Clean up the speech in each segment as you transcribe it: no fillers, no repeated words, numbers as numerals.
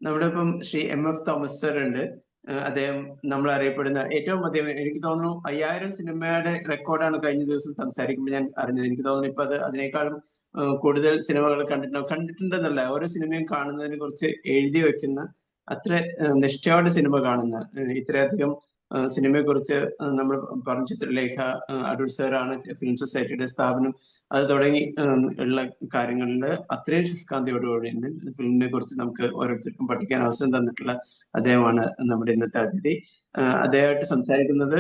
നമ്മുടെ ഇപ്പം Shri എം.എഫ്. Thomas sir ഉണ്ട്. അദ്ദേഹം നമ്മൾ അറിയപ്പെടുന്ന ഏറ്റവും അധികം എനിക്ക് തോന്നുന്നു 5000 സിനിമയുടെ റെക്കോർഡാണ് കഴിഞ്ഞ ദിവസം സംസാരിക്കുമ്പോൾ ഞാൻ അറിഞ്ഞത്. എനിക്ക് തോന്നുന്നു ഇപ്പൊ അത് അതിനേക്കാളും കൂടുതൽ സിനിമകൾ കണ്ടിട്ടുണ്ടെന്നല്ല, ഓരോ സിനിമയും കാണുന്നതിനെ കുറിച്ച് എഴുതി വെക്കുന്ന അത്ര നിഷ്ഠയോടെ സിനിമ കാണുന്ന ഇത്രയധികം സിനിമയെ കുറിച്ച് നമ്മൾ പറഞ്ഞ ചിത്രലേഖ അടൂർ സാറാണ് ഫിലിം സൊസൈറ്റിയുടെ സ്ഥാപനം. അത് തുടങ്ങി ഉള്ള കാര്യങ്ങളിൽ അത്രയും ശുഷ്കാന്തിയോടുകൂടി ഫിലിമിനെ കുറിച്ച് നമുക്ക് ഓരോരുത്തർക്കും പഠിക്കാൻ അവസരം തന്നിട്ടുള്ള അദ്ദേഹമാണ് നമ്മുടെ ഇന്നത്തെ അതിഥി. അദ്ദേഹമായിട്ട് സംസാരിക്കുന്നത്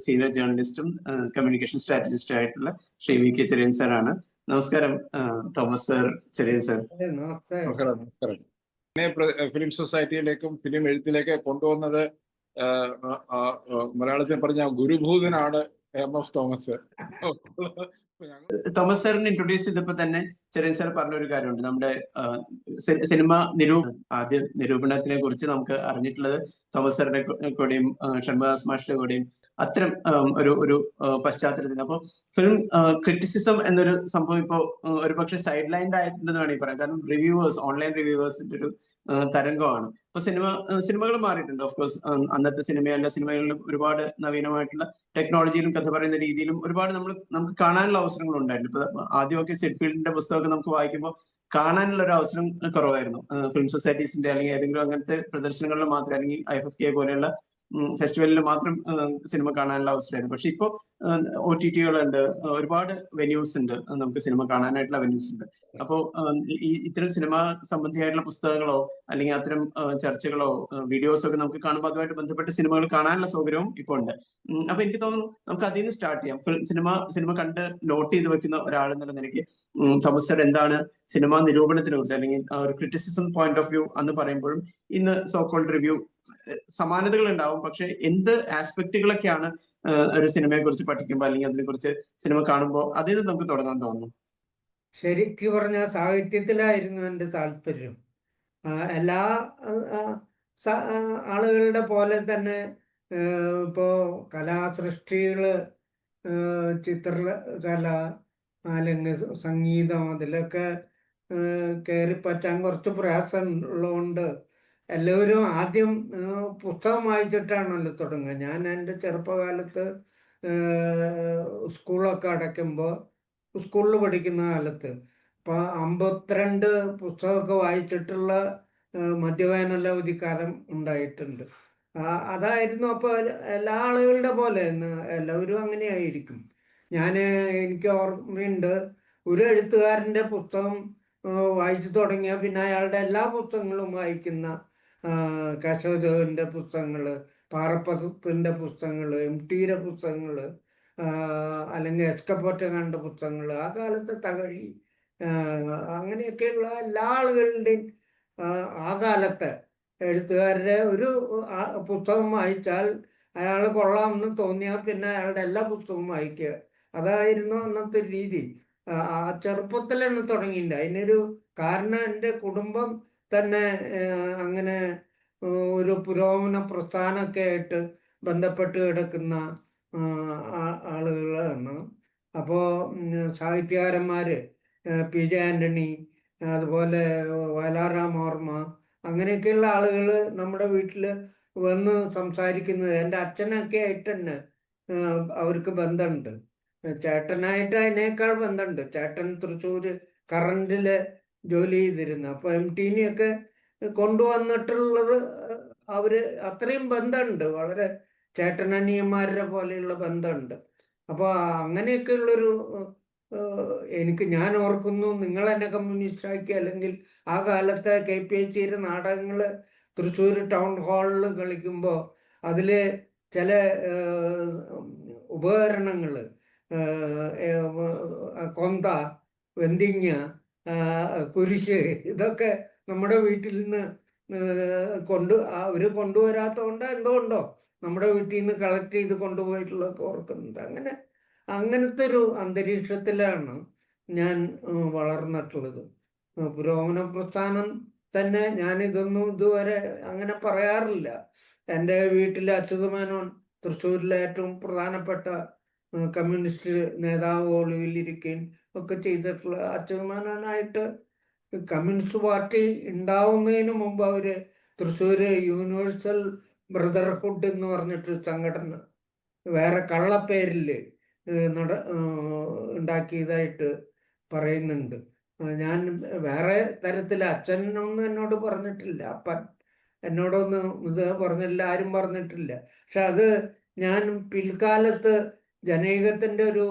സീനിയർ ജേർണലിസ്റ്റും കമ്മ്യൂണിക്കേഷൻ സ്ട്രാറ്റജിസ്റ്റും ആയിട്ടുള്ള ശ്രീ വി കെ ചെറിയൻ സാറാണ്. നമസ്കാരം തോമസ് സർ, ചെറിയൻ സർ. നമസ്കാരം. ഫിലിം സൊസൈറ്റിയിലേക്കും ഫിലിം എഴുത്തിലേക്ക് കൊണ്ടുവന്നത് മലയാളത്തിൽ പറഞ്ഞ ഗുരുഭൂതനാണ് എം.എഫ്. തോമസ്. തോമസ് സാറിനെ ഇൻട്രൊഡ്യൂസ് ചെയ്തപ്പോ തന്നെ ചെറിയൻ സാർ പറഞ്ഞൊരു കാര്യമുണ്ട്. നമ്മുടെ സിനിമ ആദ്യ നിരൂപണത്തിനെ കുറിച്ച് നമുക്ക് അറിഞ്ഞിട്ടുള്ളത് തോമസ് സാറിന്റെ കൂടെയും ഷൺമുഖദാസ് മാഷിന്റെ കൂടെയും അത്തരം ഒരു പശ്ചാത്തലത്തിൽ. അപ്പൊ ഫിലിം ക്രിറ്റിസിസം എന്നൊരു സംഭവം ഇപ്പോ ഒരുപക്ഷെ സൈഡ് ലൈൻഡ് ആയിട്ടുണ്ടെന്ന് വേണമെങ്കിൽ പറയാം. കാരണം ഓൺലൈൻ റിവ്യൂവേഴ്സിന്റെ ഒരു തരംഗമാണ്. ഇപ്പൊ സിനിമകൾ മാറിയിട്ടുണ്ട്. ഓഫ് കോഴ്സ് അന്നത്തെ സിനിമകളിൽ ഒരുപാട് നവീനമായിട്ടുള്ള ടെക്നോളജിയിലും കഥ പറയുന്ന രീതിയിലും ഒരുപാട് നമുക്ക് കാണാനുള്ള അവസരങ്ങൾ ഉണ്ടായിരുന്നു. ഇപ്പൊ ആദ്യമൊക്കെ സെറ്റ്ഫീൽഡിന്റെ പുസ്തകമൊക്കെ നമുക്ക് വായിക്കുമ്പോൾ കാണാനുള്ള ഒരു അവസരം കുറവായിരുന്നു. ഫിലിം സൊസൈറ്റീസിന്റെ അല്ലെങ്കിൽ ഏതെങ്കിലും അങ്ങനത്തെ പ്രദർശനങ്ങളിൽ മാത്രം, അല്ലെങ്കിൽ IFFK പോലെയുള്ള ഫെസ്റ്റിവലിൽ മാത്രം സിനിമ കാണാനുള്ള അവസരമായിരുന്നു. പക്ഷെ ഇപ്പോ OTT-കളുണ്ട്, ഒരുപാട് വെന്യൂസ് ഉണ്ട്, നമുക്ക് സിനിമ കാണാനായിട്ടുള്ള വെന്യൂസ് ഉണ്ട്. അപ്പോ ഇത്തരം സിനിമ സംബന്ധിയായിട്ടുള്ള പുസ്തകങ്ങളോ അല്ലെങ്കിൽ അത്തരം ചർച്ചകളോ വീഡിയോസോ ഒക്കെ നമുക്ക് കാണുമ്പോൾ അതുമായിട്ട് ബന്ധപ്പെട്ട സിനിമകൾ കാണാനുള്ള സൗകര്യവും ഇപ്പോൾ ഉണ്ട്. അപ്പൊ എനിക്ക് തോന്നുന്നു നമുക്ക് അതിൽ നിന്ന് സ്റ്റാർട്ട് ചെയ്യാം. സിനിമ കണ്ട് നോട്ട് ചെയ്ത് വെക്കുന്ന ഒരാൾ എന്നുള്ള നിലയ്ക്ക് തോമസ് സർ എന്താണ് സിനിമാ നിരൂപണത്തിനെ കുറിച്ച് അല്ലെങ്കിൽ ഒരു ക്രിറ്റിസിസം പോയിന്റ് ഓഫ് വ്യൂ എന്ന് പറയുമ്പോഴും ഇന്ന് സോ കോൾഡ് റിവ്യൂ സമാനതകൾ ഉണ്ടാവും. പക്ഷെ എന്ത് ആസ്പെക്ടുകളൊക്കെയാണ് ഒരു സിനിമയെ കുറിച്ച് പഠിക്കുമ്പോൾ അല്ലെങ്കിൽ അതിനെ കുറിച്ച് സിനിമ കാണുമ്പോൾ അതിൽ നിന്ന് നമുക്ക് തുടങ്ങാൻ തോന്നുന്നു? ശരിക്ക് പറഞ്ഞ സാഹിത്യത്തിലായിരുന്നു എൻ്റെ താല്പര്യം. എല്ലാ ആളുകളുടെ പോലെ തന്നെ ഇപ്പോ കലാസൃഷ്ടികള്, ചിത്രകല അല്ലെങ്കിൽ സംഗീതം, അതിലൊക്കെ കയറിപ്പറ്റാൻ കുറച്ച് പ്രയാസം ഉള്ളതുകൊണ്ട് എല്ലാവരും ആദ്യം പുസ്തകം വായിച്ചിട്ടാണല്ലോ തുടങ്ങുക. ഞാൻ എൻ്റെ ചെറുപ്പകാലത്ത് സ്കൂളൊക്കെ അടയ്ക്കുമ്പോൾ, സ്കൂളിൽ പഠിക്കുന്ന കാലത്ത് ഇപ്പോൾ 52 പുസ്തകമൊക്കെ വായിച്ചിട്ടുള്ള മധ്യവേനലവധിക്കാലം ഉണ്ടായിട്ടുണ്ട്. അതായിരുന്നു അപ്പോൾ എല്ലാ ആളുകളുടെ പോലെ എല്ലാവരും അങ്ങനെയായിരിക്കും. എനിക്ക് ഓർമ്മയുണ്ട്, ഒരു എഴുത്തുകാരൻ്റെ പുസ്തകം വായിച്ചു തുടങ്ങിയാൽ പിന്നെ അയാളുടെ എല്ലാ പുസ്തകങ്ങളും വായിക്കുന്ന കേശവദേവന്റെ പുസ്തകങ്ങൾ, പാറപ്പത്തിൻ്റെ പുസ്തകങ്ങൾ, MTയുടെ പുസ്തകങ്ങൾ, അല്ലെങ്കിൽ എസ്.കെ. പൊറ്റക്കാടിൻ്റെ പുസ്തകങ്ങൾ, ആ കാലത്തെ തകഴി, അങ്ങനെയൊക്കെയുള്ള എല്ലാ ആളുകളുടെയും ആ കാലത്തെ എഴുത്തുകാരുടെ ഒരു പുസ്തകം വായിച്ചാൽ അയാൾ കൊള്ളാമെന്ന് തോന്നിയാൽ പിന്നെ അയാളുടെ എല്ലാ പുസ്തകവും വായിക്കുക. അതായിരുന്നു അന്നത്തെ രീതി. ചെറുപ്പത്തിലാണ് തുടങ്ങിയില്ല. അതിനൊരു കാരണം എൻ്റെ കുടുംബം തന്നെ അങ്ങനെ ഒരു പുരോഗമന പ്രസ്ഥാനമൊക്കെ ആയിട്ട് ബന്ധപ്പെട്ട് കിടക്കുന്ന ആളുകളാണ്. അപ്പോൾ സാഹിത്യകാരന്മാർ P.J. ആൻ്റണി, അതുപോലെ വയലാറാം ഓർമ്മ, അങ്ങനെയൊക്കെയുള്ള ആളുകൾ നമ്മുടെ വീട്ടിൽ വന്ന് സംസാരിക്കുന്നത് എൻ്റെ അച്ഛനൊക്കെ ആയിട്ട് തന്നെ അവർക്ക് ബന്ധമുണ്ട്. ചേട്ടനായിട്ട് അതിനേക്കാൾ ബന്ധമുണ്ട്. ചേട്ടൻ തൃശ്ശൂർ കറണ്ടിൽ ജോലി ചെയ്തിരുന്നു. അപ്പോൾ MTനെയൊക്കെ കൊണ്ടുവന്നിട്ടുള്ളത് അവര് അത്രയും ബന്ധമുണ്ട്. വളരെ ചേട്ടനനിയന്മാരുടെ പോലെയുള്ള ബന്ധമുണ്ട്. അപ്പോൾ അങ്ങനെയൊക്കെയുള്ളൊരു ഞാൻ ഓർക്കുന്നു, നിങ്ങൾ എന്നെ കമ്മ്യൂണിസ്റ്റാക്കി, അല്ലെങ്കിൽ ആ കാലത്തെ KPICയുടെ നാടകങ്ങൾ തൃശ്ശൂർ ടൗൺ ഹാളിൽ കളിക്കുമ്പോൾ അതിൽ ചില ഉപകരണങ്ങൾ, കൊന്ത, വെന്തിങ്ങ, കുരിശ്, ഇതൊക്കെ നമ്മുടെ വീട്ടിൽ നിന്ന് അവർ കൊണ്ടുവരാത്തതുകൊണ്ട് എന്തുകൊണ്ടോ നമ്മുടെ വീട്ടിൽ നിന്ന് കളക്ട് ചെയ്ത് കൊണ്ടുപോയിട്ടുള്ളതൊക്കെ ഓർക്കുന്നുണ്ട്. അങ്ങനത്തെ ഒരു അന്തരീക്ഷത്തിലാണ് ഞാൻ വളർന്നിട്ടുള്ളത്. പുരോഗമന പ്രസ്ഥാനം തന്നെ ഞാനിതൊന്നും ഇതുവരെ അങ്ങനെ പറയാറില്ല. എൻ്റെ വീട്ടിലെ അച്യുതമേനോൻ, തൃശ്ശൂരിലെ ഏറ്റവും പ്രധാനപ്പെട്ട കമ്മ്യൂണിസ്റ്റ് നേതാവ് ഒളിവിലിരിക്കുകയും ഒക്കെ ചെയ്തിട്ടുള്ള അച്യുതമേനോനായിട്ട് കമ്മ്യൂണിസ്റ്റ് പാർട്ടി ഉണ്ടാവുന്നതിന് മുമ്പ് അവർ തൃശ്ശൂർ യൂണിവേഴ്സൽ ബ്രദർഹുഡ് എന്ന് പറഞ്ഞിട്ടൊരു സംഘടന വേറെ കള്ളപ്പേരിൽ ഉണ്ടാക്കിയതായിട്ട് പറയുന്നുണ്ട്. ഞാൻ വേറെ തരത്തിൽ അച്ഛനൊന്നും എന്നോട് പറഞ്ഞിട്ടില്ല, അപ്പൻ എന്നോടൊന്നും ഇത് പറഞ്ഞില്ല, ആരും പറഞ്ഞിട്ടില്ല. പക്ഷെ അത് ഞാൻ പിൽക്കാലത്ത് ജനൈകത്തിൻ്റെ ഒരു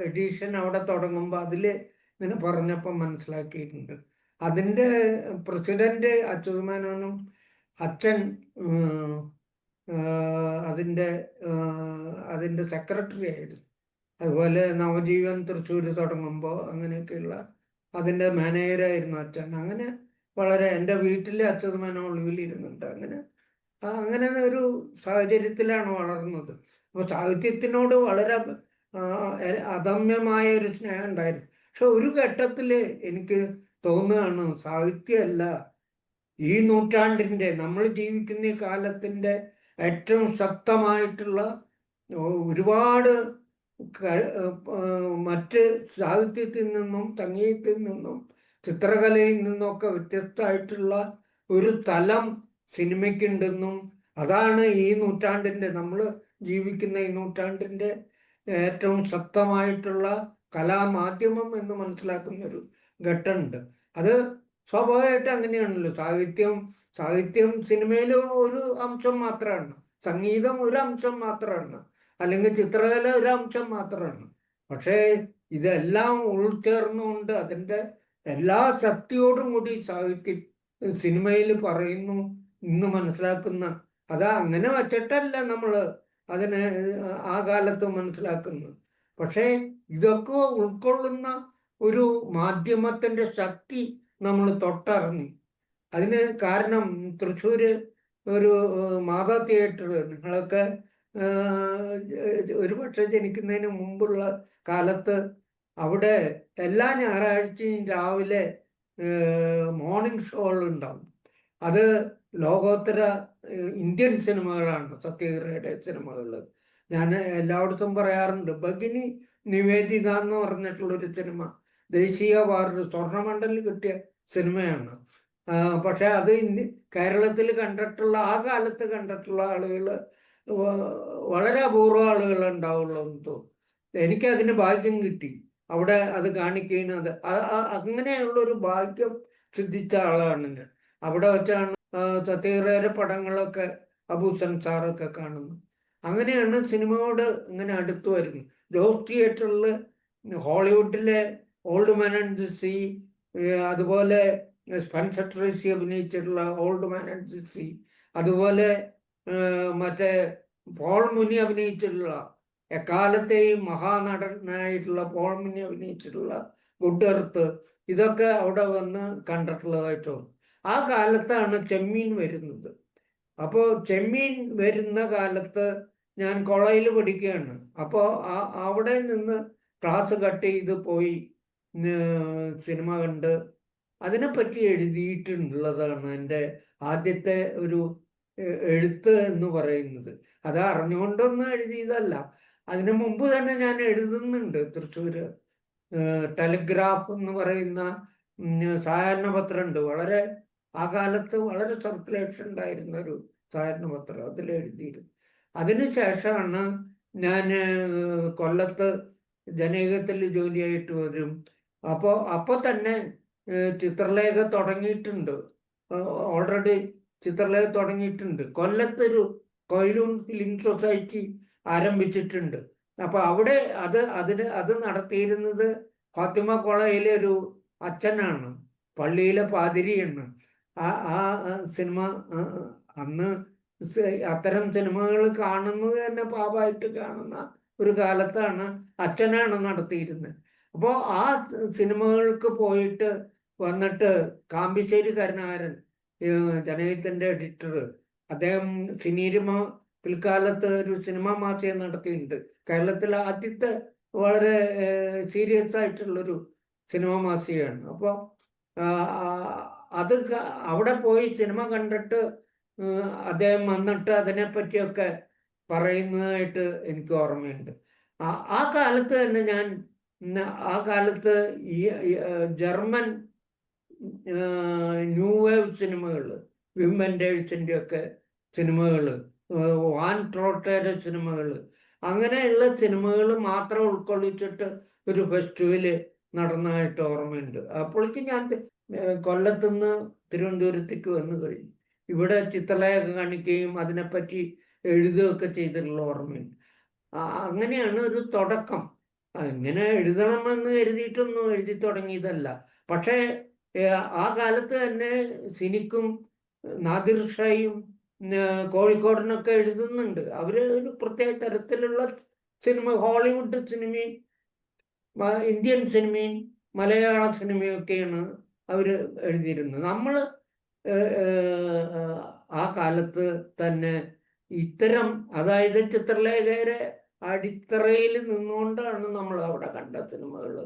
എഡിഷൻ അവിടെ തുടങ്ങുമ്പോൾ അതിൽ ഇങ്ങനെ പറഞ്ഞപ്പോൾ മനസ്സിലാക്കിയിട്ടുണ്ട്. അതിൻ്റെ പ്രസിഡന്റ് അച്യുതമേനോനും അച്ഛൻ അതിൻ്റെ സെക്രട്ടറി ആയിരുന്നു. അതുപോലെ നവജീവൻ തൃശ്ശൂർ തുടങ്ങുമ്പോൾ അങ്ങനെയൊക്കെയുള്ള അതിൻ്റെ മാനേജരായിരുന്നു അച്ഛൻ. അങ്ങനെ വളരെ എൻ്റെ വീട്ടിലെ അച്യുതമേനോൻ ഒളിവിലിരുന്നുണ്ട്. അങ്ങനെ ഒരു സാഹചര്യത്തിലാണ് വളർന്നത്. അപ്പോൾ സാഹിത്യത്തിനോട് വളരെ അദമ്യമായ ഒരു സ്നേഹം ഉണ്ടായിരുന്നു. പക്ഷെ ഒരു ഘട്ടത്തിൽ എനിക്ക് തോന്നുകയാണ് സാഹിത്യമല്ല ഈ നൂറ്റാണ്ടിൻ്റെ, നമ്മൾ ജീവിക്കുന്ന ഈ കാലത്തിൻ്റെ ഏറ്റവും ശക്തമായിട്ടുള്ള ഒരുപാട് മറ്റ് സാഹിത്യത്തിൽ നിന്നും സംഗീതത്തിൽ നിന്നും ചിത്രകലയിൽ നിന്നൊക്കെ വ്യത്യസ്തമായിട്ടുള്ള ഒരു തലം സിനിമയ്ക്കുണ്ടെന്നും അതാണ് ഈ നൂറ്റാണ്ടിൻ്റെ, നമ്മൾ ജീവിക്കുന്ന ഈ നൂറ്റാണ്ടിൻ്റെ ഏറ്റവും ശക്തമായിട്ടുള്ള കലാമാധ്യമം എന്ന് മനസ്സിലാക്കുന്ന ഒരു ഘട്ടമുണ്ട്. അത് സ്വാഭാവികമായിട്ട് അങ്ങനെയാണല്ലോ. സാഹിത്യം സിനിമയിൽ ഒരു അംശം മാത്രമാണ്, സംഗീതം ഒരു അംശം മാത്രമാണ്, അല്ലെങ്കിൽ ചിത്രകല ഒരു അംശം മാത്രമാണ്. പക്ഷേ ഇതെല്ലാം ഉൾച്ചേർന്നുകൊണ്ട് അതിൻ്റെ എല്ലാ ശക്തിയോടും കൂടി സിനിമയിൽ പറയുന്നു ഇന്ന് മനസ്സിലാക്കുന്ന. അങ്ങനെ വച്ചിട്ടല്ല നമ്മൾ അതിനെ ആ കാലത്ത് മനസ്സിലാക്കുന്നത്. പക്ഷേ ഇതൊക്കെ ഉൾക്കൊള്ളുന്ന ഒരു മാധ്യമത്തിൻ്റെ ശക്തി നമ്മൾ തൊട്ടറിഞ്ഞു. അതിന് കാരണം തൃശ്ശൂര് ഒരു മാതാ തിയേറ്റർ, നിങ്ങളൊക്കെ ഒരുപക്ഷെ ജനിക്കുന്നതിന് മുമ്പുള്ള കാലത്ത് അവിടെ എല്ലാ ഞായറാഴ്ചയും രാവിലെ മോർണിംഗ് ഷോകൾ ഉണ്ടാവും. അത് ലോകോത്തര ഇന്ത്യൻ സിനിമകളാണ്, സത്യഗ്രഹയുടെ സിനിമകൾ. ഞാൻ എല്ലായിടത്തും പറയാറുണ്ട്, ഭഗിനി നിവേദിത എന്ന് പറഞ്ഞിട്ടുള്ളൊരു സിനിമ ദേശീയ അവാർഡ് സ്വർണ്ണമണ്ഡലിൽ കിട്ടിയ സിനിമയാണ്. പക്ഷെ അത് കേരളത്തിൽ കണ്ടിട്ടുള്ള, ആ കാലത്ത് കണ്ടിട്ടുള്ള ആളുകൾ വളരെ അപൂർവ ആളുകൾ ഉണ്ടാവുള്ളൂ എന്ന് തോന്നുന്നു. എനിക്കതിന് ഭാഗ്യം കിട്ടി അവിടെ അത് കാണിക്കുന്നത്. അങ്ങനെയുള്ളൊരു ഭാഗ്യം സിദ്ധിച്ച ആളാണ് ഞാൻ. അവിടെ വെച്ചാണ് സത്യഗ്രഹയുടെ പടങ്ങളൊക്കെ അബൂസൻ സാറൊക്കെ കാണുന്നത്. അങ്ങനെയാണ് സിനിമയോട് ഇങ്ങനെ അടുത്തു വരുന്നത്. ജോസ് തിയേറ്ററിൽ ഹോളിവുഡിലെ old man and the sea, അതുപോലെ സ്പെൻസർ ട്രേസി അഭിനയിച്ചിട്ടുള്ള old man and the sea, അതുപോലെ മറ്റേ പോൾ മുനി അഭിനയിച്ചിട്ടുള്ള എക്കാലത്തെയും മഹാനടനായിട്ടുള്ള പോൾ മുനി അഭിനയിച്ചിട്ടുള്ള ഗുഡ് എർത്ത്, ഇതൊക്കെ അവിടെ വന്ന് കണ്ടിട്ടുള്ളതായിട്ടോ. ആ കാലത്താണ് ചെമ്മീൻ വരുന്നത്. അപ്പോൾ ചെമ്മീൻ വരുന്ന കാലത്ത് ഞാൻ കോളേജിൽ പഠിക്കുകയാണ്. അപ്പോൾ അവിടെ നിന്ന് ക്ലാസ് കട്ട് ചെയ്ത് പോയി സിനിമ കണ്ട് അതിനെപ്പറ്റി എഴുതിയിട്ടുള്ളതാണ് എൻ്റെ ആദ്യത്തെ ഒരു എഴുത്ത് എന്ന് പറയുന്നത്. അത് അറിഞ്ഞുകൊണ്ടൊന്നും എഴുതിയതല്ല, അതിനു മുമ്പ് തന്നെ ഞാൻ എഴുതുന്നുണ്ട്. തൃശ്ശൂർ ടെലിഗ്രാഫ് എന്ന് പറയുന്ന സായാഹ്ന പത്രമുണ്ട്, വളരെ ആ കാലത്ത് വളരെ സർക്കുലേഷൻ ഉണ്ടായിരുന്ന ഒരു സായാഹ്ന പത്രം, അതിലെഴുതിയിരുന്നു. അതിനുശേഷമാണ് ഞാൻ കൊല്ലത്ത് ജനകീയത്തിൽ ജോലിയായിട്ട് വരും. അപ്പോൾ തന്നെ ചിത്രലേഖ തുടങ്ങിയിട്ടുണ്ട്, ഓൾറെഡി ചിത്രലേഖ തുടങ്ങിയിട്ടുണ്ട്. കൊല്ലത്തൊരു കൊയിലൂൺ ഫിലിം സൊസൈറ്റി ആരംഭിച്ചിട്ടുണ്ട്. അപ്പോൾ അവിടെ അത് നടത്തിയിരുന്നത് ഫാത്തിമ കോളേജിലെ ഒരു അച്ഛനാണ്, പള്ളിയിലെ പാതിരിയാണ്. ആ സിനിമ അന്ന് അത്തരം സിനിമകൾ കാണുന്നത് തന്നെ പാപമായിട്ട് കാണുന്ന ഒരു കാലത്താണ് അച്ഛനാണ് നടത്തിയിരുന്നത്. അപ്പോൾ ആ സിനിമകൾക്ക് പോയിട്ട് വന്നിട്ട് കാമ്പിശ്ശേരി കരുണാകരൻ, ജനഹിതൻ്റെ എഡിറ്റർ, അദ്ദേഹം സിനിമ പിൽക്കാലത്ത് ഒരു സിനിമാ മാസിക നടത്തിയിട്ടുണ്ട്. കേരളത്തിലെ ആദ്യത്തെ വളരെ സീരിയസ് ആയിട്ടുള്ളൊരു സിനിമാ മാസികയാണ്. അപ്പോൾ അവിടെ പോയി സിനിമ കണ്ടിട്ട് അദ്ദേഹം വന്നിട്ട് അതിനെപ്പറ്റിയൊക്കെ പറയുന്നതായിട്ട് എനിക്ക് ഓർമ്മയുണ്ട്. ആ കാലത്ത് തന്നെ ആ കാലത്ത് ഈ ജർമ്മൻ ന്യൂ വേവ് സിനിമകൾ, വിം വെൻഡേഴ്സിൻ്റെ ഒക്കെ സിനിമകൾ, വാൻ ട്രോട്ടയുടെ സിനിമകൾ, അങ്ങനെയുള്ള സിനിമകൾ മാത്രം ഉൾക്കൊള്ളിച്ചിട്ട് ഒരു ഫെസ്റ്റിവല് നടന്നതായിട്ട് ഓർമ്മയുണ്ട്. അപ്പോഴേക്കും ഞാൻ കൊല്ലത്തുനിന്ന് തിരുവനന്തപുരത്തേക്ക് വന്നു കഴിഞ്ഞു. ഇവിടെ ചിത്രലേഖ കാണിക്കുകയും അതിനെപ്പറ്റി എഴുതുകയൊക്കെ ചെയ്തിട്ടുള്ള ഓർമ്മയുണ്ട്. അങ്ങനെയാണ് ഒരു തുടക്കം. ഇങ്ങനെ എഴുതണമെന്ന് കരുതിയിട്ടൊന്നും എഴുതി തുടങ്ങിയതല്ല. പക്ഷേ ആ കാലത്ത് തന്നെ സിനിക്കും നാദിർ ഷായും കോഴിക്കോടിനൊക്കെ എഴുതുന്നുണ്ട്. അവര് ഒരു പ്രത്യേക തരത്തിലുള്ള സിനിമ, ഹോളിവുഡ് സിനിമയും ഇന്ത്യൻ സിനിമയും മലയാള സിനിമയും ഒക്കെയാണ് അവർ എഴുതിയിരുന്നത്. നമ്മൾ ആ കാലത്ത് തന്നെ ഇത്തരം, അതായത് ചിത്രലേഖകരെ അടിത്തറയിൽ നിന്നുകൊണ്ടാണ് നമ്മൾ അവിടെ കണ്ട സിനിമകൾ.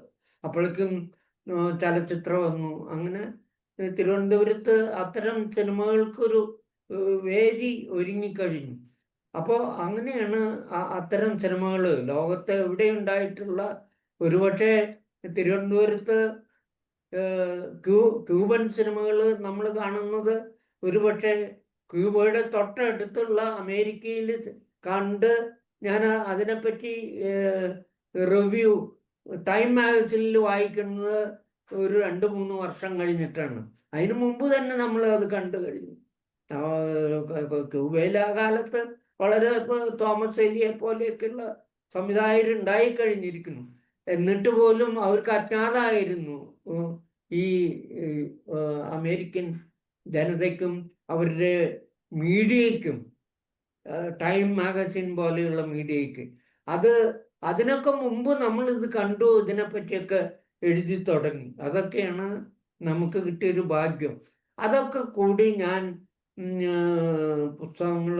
അപ്പോഴേക്കും ചലച്ചിത്രം വന്നു. അങ്ങനെ തിരുവനന്തപുരത്ത് അത്തരം സിനിമകൾക്കൊരു വേദി ഒരുങ്ങിക്കഴിഞ്ഞു. അപ്പോൾ അങ്ങനെയാണ് അത്തരം സിനിമകൾ ലോകത്ത് എവിടെയുണ്ടായിട്ടുള്ള, ഒരുപക്ഷെ തിരുവനന്തപുരത്ത് ക്യൂബൻ സിനിമകൾ നമ്മൾ കാണുന്നത് ഒരുപക്ഷെ ക്യൂബയുടെ തൊട്ടടുത്തുള്ള അമേരിക്കയിൽ കണ്ട് ഞാൻ അതിനെപ്പറ്റി റിവ്യൂ ടൈം മാഗസിനിൽ വായിക്കുന്നത് ഒരു 2-3 വർഷം കഴിഞ്ഞിട്ടാണ്. അതിനു മുമ്പ് തന്നെ നമ്മൾ അത് കണ്ടു കഴിഞ്ഞു. ക്യൂബയിലെ ആ കാലത്ത് വളരെ തോമസ് എലിയെ പോലെയൊക്കെയുള്ള സംവിധായകരുണ്ടായി കഴിഞ്ഞിരിക്കുന്നു. എന്നിട്ട് പോലും അവർക്ക് അജ്ഞാതമായിരുന്നു ഈ അമേരിക്കൻ ജനതയ്ക്കും അവരുടെ മീഡിയയ്ക്കും, ടൈം മാഗസിൻ പോലെയുള്ള മീഡിയയ്ക്ക്. അതിനൊക്കെ മുമ്പ് നമ്മൾ ഇത് കണ്ടു, ഇതിനെപ്പറ്റിയൊക്കെ എഴുതി തുടങ്ങി. അതൊക്കെയാണ് നമുക്ക് കിട്ടിയൊരു ഭാഗ്യം. അതൊക്കെ കൂടി ഞാൻ പുസ്തകങ്ങൾ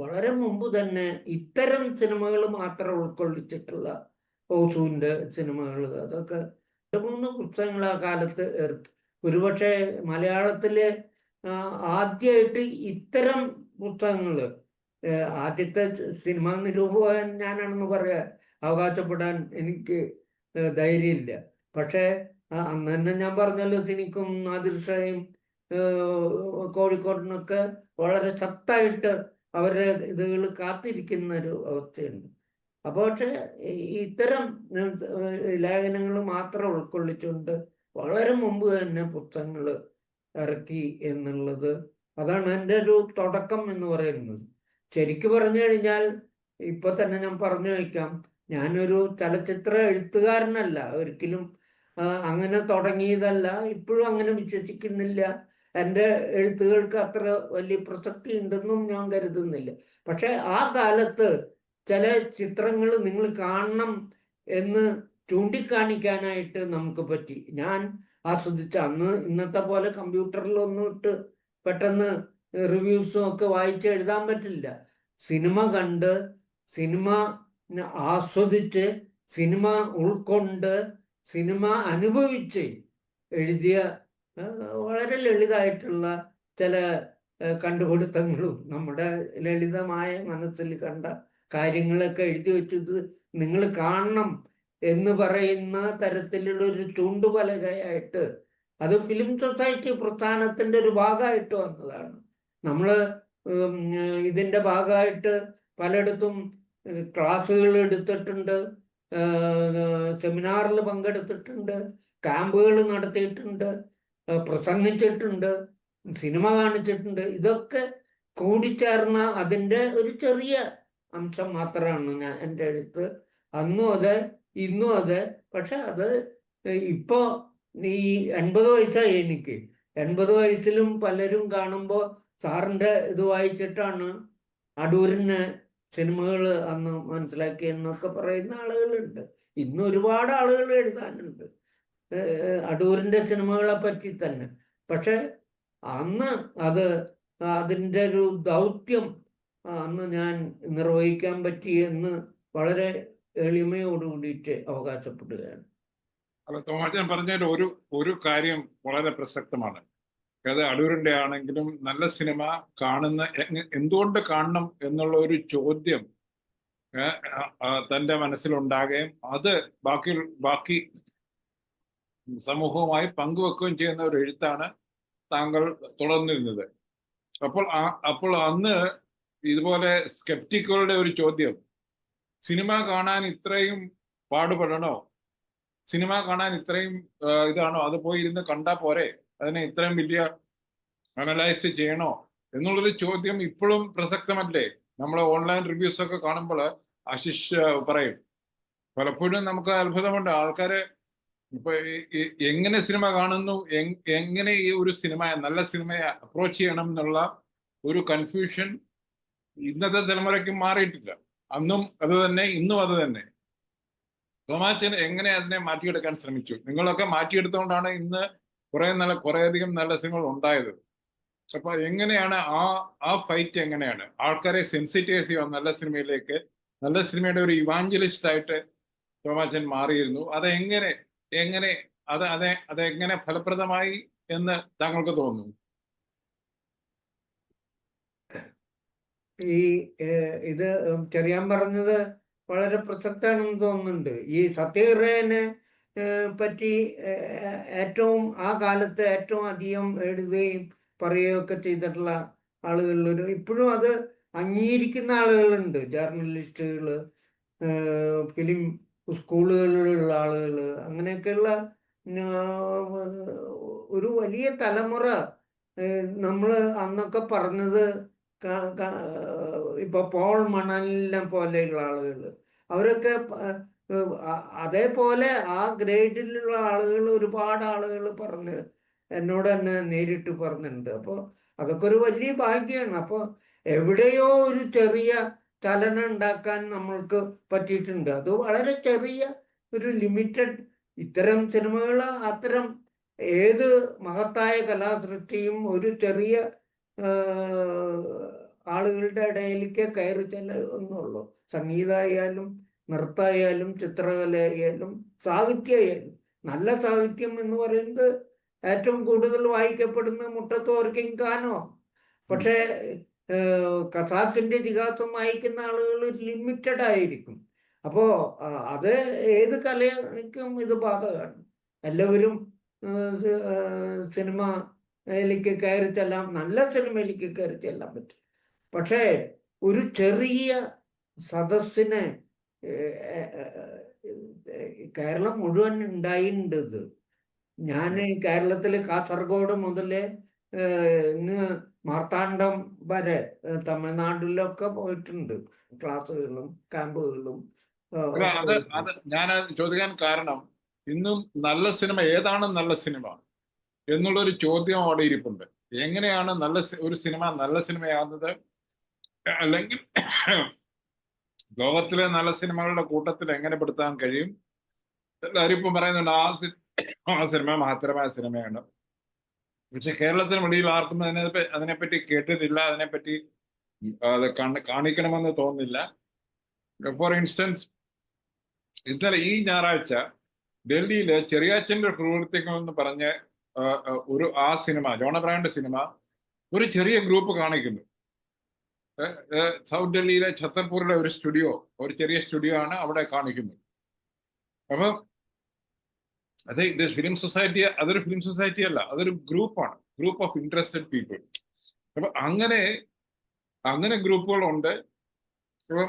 വളരെ മുമ്പ് തന്നെ ഇത്തരം സിനിമകൾ മാത്രം ഉൾക്കൊള്ളിച്ചിട്ടുള്ള ഓസുവിൻ്റെ സിനിമകൾ, അതൊക്കെ 2-3 പുസ്തകങ്ങൾ ആ കാലത്ത് ഇറക്കി. ഒരുപക്ഷെ മലയാളത്തിലെ ആദ്യമായിട്ട് ഇത്തരം പുസ്തകങ്ങൾ, ആദ്യത്തെ സിനിമാ നിരൂപകൻ ഞാനാണെന്ന് പറയാൻ അവകാശപ്പെടാൻ എനിക്ക് ധൈര്യമില്ല. പക്ഷേ അന്ന് തന്നെ ഞാൻ പറഞ്ഞല്ലോ, സിനിക്കും നാദിർ ഷായും കോഴിക്കോടിനൊക്കെ വളരെ ശക്തമായിട്ട് അവരുടെ ഇതുകൾ കാത്തിരിക്കുന്ന ഒരു അവസ്ഥയുണ്ട്. അപ്പോൾ പക്ഷേ ഇത്തരം ലേഖനങ്ങൾ മാത്രം ഉൾക്കൊള്ളിച്ചുകൊണ്ട് വളരെ മുമ്പ് തന്നെ പുസ്തകങ്ങൾ ഇറക്കി എന്നുള്ളത്, അതാണ് എൻ്റെ ഒരു തുടക്കം എന്ന് പറയുന്നത്. ശരിക്കു പറഞ്ഞു കഴിഞ്ഞാൽ ഇപ്പൊ തന്നെ ഞാൻ പറഞ്ഞു വയ്ക്കാം, ഞാനൊരു ചലച്ചിത്ര എഴുത്തുകാരനല്ല, ഒരിക്കലും അങ്ങനെ തുടങ്ങിയതല്ല, ഇപ്പോഴും അങ്ങനെ വിശ്വസിക്കുന്നില്ല. എൻ്റെ എഴുത്തുകൾക്ക് അത്ര വലിയ പ്രസക്തി ഉണ്ടെന്നും ഞാൻ കരുതുന്നില്ല. പക്ഷെ ആ കാലത്ത് ചില ചിത്രങ്ങൾ നിങ്ങൾ കാണണം എന്ന് ചൂണ്ടിക്കാണിക്കാനായിട്ട് നമുക്ക് പറ്റി. ഞാൻ ആസ്വദിച്ച, അന്ന് ഇന്നത്തെ പോലെ കമ്പ്യൂട്ടറിലൊന്നും ഇട്ട് പെട്ടെന്ന് റിവ്യൂസും ഒക്കെ വായിച്ച് എഴുതാൻ പറ്റില്ല. സിനിമ കണ്ട്, സിനിമ ആസ്വദിച്ച്, സിനിമ ഉൾക്കൊണ്ട്, സിനിമ അനുഭവിച്ച് എഴുതിയ വളരെ ലളിതമായിട്ടുള്ള ചില കണ്ടുപിടുത്തങ്ങളും നമ്മുടെ ലളിതമായ മനസ്സിൽ കണ്ട കാര്യങ്ങളൊക്കെ എഴുതി വെച്ചത് നിങ്ങൾ കാണണം എന്ന് പറയുന്ന തരത്തിലുള്ള ഒരു ചൂണ്ടുപലകയായിട്ട്, അത് ഫിലിം സൊസൈറ്റി പ്രസ്ഥാനത്തിൻ്റെ ഒരു ഭാഗമായിട്ട് വന്നതാണ്. നമ്മൾ ഇതിൻ്റെ ഭാഗമായിട്ട് പലയിടത്തും ക്ലാസ്സുകൾ എടുത്തിട്ടുണ്ട്, സെമിനാറിൽ പങ്കെടുത്തിട്ടുണ്ട്, ക്യാമ്പുകൾ നടത്തിയിട്ടുണ്ട്, പ്രസംഗിച്ചിട്ടുണ്ട്, സിനിമ കാണിച്ചിട്ടുണ്ട്. ഇതൊക്കെ കൂടിച്ചേർന്ന അതിൻ്റെ ഒരു ചെറിയ അംശം മാത്രമാണ് ഞാൻ എൻ്റെ എഴുത്ത്. അന്നും അതെ, ഇന്നും അതെ. പക്ഷെ അത് ഇപ്പോൾ ഈ 80 വയസ്സായി എനിക്ക്. 80 വയസ്സിലും പലരും കാണുമ്പോൾ സാറിൻ്റെ ഇത് വായിച്ചിട്ടാണ് അടൂരിന് സിനിമകൾ അന്ന് മനസ്സിലാക്കിയെന്നൊക്കെ പറയുന്ന ആളുകളുണ്ട്. ഇന്ന് ഒരുപാട് ആളുകൾ എഴുതാനുണ്ട് അടൂരിൻ്റെ സിനിമകളെ പറ്റി തന്നെ. പക്ഷെ അന്ന് അതിൻ്റെ ഒരു ദൗത്യം അന്ന് ഞാൻ നിർവഹിക്കാൻ പറ്റിയെന്ന് വളരെ എളിമയോടുകൂടിയിട്ട് അവകാശപ്പെടുകയാണ്. അല്ല, തോമാച്ചൻ പറഞ്ഞതിൽ ഒരു കാര്യം വളരെ പ്രസക്തമാണ്. അത് അടൂരിന്റെ ആണെങ്കിലും നല്ല സിനിമ എന്തുകൊണ്ട് കാണണം എന്നുള്ള ഒരു ചോദ്യം തൻ്റെ മനസ്സിലുണ്ടാകുകയും അത് ബാക്കി സമൂഹവുമായി പങ്കുവെക്കുകയും ചെയ്യുന്ന ഒരു എഴുത്താണ് താങ്കൾ തുടർന്നിരുന്നത്. അപ്പോൾ അന്ന് ഇതുപോലെ സ്കെപ്റ്റിക്കുകളുടെ ഒരു ചോദ്യം, സിനിമ കാണാൻ ഇത്രയും പാടുപെടണോ, സിനിമ കാണാൻ ഇത്രയും ഇതാണോ, അത് പോയി ഇരുന്ന് കണ്ടാ പോരെ, അതിനെ ഇത്രയും വലിയ അനലൈസ് ചെയ്യണോ എന്നുള്ളൊരു ചോദ്യം ഇപ്പോഴും പ്രസക്തമല്ലേ? നമ്മൾ ഓൺലൈൻ റിവ്യൂസ് ഒക്കെ കാണുമ്പോൾ ആശിഷ് പറയും, പലപ്പോഴും നമുക്ക് അത്ഭുതമുണ്ട്, ആൾക്കാര് ഇപ്പൊ എങ്ങനെ സിനിമ കാണുന്നു, എങ്ങനെ ഈ ഒരു നല്ല സിനിമയെ അപ്രോച്ച് ചെയ്യണം എന്നുള്ള ഒരു കൺഫ്യൂഷൻ ഇന്നത്തെ തലമുറയ്ക്ക് മാറിയിട്ടില്ല. അന്നും അത് തന്നെ, ഇന്നും അത് തന്നെ. തോമാച്ചൻ എങ്ങനെ അതിനെ മാറ്റിയെടുക്കാൻ ശ്രമിച്ചു? നിങ്ങളൊക്കെ മാറ്റിയെടുത്തുകൊണ്ടാണ് ഇന്ന് കുറേയധികം നല്ല സിനിമകൾ ഉണ്ടായത്. അപ്പൊ എങ്ങനെയാണ് ആ ഫൈറ്റ്, എങ്ങനെയാണ് ആൾക്കാരെ സെൻസിറ്റൈസ് ചെയ്യുക നല്ല സിനിമയിലേക്ക്? നല്ല സിനിമയുടെ ഒരു ഇവാഞ്ചലിസ്റ്റ് ആയിട്ട് തോമാച്ചൻ മാറിയിരുന്നു. അതെങ്ങനെ ഫലപ്രദമായി എന്ന് താങ്കൾക്ക് തോന്നുന്നു? ഇത് ചെറിയാൻ പറഞ്ഞത് വളരെ പ്രസക്തമാണെന്ന് തോന്നുന്നുണ്ട്. ഈ സത്യഹൃദയനെ പറ്റി ഏറ്റവും ആ കാലത്ത് ഏറ്റവും അധികം എഴുതുകയും പറയുകയൊക്കെ ചെയ്തിട്ടുള്ള ആളുകളിൽ ഇപ്പോഴും അത് അംഗീകരിക്കുന്ന ആളുകളുണ്ട്. ജേർണലിസ്റ്റുകൾ, ഫിലിം സ്കൂളുകളിലുള്ള ആളുകൾ, അങ്ങനെയൊക്കെയുള്ള ഒരു വലിയ തലമുറ. നമ്മൾ അന്നൊക്കെ പറഞ്ഞത് ഇപ്പൊ പോൾ മണലിനെ പോലെയുള്ള ആളുകൾ, അവരൊക്കെ അതേപോലെ ആ ഗ്രേഡിലുള്ള ആളുകൾ, ഒരുപാട് ആളുകൾ എന്നോട് തന്നെ നേരിട്ട് പറഞ്ഞിട്ടുണ്ട്. അപ്പോൾ അതൊക്കെ ഒരു വലിയ ഭാഗ്യമാണ്. അപ്പോൾ എവിടെയോ ഒരു ചെറിയ ചലനം ഉണ്ടാക്കാൻ നമ്മൾക്ക് പറ്റിയിട്ടുണ്ട്. അത് വളരെ ചെറിയ ഒരു ലിമിറ്റഡ് ഇത്തരം സിനിമകൾ, അത്തരം ഏത് മഹത്തായ കലാസൃഷ്ടിയും ഒരു ചെറിയ ആളുകളുടെ ഇടയിലേക്ക് കയറി ചെല്ലുന്നുള്ളൂ. സംഗീതമായാലും നൃത്തമായാലും ചിത്രകലയായാലും സാഹിത്യമായാലും. നല്ല സാഹിത്യം എന്ന് പറയുന്നത് ഏറ്റവും കൂടുതൽ വായിക്കപ്പെടുന്ന മുട്ടത്തോർക്കും കാനോ. പക്ഷേ ഖസാക്കിന്റെ ഇതിഹാസം വായിക്കുന്ന ആളുകൾ ലിമിറ്റഡ് ആയിരിക്കും. അപ്പോ അത് ഏത് കലയ്ക്കും ഇത് ബാധകമാണ്. എല്ലാവരും സിനിമയിലേക്ക് കയറി ചെല്ലാൻ, നല്ല സിനിമയിലേക്ക് കയറി ചെല്ലാൻ പറ്റും. പക്ഷേ ഒരു ചെറിയ സദസ്സിനെ കേരളം മുഴുവൻ ഉണ്ടായിട്ടുണ്ട്. ഇത് ഞാൻ കേരളത്തിൽ കാസർഗോഡ് മുതൽ ഇങ്ങ് മാർത്താണ്ഡം വരെ തമിഴ്നാട്ടിലൊക്കെ പോയിട്ടുണ്ട്, ക്ലാസ്സുകളും ക്യാമ്പുകളിലും. ഞാൻ ചോദിക്കാൻ കാരണം, ഇന്നും നല്ല സിനിമ ഏതാണ് നല്ല സിനിമ എന്നുള്ളൊരു ചോദ്യം അവിടെ ഇരിപ്പുണ്ട്. എങ്ങനെയാണ് ഒരു സിനിമ നല്ല സിനിമയാകുന്നത്? അല്ലെങ്കിൽ ലോകത്തിലെ നല്ല സിനിമകളുടെ കൂട്ടത്തിൽ എങ്ങനെ പെടുത്താൻ കഴിയും? എല്ലാവരും ഇപ്പം പറയുന്നുണ്ട് ആ സിനിമ മഹത്തരമായ സിനിമയാണ്. പക്ഷെ കേരളത്തിന് വെളിയിൽ ആർക്കും അതിനെപ്പറ്റി കേട്ടിട്ടില്ല, അതിനെപ്പറ്റി അത് കാണിക്കണമെന്ന് തോന്നുന്നില്ല. ഫോർ ഇൻസ്റ്റൻസ്, ഇന്നലെ ഈ ഞായറാഴ്ച ഡൽഹിയിലെ ചെറിയാച്ചന്റെ പ്രവൃത്തികൾ എന്ന് പറഞ്ഞ ആ സിനിമ, ജോൺ അബ്രഹാമിന്റെ സിനിമ, ഒരു ചെറിയ ഗ്രൂപ്പ് കാണിക്കുന്നു. സൗത്ത് ഡൽഹിയിലെ ഛത്തർപൂരിലെ ഒരു ചെറിയ സ്റ്റുഡിയോ ആണ് അവിടെ കാണിക്കുന്നത്. അപ്പൊ ഇത് ഫിലിം സൊസൈറ്റി, അതൊരു ഫിലിം സൊസൈറ്റി അല്ല, അതൊരു ഗ്രൂപ്പാണ്, ഗ്രൂപ്പ് ഓഫ് ഇൻട്രസ്റ്റഡ് പീപ്പിൾ. അപ്പൊ അങ്ങനെ ഗ്രൂപ്പുകളുണ്ട്. അപ്പൊ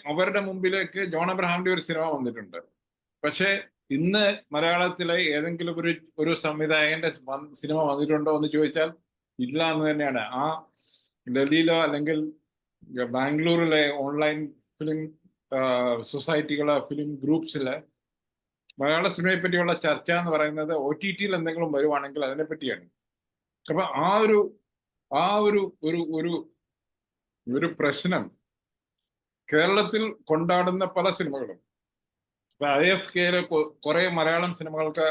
അവരുടെ മുമ്പിലേക്ക് ജോൺ അബ്രഹാമിന്റെ ഒരു സിനിമ വന്നിട്ടുണ്ട്. പക്ഷെ ഇന്ന് മലയാളത്തിലെ ഏതെങ്കിലും ഒരു സംവിധായകന്റെ സിനിമ വന്നിട്ടുണ്ടോ എന്ന് ചോദിച്ചാൽ ഇല്ല എന്ന് തന്നെയാണ്. ആ ഡൽഹിയിലോ അല്ലെങ്കിൽ ബാംഗ്ലൂരിലെ ഓൺലൈൻ ഫിലിം സൊസൈറ്റികളോ ഫിലിം ഗ്രൂപ്പ്സിലെ മലയാള സിനിമയെ പറ്റിയുള്ള ചർച്ച എന്ന് പറയുന്നത് OTT-യിൽ എന്തെങ്കിലും വരുവാണെങ്കിൽ അതിനെ പറ്റിയാണ്. അപ്പൊ ആ ഒരു പ്രശ്നം കേരളത്തിൽ കൊണ്ടാടുന്ന പല സിനിമകളും, IFFKയിലെ കുറെ മലയാളം സിനിമകൾക്ക്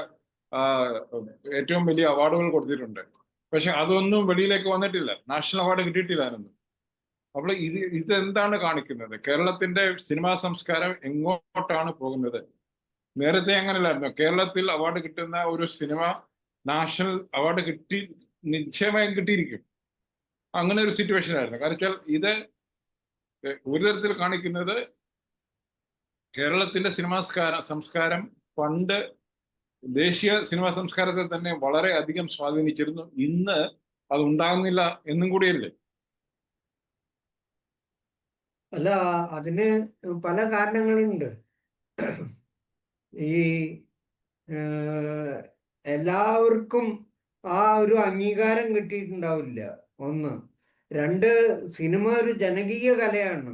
ഏറ്റവും വലിയ അവാർഡുകൾ കൊടുത്തിട്ടുണ്ട്. പക്ഷെ അതൊന്നും വെളിയിലേക്ക് വന്നിട്ടില്ല, നാഷണൽ അവാർഡ് കിട്ടിയിട്ടില്ലായിരുന്നു. അപ്പോൾ ഇതെന്താണ് കാണിക്കുന്നത്? കേരളത്തിന്റെ സിനിമാ സംസ്കാരം എങ്ങോട്ടാണ് പോകുന്നത്? നേരത്തെ അങ്ങനെയല്ലായിരുന്നു. കേരളത്തിൽ അവാർഡ് കിട്ടുന്ന ഒരു സിനിമ നാഷണൽ അവാർഡ് നിശ്ചയമായും കിട്ടിയിരിക്കും. അങ്ങനെ ഒരു സിറ്റുവേഷൻ ആയിരുന്നു. കാരണം വെച്ചാൽ ഇത് ഒരു തരത്തിൽ കാണിക്കുന്നത് കേരളത്തിന്റെ സിനിമാ സംസ്കാരം പണ്ട് ദേശീയ സിനിമാ സംസ്കാരത്തെ തന്നെ വളരെ അധികം സ്വാധീനിച്ചിരുന്നു. ഇന്ന് അത് ഉണ്ടാകുന്നില്ല എന്നും കൂടിയല്ലേ? അല്ല, അതിന് പല കാരണങ്ങളുണ്ട്. ഈ എല്ലാവർക്കും ആ ഒരു അംഗീകാരം കിട്ടിയിട്ടുണ്ടാവില്ല, ഒന്ന്. രണ്ട്, സിനിമ ഒരു ജനകീയ കലയാണ്.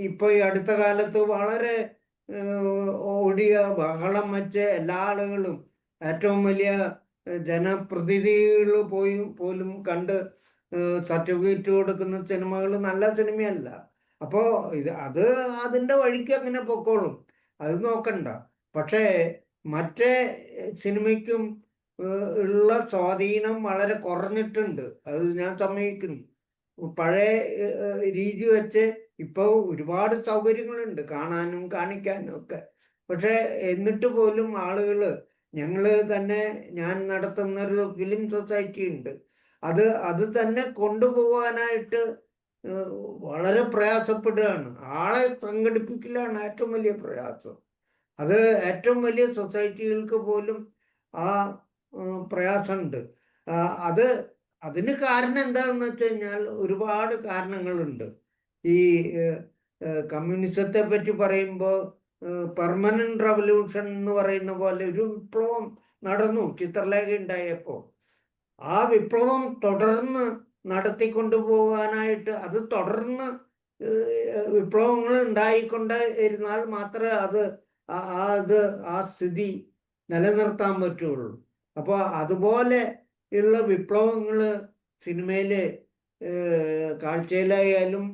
ഇപ്പൊ ഈ അടുത്ത കാലത്ത് വളരെ ഓടിയ ബഹളം വെച്ച എല്ലാ ആളുകളും, ഏറ്റവും വലിയ ജനപ്രതിനിധികൾ പോലും കണ്ട് സർട്ടിഫിക്കറ്റ് കൊടുക്കുന്ന സിനിമകൾ നല്ല സിനിമയല്ല. അപ്പോ അത് അതിൻ്റെ വഴിക്ക് അങ്ങനെ പൊക്കോളും, അത് നോക്കണ്ട. പക്ഷേ മറ്റേ സിനിമയ്ക്കും ഉള്ള സ്വാധീനം വളരെ കുറഞ്ഞിട്ടുണ്ട്, അത് ഞാൻ സമ്മതിക്കുന്നു. പഴയ രീതി വെച്ച് ഇപ്പോൾ ഒരുപാട് സൗകര്യങ്ങളുണ്ട് കാണാനും കാണിക്കാനും ഒക്കെ. പക്ഷെ എന്നിട്ട് പോലും ആളുകൾ, ഞാൻ നടത്തുന്നൊരു ഫിലിം സൊസൈറ്റി ഉണ്ട്, അത് തന്നെ കൊണ്ടുപോകാനായിട്ട് വളരെ പ്രയാസപ്പെടുകയാണ്. ആളെ സംഘടിപ്പിക്കലാണ് ഏറ്റവും വലിയ പ്രയാസം. അത് ഏറ്റവും വലിയ സൊസൈറ്റികൾക്ക് പോലും ആ പ്രയാസമുണ്ട്. അത് അതിന് കാരണം എന്താണെന്ന് വെച്ച് കഴിഞ്ഞാൽ ഒരുപാട് കാരണങ്ങളുണ്ട്. ഈ കമ്മ്യൂണിസത്തെ പറ്റി പറയുമ്പോൾ പെർമനന്റ് റവല്യൂഷൻ എന്ന് പറയുന്ന പോലെ ഒരു വിപ്ലവം നടന്നു ചിത്രലേഖ ഉണ്ടായപ്പോൾ. ആ വിപ്ലവം തുടർന്ന് നടത്തിക്കൊണ്ടുപോകാനായിട്ട്, അത് തുടർന്ന് വിപ്ലവങ്ങൾ ഉണ്ടായിക്കൊണ്ടിരുന്നാൽ മാത്രമേ ആ സ്ഥിതി നിലനിർത്താൻ പറ്റുള്ളൂ. അപ്പോൾ അതുപോലെ ഉള്ള വിപ്ലവങ്ങൾ സിനിമയിലെ കാഴ്ചയിലായാലും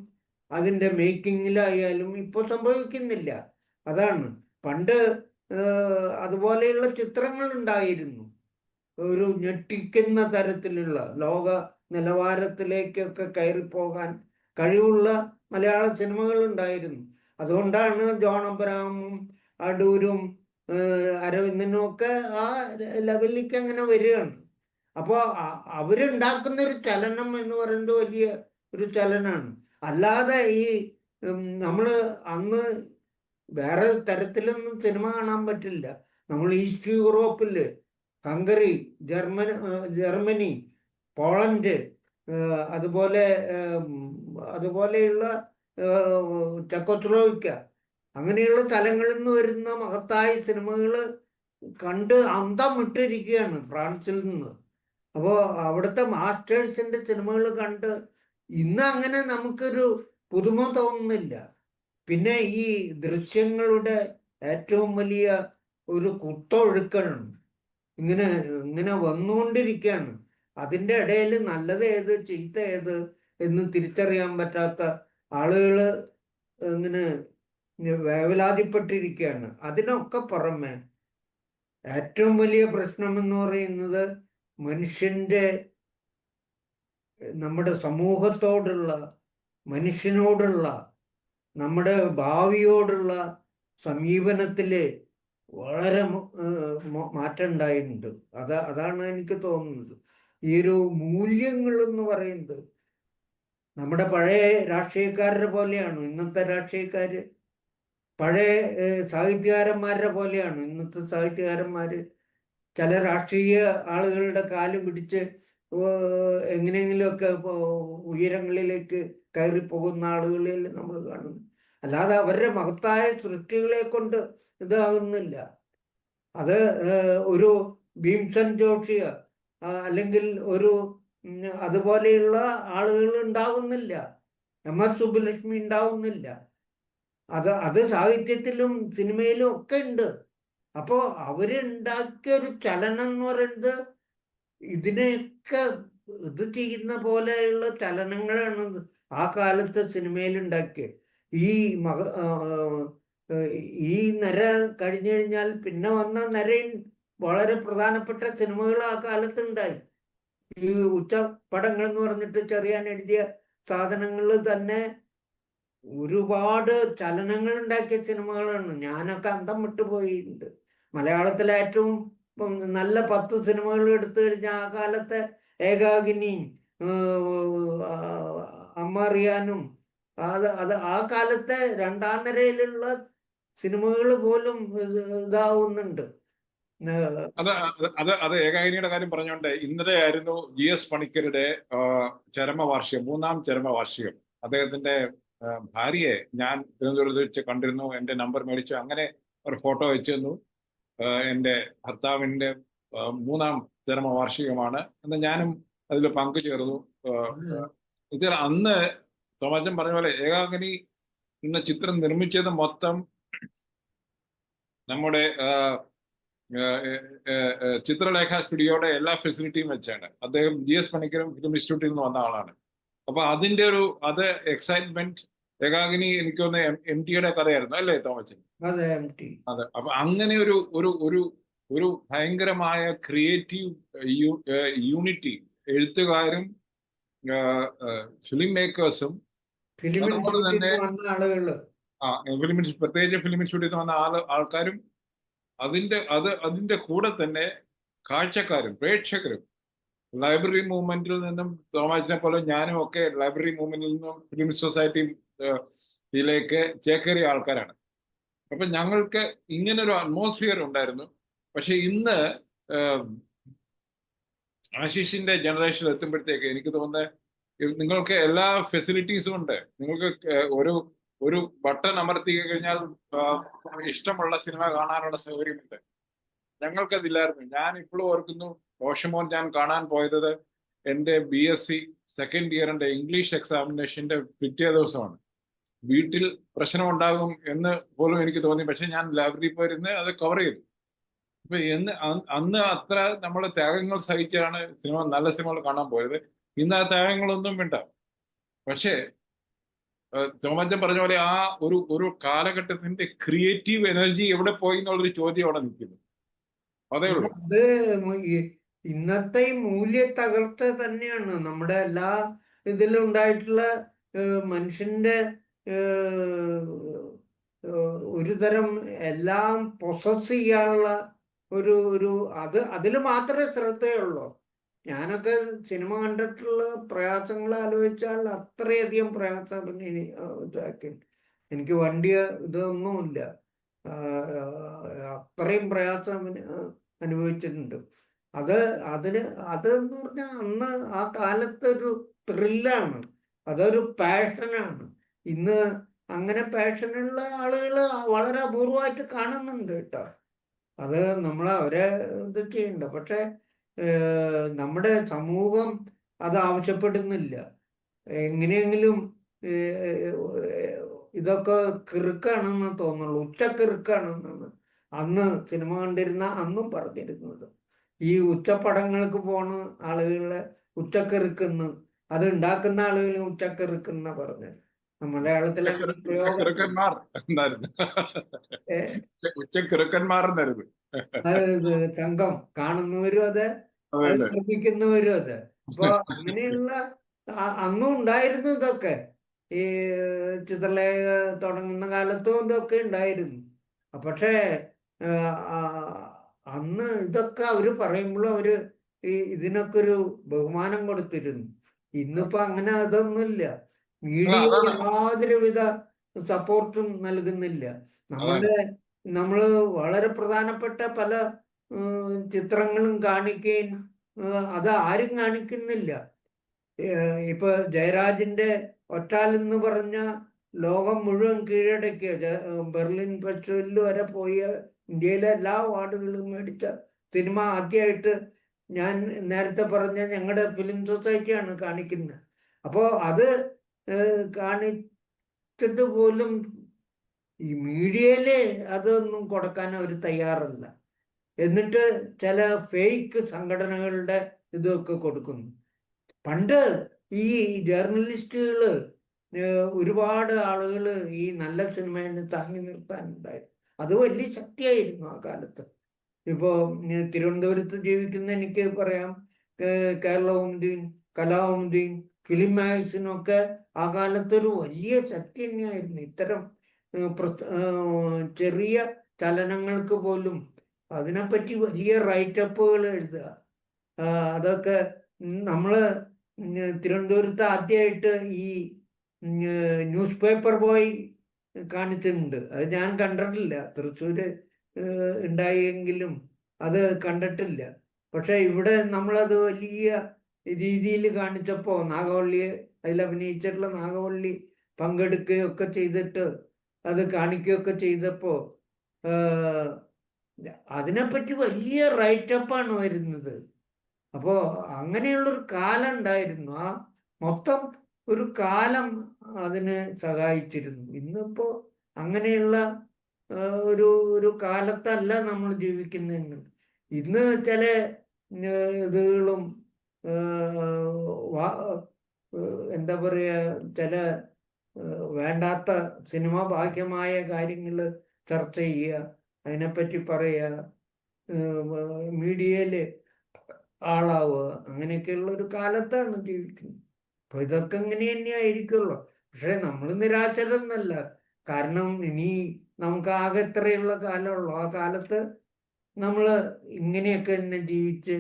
അതിൻ്റെ മേക്കിങ്ങിലായാലും ഇപ്പോൾ സംഭവിക്കുന്നില്ല. അതാണ്. പണ്ട് അതുപോലെയുള്ള ചിത്രങ്ങൾ ഉണ്ടായിരുന്നു, ഒരു ഞെട്ടിക്കുന്ന തരത്തിലുള്ള ലോക നിലവാരത്തിലേക്കൊക്കെ കയറിപ്പോകാൻ കഴിവുള്ള മലയാള സിനിമകൾ ഉണ്ടായിരുന്നു. അതുകൊണ്ടാണ് ജോൺ അബ്രഹാമും അടൂരും അരവിന്ദനും ഒക്കെ ആ ലെവലിലേക്ക് അങ്ങനെ വരികയാണ്. അപ്പോൾ അവരുണ്ടാക്കുന്ന ഒരു ചലനം എന്ന് പറയുന്നത് വലിയ ഒരു ചലനമാണ്. അല്ലാതെ ഈ നമ്മൾ അന്ന് വേറെ തരത്തിലൊന്നും സിനിമ കാണാൻ പറ്റില്ല. നമ്മൾ ഈസ്റ്റ് യൂറോപ്പിൽ ഹംഗറി, ജർമ്മനി, പോളണ്ട്, അതുപോലെയുള്ള ചെക്കോസ്ലോവാക്യ, അങ്ങനെയുള്ള സ്ഥലങ്ങളിൽ നിന്ന് വരുന്ന മഹത്തായ സിനിമകൾ കണ്ട് അന്തം വിട്ടിരിക്കുകയാണ് ഫ്രാൻസിൽ നിന്ന്. അപ്പോൾ അവിടുത്തെ മാസ്റ്റേഴ്സിന്റെ സിനിമകൾ കണ്ട് ഇന്ന് അങ്ങനെ നമുക്കൊരു പുതുമ തോന്നുന്നില്ല. പിന്നെ ഈ ദൃശ്യങ്ങളുടെ ഏറ്റവും വലിയ ഒരു കുത്തൊഴുക്കാണ് ഇങ്ങനെ വന്നുകൊണ്ടിരിക്കുകയാണ്. അതിൻ്റെ ഇടയിൽ നല്ലത് ഏത് ചീത്ത ഏത് എന്ന് തിരിച്ചറിയാൻ പറ്റാത്ത ആളുകൾ ഇങ്ങനെ വേവലാതിപ്പെട്ടിരിക്കുകയാണ്. അതിനൊക്കെ പുറമെ ഏറ്റവും വലിയ പ്രശ്നം എന്ന് പറയുന്നത് നമ്മുടെ സമൂഹത്തോടുള്ള, മനുഷ്യനോടുള്ള, നമ്മുടെ ഭാവിയോടുള്ള സമീപനത്തില് വളരെ മാറ്റം ഉണ്ടായിട്ടുണ്ട്. അതാണ് എനിക്ക് തോന്നുന്നത്. ഈ ഒരു മൂല്യങ്ങൾ എന്ന് പറയുന്നത് നമ്മുടെ പഴയ രാഷ്ട്രീയക്കാരുടെ പോലെയാണ് ഇന്നത്തെ രാഷ്ട്രീയക്കാര്, പഴയ സാഹിത്യകാരന്മാരുടെ പോലെയാണ് ഇന്നത്തെ സാഹിത്യകാരന്മാര്. ചില രാഷ്ട്രീയ ആളുകളുടെ കാല് പിടിച്ച് എങ്ങനെയെങ്കിലുമൊക്കെ ഉയരങ്ങളിലേക്ക് കയറി പോകുന്ന ആളുകളിൽ നമ്മൾ കാണുന്നു. അല്ലാതെ അവരുടെ മഹത്തായ സൃഷ്ടികളെ കൊണ്ട് ഇതാകുന്നില്ല. അത് ഒരു ഭീംസൻ ജോഷി അല്ലെങ്കിൽ ഒരു അതുപോലെയുള്ള ആളുകൾ ഉണ്ടാവുന്നില്ല, MS സുബ്ബലക്ഷ്മി ഉണ്ടാവുന്നില്ല. അത് സാഹിത്യത്തിലും സിനിമയിലും ഒക്കെ ഉണ്ട്. അപ്പോൾ അവരുണ്ടാക്കിയ ഒരു ചലനം എന്ന് പറയുന്നത് ഇതിനെയൊക്കെ ഇത് ചെയ്യുന്ന പോലെയുള്ള ചലനങ്ങളാണ് ആ കാലത്ത് സിനിമയിൽ ഉണ്ടാക്കിയത്. ഈ നിര കഴിഞ്ഞു കഴിഞ്ഞാൽ പിന്നെ വന്ന നിരയും വളരെ പ്രധാനപ്പെട്ട സിനിമകൾ ആ കാലത്ത് ഉണ്ടായി. ഈ ഉച്ചപ്പടങ്ങൾ എന്ന് പറഞ്ഞിട്ട് ചെറിയാൻ എഴുതിയ സാധനങ്ങൾ തന്നെ ഒരുപാട് ചലനങ്ങൾ ഉണ്ടാക്കിയ സിനിമകളാണ്. ഞാനൊക്കെ അന്തം വിട്ടുപോയിട്ടുണ്ട്. മലയാളത്തിലെ ഏറ്റവും നല്ല 10 സിനിമകൾ എടുത്തു കഴിഞ്ഞാൽ ആ കാലത്തെ ഏകാകിനിയും അമ്മ അറിയാനും അത് ആ കാലത്തെ 2ാം നിരയിലുള്ള സിനിമകൾ പോലും ഇതാവുന്നുണ്ട്. അത് അത് ഏകാകിനിയുടെ കാര്യം പറഞ്ഞുകൊണ്ട് ഇന്നലെ ആയിരുന്നു GS പണിക്കരുടെ ചരമവാർഷികം, 3ാം ചരമവാർഷികം. അദ്ദേഹത്തിന്റെ ഭാര്യയെ ഞാൻ തിരുവനന്തപുരത്ത് വെച്ച് കണ്ടിരുന്നു. എന്റെ നമ്പർ മേടിച്ചു, അങ്ങനെ ഒരു ഫോട്ടോ അയച്ചു തന്നു. എന്റെ ഭർത്താവിന്റെ 3ാം ചരമവാർഷികമാണ് എന്ന് ഞാനും അതിൽ പങ്കുചേർന്നു. അന്ന് തോമാച്ചൻ പറഞ്ഞ പോലെ ഏകാകിനി എന്ന ചിത്രം നിർമ്മിച്ചത് മൊത്തം നമ്മുടെ ചിത്രലേഖ സ്റ്റുഡിയോയുടെ എല്ലാ ഫെസിലിറ്റിയും വെച്ചാണ്. അദ്ദേഹം GS പണിക്കരും ഫിലിം ഇൻസ്റ്റിറ്റ്യൂട്ടിൽ നിന്ന് വന്ന ആളാണ്. അപ്പൊ അതിന്റെ അത് എക്സൈറ്റ്മെന്റ്, ഏകാകിനി എനിക്ക് തോന്നുന്നു MTയുടെ കഥയായിരുന്നു അല്ലേ തോമച്ചൻ? അതെ. അപ്പൊ അങ്ങനെ ഒരു ഭയങ്കരമായ ക്രിയേറ്റീവ് യൂണിറ്റി എഴുത്തുകാരും ഫിലിം മേക്കേഴ്സും പ്രത്യേകിച്ച് ഫിലിം ഇൻസ്റ്റിറ്റ്യൂട്ടിൽ വന്ന ആൾക്കാരും അതിന്റെ കൂടെ തന്നെ കാഴ്ചക്കാരും പ്രേക്ഷകരും ലൈബ്രറി മൂവ്മെന്റിൽ നിന്നും തോമാസിനെ പോലെ ഞാനും ഒക്കെ ലൈബ്രറി മൂവ്മെന്റിൽ നിന്നും ഫിലിം സൊസൈറ്റിയിലേക്ക് ചേക്കേറിയ ആൾക്കാരാണ്. അപ്പൊ ഞങ്ങൾക്ക് ഇങ്ങനെ ഒരു അറ്റ്മോസ്ഫിയർ ഉണ്ടായിരുന്നു. പക്ഷെ ഇന്ന് ആശിഷിന്റെ ജനറേഷനിൽ എത്തുമ്പോഴത്തേക്ക് എനിക്ക് തോന്നുന്നത് നിങ്ങൾക്ക് എല്ലാ ഫെസിലിറ്റീസും ഉണ്ട്. നിങ്ങൾക്ക് ഒരു ബട്ടൺ അമർത്തി കഴിഞ്ഞാൽ ഇഷ്ടമുള്ള സിനിമ കാണാനുള്ള സൗകര്യമുണ്ട്. ഞങ്ങൾക്കതില്ലായിരുന്നു. ഞാൻ ഇപ്പോഴും ഓർക്കുന്നു, റോഷമോൻ ഞാൻ കാണാൻ പോയത് എൻ്റെ BSc സെക്കൻഡ് ഇയറിന്റെ ഇംഗ്ലീഷ് എക്സാമിനേഷന്റെ പിറ്റേ ദിവസമാണ്. വീട്ടിൽ പ്രശ്നമുണ്ടാകും എന്ന് പോലും എനിക്ക് തോന്നി. പക്ഷെ ഞാൻ ലൈബ്രറിയിൽ പോയിരുന്ന് അത് കവർ ചെയ്തു. അപ്പൊ അന്ന് അത്ര നമ്മൾ ത്യാഗങ്ങൾ സഹിച്ചാണ് നല്ല സിനിമകൾ കാണാൻ പോയത്. ഇന്ന് ആ ത്യാഗങ്ങളൊന്നും വേണ്ട. പക്ഷേ തോമച്ചൻ പറഞ്ഞ പോലെ ആ ഒരു കാലഘട്ടത്തിന്റെ ക്രിയേറ്റീവ് എനർജി എവിടെ പോയി എന്നുള്ളൊരു ചോദ്യം അവിടെ നിൽക്കുന്നു. അതേ ഉള്ളൂ. അത് ഇന്നത്തെ മൂല്യ തകർച്ച തന്നെയാണ് നമ്മുടെ എല്ലാ ഇതിലും ഉണ്ടായിട്ടുള്ള മനുഷ്യന്റെ ഒരു തരം എല്ലാം പൊസസ് ചെയ്യാനുള്ള അതിൽ മാത്രമേ ശ്രദ്ധയുള്ളൂ. ഞാനൊക്കെ സിനിമ കണ്ടിട്ടുള്ള പ്രയാസങ്ങൾ ആലോചിച്ചാൽ അത്രയധികം പ്രയാസം ഇതാക്കി. എനിക്ക് ഇതൊന്നുമില്ല, അത്രയും പ്രയാസം അനുഭവിച്ചിട്ടുണ്ട്. അതെന്ന് പറഞ്ഞാൽ അന്ന് ആ കാലത്ത് ഒരു ത്രില്ലാണ്, അതൊരു പാഷനാണ്. ഇന്ന് അങ്ങനെ പാഷനുള്ള ആളുകൾ വളരെ അപൂർവമായിട്ട് കാണുന്നുണ്ട് കേട്ടോ. അത് നമ്മൾ അവരെ ഇത് ചെയ്യണ്ട. പക്ഷെ നമ്മുടെ സമൂഹം അത് ആവശ്യപ്പെടുന്നില്ല. എങ്ങനെയെങ്കിലും ഇതൊക്കെ കിറുക്കാണെന്ന് തോന്നുള്ളൂ, ഉച്ചക്കിറുക്കാണെന്നാണ് അന്ന് സിനിമ കണ്ടിരുന്ന അന്നും പറഞ്ഞിരുന്നത്. ഈ ഉച്ചപ്പടങ്ങൾക്ക് പോണ ആളുകളെ ഉച്ചക്കിറുക്കുന്നു, അത് ഉണ്ടാക്കുന്ന ആളുകളെ ഉച്ചക്കിറുക്കുന്ന പറഞ്ഞ് മലയാളത്തിലെ സംഘം കാണുന്നവരും അതെ, അത് നിർമ്മിക്കുന്നവരും അതെ. അപ്പൊ അങ്ങനെയുള്ള അന്നും ഉണ്ടായിരുന്നു ഇതൊക്കെ. ഈ ചിത്രലേഖ തുടങ്ങുന്ന കാലത്തും ഇതൊക്കെ ഉണ്ടായിരുന്നു. പക്ഷേ അന്ന് ഇതൊക്കെ അവര് പറയുമ്പോഴും അവര് ഇതിനൊക്കെ ഒരു ബഹുമാനം കൊടുത്തിരുന്നു. ഇന്നിപ്പോ അങ്ങനെ അതൊന്നുമില്ല. മീഡിയ യാതൊരുവിധ സപ്പോർട്ടും നൽകുന്നില്ല. നമ്മള് വളരെ പ്രധാനപ്പെട്ട പല ചിത്രങ്ങളും കാണിക്കുകയും അത് ആരും കാണിക്കുന്നില്ല. ഇപ്പൊ ജയരാജിന്റെ ഒറ്റാൽ എന്ന് പറഞ്ഞ ലോകം മുഴുവൻ കീഴടക്കിയ, ബെർലിൻ ഫെസ്റ്റിവലിൽ വരെ പോയ, ഇന്ത്യയിലെ എല്ലാ അവാർഡുകളും മേടിച്ച സിനിമ ആദ്യമായിട്ട് ഞാൻ നേരത്തെ പറഞ്ഞ ഞങ്ങളുടെ ഫിലിം സൊസൈറ്റിയാണ് കാണിക്കുന്നത്. അപ്പോൾ അത് കാണിച്ചിട്ട് പോലും ഈ മീഡിയയില് അതൊന്നും കൊടുക്കാൻ അവർ തയ്യാറല്ല. എന്നിട്ട് ചില ഫേക്ക് സംഘടനകളുടെ ഇതൊക്കെ കൊടുക്കുന്നു. പണ്ട് ഈ ജേർണലിസ്റ്റുകള് ഒരുപാട് ആളുകൾ ഈ നല്ല സിനിമയെ താങ്ങി നിർത്താനുണ്ടായിരുന്നു. അത് വലിയ ശക്തിയായിരുന്നു ആ കാലത്ത്. ഇപ്പോ തിരുവനന്തപുരത്ത് ജീവിക്കുന്ന എനിക്ക് പറയാം, കേരളകൗമുദി, കലാകൗമുദി, ഫിലിം മാഗസിനൊക്കെ ആ കാലത്തൊരു വലിയ ശക്തി തന്നെയായിരുന്നു. ഇത്തരം ചെറിയ ചലനങ്ങൾക്ക് പോലും അതിനെപ്പറ്റി വലിയ റൈറ്റപ്പുകൾ എഴുതുക, അതൊക്കെ നമ്മള് തിരുവനന്തപുരത്ത് ആദ്യമായിട്ട് ഈ ന്യൂസ് പേപ്പർ ബോയ് കാണിച്ചിട്ടുണ്ട്. അത് ഞാൻ കണ്ടിട്ടില്ല. തൃശ്ശൂര് ഉണ്ടായെങ്കിലും അത് കണ്ടിട്ടില്ല. പക്ഷെ ഇവിടെ നമ്മളത് വലിയ രീതിയിൽ കാണിച്ചപ്പോൾ നാഗവള്ളിയെ അതിൽ അഭിനയിച്ചിട്ടുള്ള നാഗവള്ളി പങ്കെടുക്കുകയൊക്കെ ചെയ്തിട്ട് അത് കാണിക്കുകയൊക്കെ ചെയ്തപ്പോൾ അതിനെപ്പറ്റി വലിയ റൈറ്റപ്പാണ് വരുന്നത്. അപ്പോൾ അങ്ങനെയുള്ളൊരു കാലം ഉണ്ടായിരുന്നു. ആ മൊത്തം ഒരു കാലം അതിന് സഹായിച്ചിരുന്നു. ഇന്നിപ്പോൾ അങ്ങനെയുള്ള ഒരു ഒരു കാലത്തല്ല നമ്മൾ ജീവിക്കുന്നതെന്ന്. ഇന്ന് ചില ഇതുകളും എന്താ പറയുക, ചില വേണ്ടാത്ത സിനിമ ബാഹ്യമായ കാര്യങ്ങൾ ചർച്ച ചെയ്യുക, അതിനെപ്പറ്റി പറയുക, മീഡിയയിൽ ആളാവുക, അങ്ങനെയൊക്കെയുള്ള ഒരു കാലത്താണ് ജീവിക്കുന്നത്. അപ്പൊ ഇതൊക്കെ ഇങ്ങനെ തന്നെ ആയിരിക്കുമല്ലോ. പക്ഷെ നമ്മൾ നിരാശരൊന്നല്ല. കാരണം ഇനി നമുക്ക് ആകെ എത്രയുള്ള കാലമുള്ളൂ. ആ കാലത്ത് നമ്മൾ ഇങ്ങനെയൊക്കെ തന്നെ ജീവിച്ച്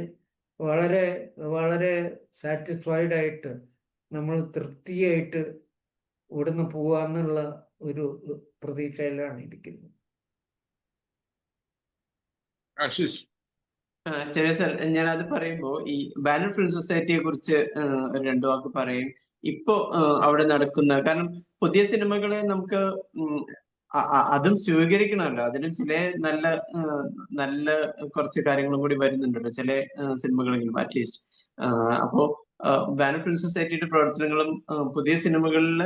വളരെ വളരെ സാറ്റിസ്ഫൈഡ് ആയിട്ട് നമ്മൾ തൃപ്തിയായിട്ട് ഇവിടുന്ന് പോവാന്നുള്ള ഒരു പ്രതീക്ഷയിലാണ് ഇരിക്കുന്നത്. ആശിഷ്. ചെറിയ സർ, ഞാനത് പറയുമ്പോ ഈ ബാനർ ഫിലിം സൊസൈറ്റിയെ കുറിച്ച് ഒരു രണ്ടു വാക്ക് പറയും. ഇപ്പോ അവിടെ നടക്കുന്ന, കാരണം പുതിയ സിനിമകളെ നമുക്ക് അതും സ്വീകരിക്കണമല്ലോ. അതിനും ചില നല്ല നല്ല കുറച്ച് കാര്യങ്ങളും കൂടി വരുന്നുണ്ടല്ലോ ചില സിനിമകളെങ്കിലും അറ്റ്ലീസ്റ്റ്. അപ്പോ ബാനർ ഫിലിം സൊസൈറ്റിയുടെ പ്രവർത്തനങ്ങളും പുതിയ സിനിമകളിൽ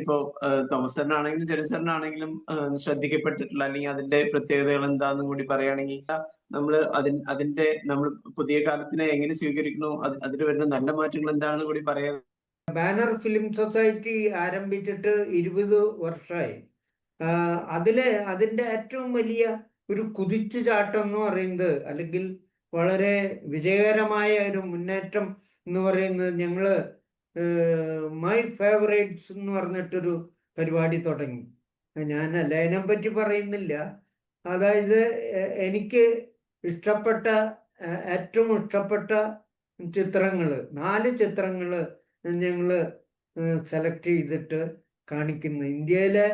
ഇപ്പോ തോമസ് സാറിനാണെങ്കിലും ജെറിൻ സാറിനാണെങ്കിലും ശ്രദ്ധിക്കപ്പെട്ടിട്ടുള്ള അല്ലെങ്കിൽ അതിന്റെ പ്രത്യേകതകൾ എന്താണെന്നും കൂടി പറയുകയാണെങ്കിൽ, നമ്മൾ പുതിയ കാലത്തിനെ എങ്ങനെ സ്വീകരിക്കണോ അതിൽ വരുന്ന നല്ല മാറ്റങ്ങൾ എന്താണെന്ന് കൂടി പറയാം. ബാനർ ഫിലിം സൊസൈറ്റി ആരംഭിച്ചിട്ട് 20 വർഷമായി. അതിന്റെ ഏറ്റവും വലിയ ഒരു കുതിച്ചു ചാട്ടം എന്ന് പറയുന്നത്, അല്ലെങ്കിൽ വളരെ വിജയകരമായ ഒരു മുന്നേറ്റം എന്ന് പറയുന്നത്, ഞങ്ങള് മൈ ഫേവറേറ്റ്സ് എന്ന് പറഞ്ഞിട്ടൊരു പരിപാടി തുടങ്ങി. ഞാൻ അതിനെ പറ്റി പറയുന്നില്ല. അതായത് എനിക്ക് ഇഷ്ടപ്പെട്ട ഏറ്റവും ഇഷ്ടപ്പെട്ട ചിത്രങ്ങൾ 4 ചിത്രങ്ങൾ ഞങ്ങൾ സെലക്ട് ചെയ്തിട്ട് കാണിക്കുന്നു. ഇന്ത്യയിലെ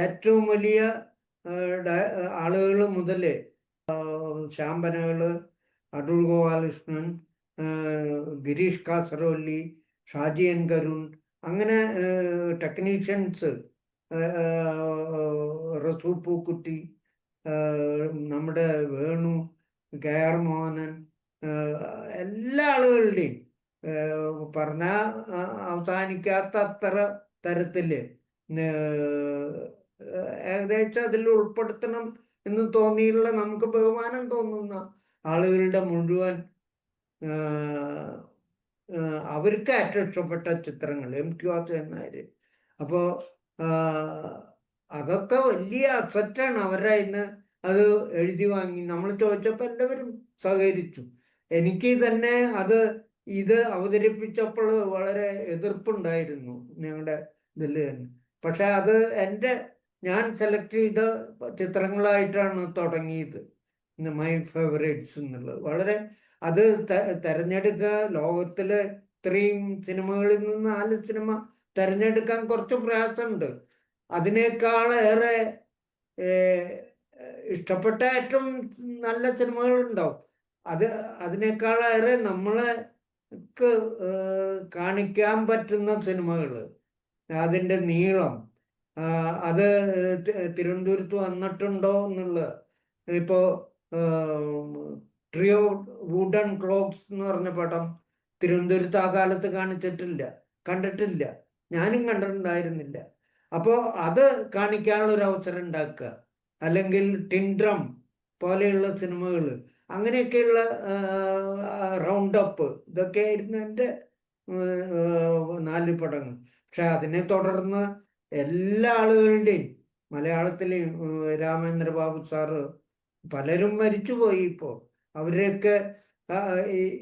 ഏറ്റവും വലിയ ആളുകൾ മുതൽ ശാമ്പനകള്, അടൂർ ഗോപാലകൃഷ്ണൻ, ഗിരീഷ് കാസറവല്ലി, ഷാജി എൻ കരുൺ, അങ്ങനെ ടെക്നീഷ്യൻസ്, റസൂ പൂക്കുട്ടി, നമ്മുടെ വേണു, കെ ആർ മോഹനൻ, എല്ലാ ആളുകളുടെയും പറഞ്ഞാൽ അവസാനിക്കാത്ത അത്ര തരത്തില് ഏകദേശം അതിൽ ഉൾപ്പെടുത്തണം എന്ന് തോന്നിയുള്ള, നമുക്ക് ബഹുമാനം തോന്നുന്ന ആളുകളുടെ മുഴുവൻ അവർക്ക് ഏറ്റവും ഇഷ്ടപ്പെട്ട ചിത്രങ്ങൾ M.T. വാസുദേവൻ നായർ. അപ്പോൾ അതൊക്കെ വലിയ അസറ്റാണ്. അവരുടെ ഇന്ന് അത് എഴുതി വാങ്ങി നമ്മൾ ചോദിച്ചപ്പോൾ എല്ലാവരും സഹകരിച്ചു. എനിക്ക് തന്നെ ഇത് അവതരിപ്പിച്ചപ്പോൾ വളരെ എതിർപ്പുണ്ടായിരുന്നു ഞങ്ങളുടെ ഇതിൽ തന്നെ. പക്ഷെ അത് ഞാൻ സെലക്ട് ചെയ്ത ചിത്രങ്ങളായിട്ടാണ് തുടങ്ങിയത്, മൈ ഫേവറേറ്റ്സ് എന്നുള്ളത്. വളരെ അത് തെരഞ്ഞെടുക്കുക, ലോകത്തിലെ ഇത്രയും സിനിമകളിൽ നിന്ന് 4 സിനിമ തെരഞ്ഞെടുക്കാൻ കുറച്ച് പ്രയാസമുണ്ട്. അതിനേക്കാളേറെ ഇഷ്ടപ്പെട്ട ഏറ്റവും നല്ല സിനിമകളുണ്ടാവും. അതിനേക്കാളേറെ നമ്മൾക്ക് കാണിക്കാൻ പറ്റുന്ന സിനിമകൾ, അതിൻ്റെ നീളം, അത് തിരുവനന്തപുരത്ത് വന്നിട്ടുണ്ടോ എന്നുള്ളത്. ഇപ്പോൾ ട്രീ ഓഫ് വുഡൻ ക്ലോക്സ് എന്ന് പറഞ്ഞ പടം തിരുവനന്തപുരത്ത് ആ കാലത്ത് കണ്ടിട്ടില്ല, ഞാനും കണ്ടിട്ടുണ്ടായിരുന്നില്ല. അപ്പോൾ അത് കാണിക്കാനുള്ള ഒരു അവസരം ഉണ്ടാക്കുക, അല്ലെങ്കിൽ ടിൻഡ്രം പോലെയുള്ള സിനിമകൾ, അങ്ങനെയൊക്കെയുള്ള റൗണ്ട് അപ്പ്, ഇതൊക്കെ ആയിരുന്നു എൻ്റെ 4 പടങ്ങൾ. പക്ഷെ അതിനെ തുടർന്ന് എല്ലാ ആളുകളുടെയും, മലയാളത്തിലെയും രാമേന്ദ്ര ബാബു സാറ്, പലരും മരിച്ചുപോയി ഇപ്പോൾ.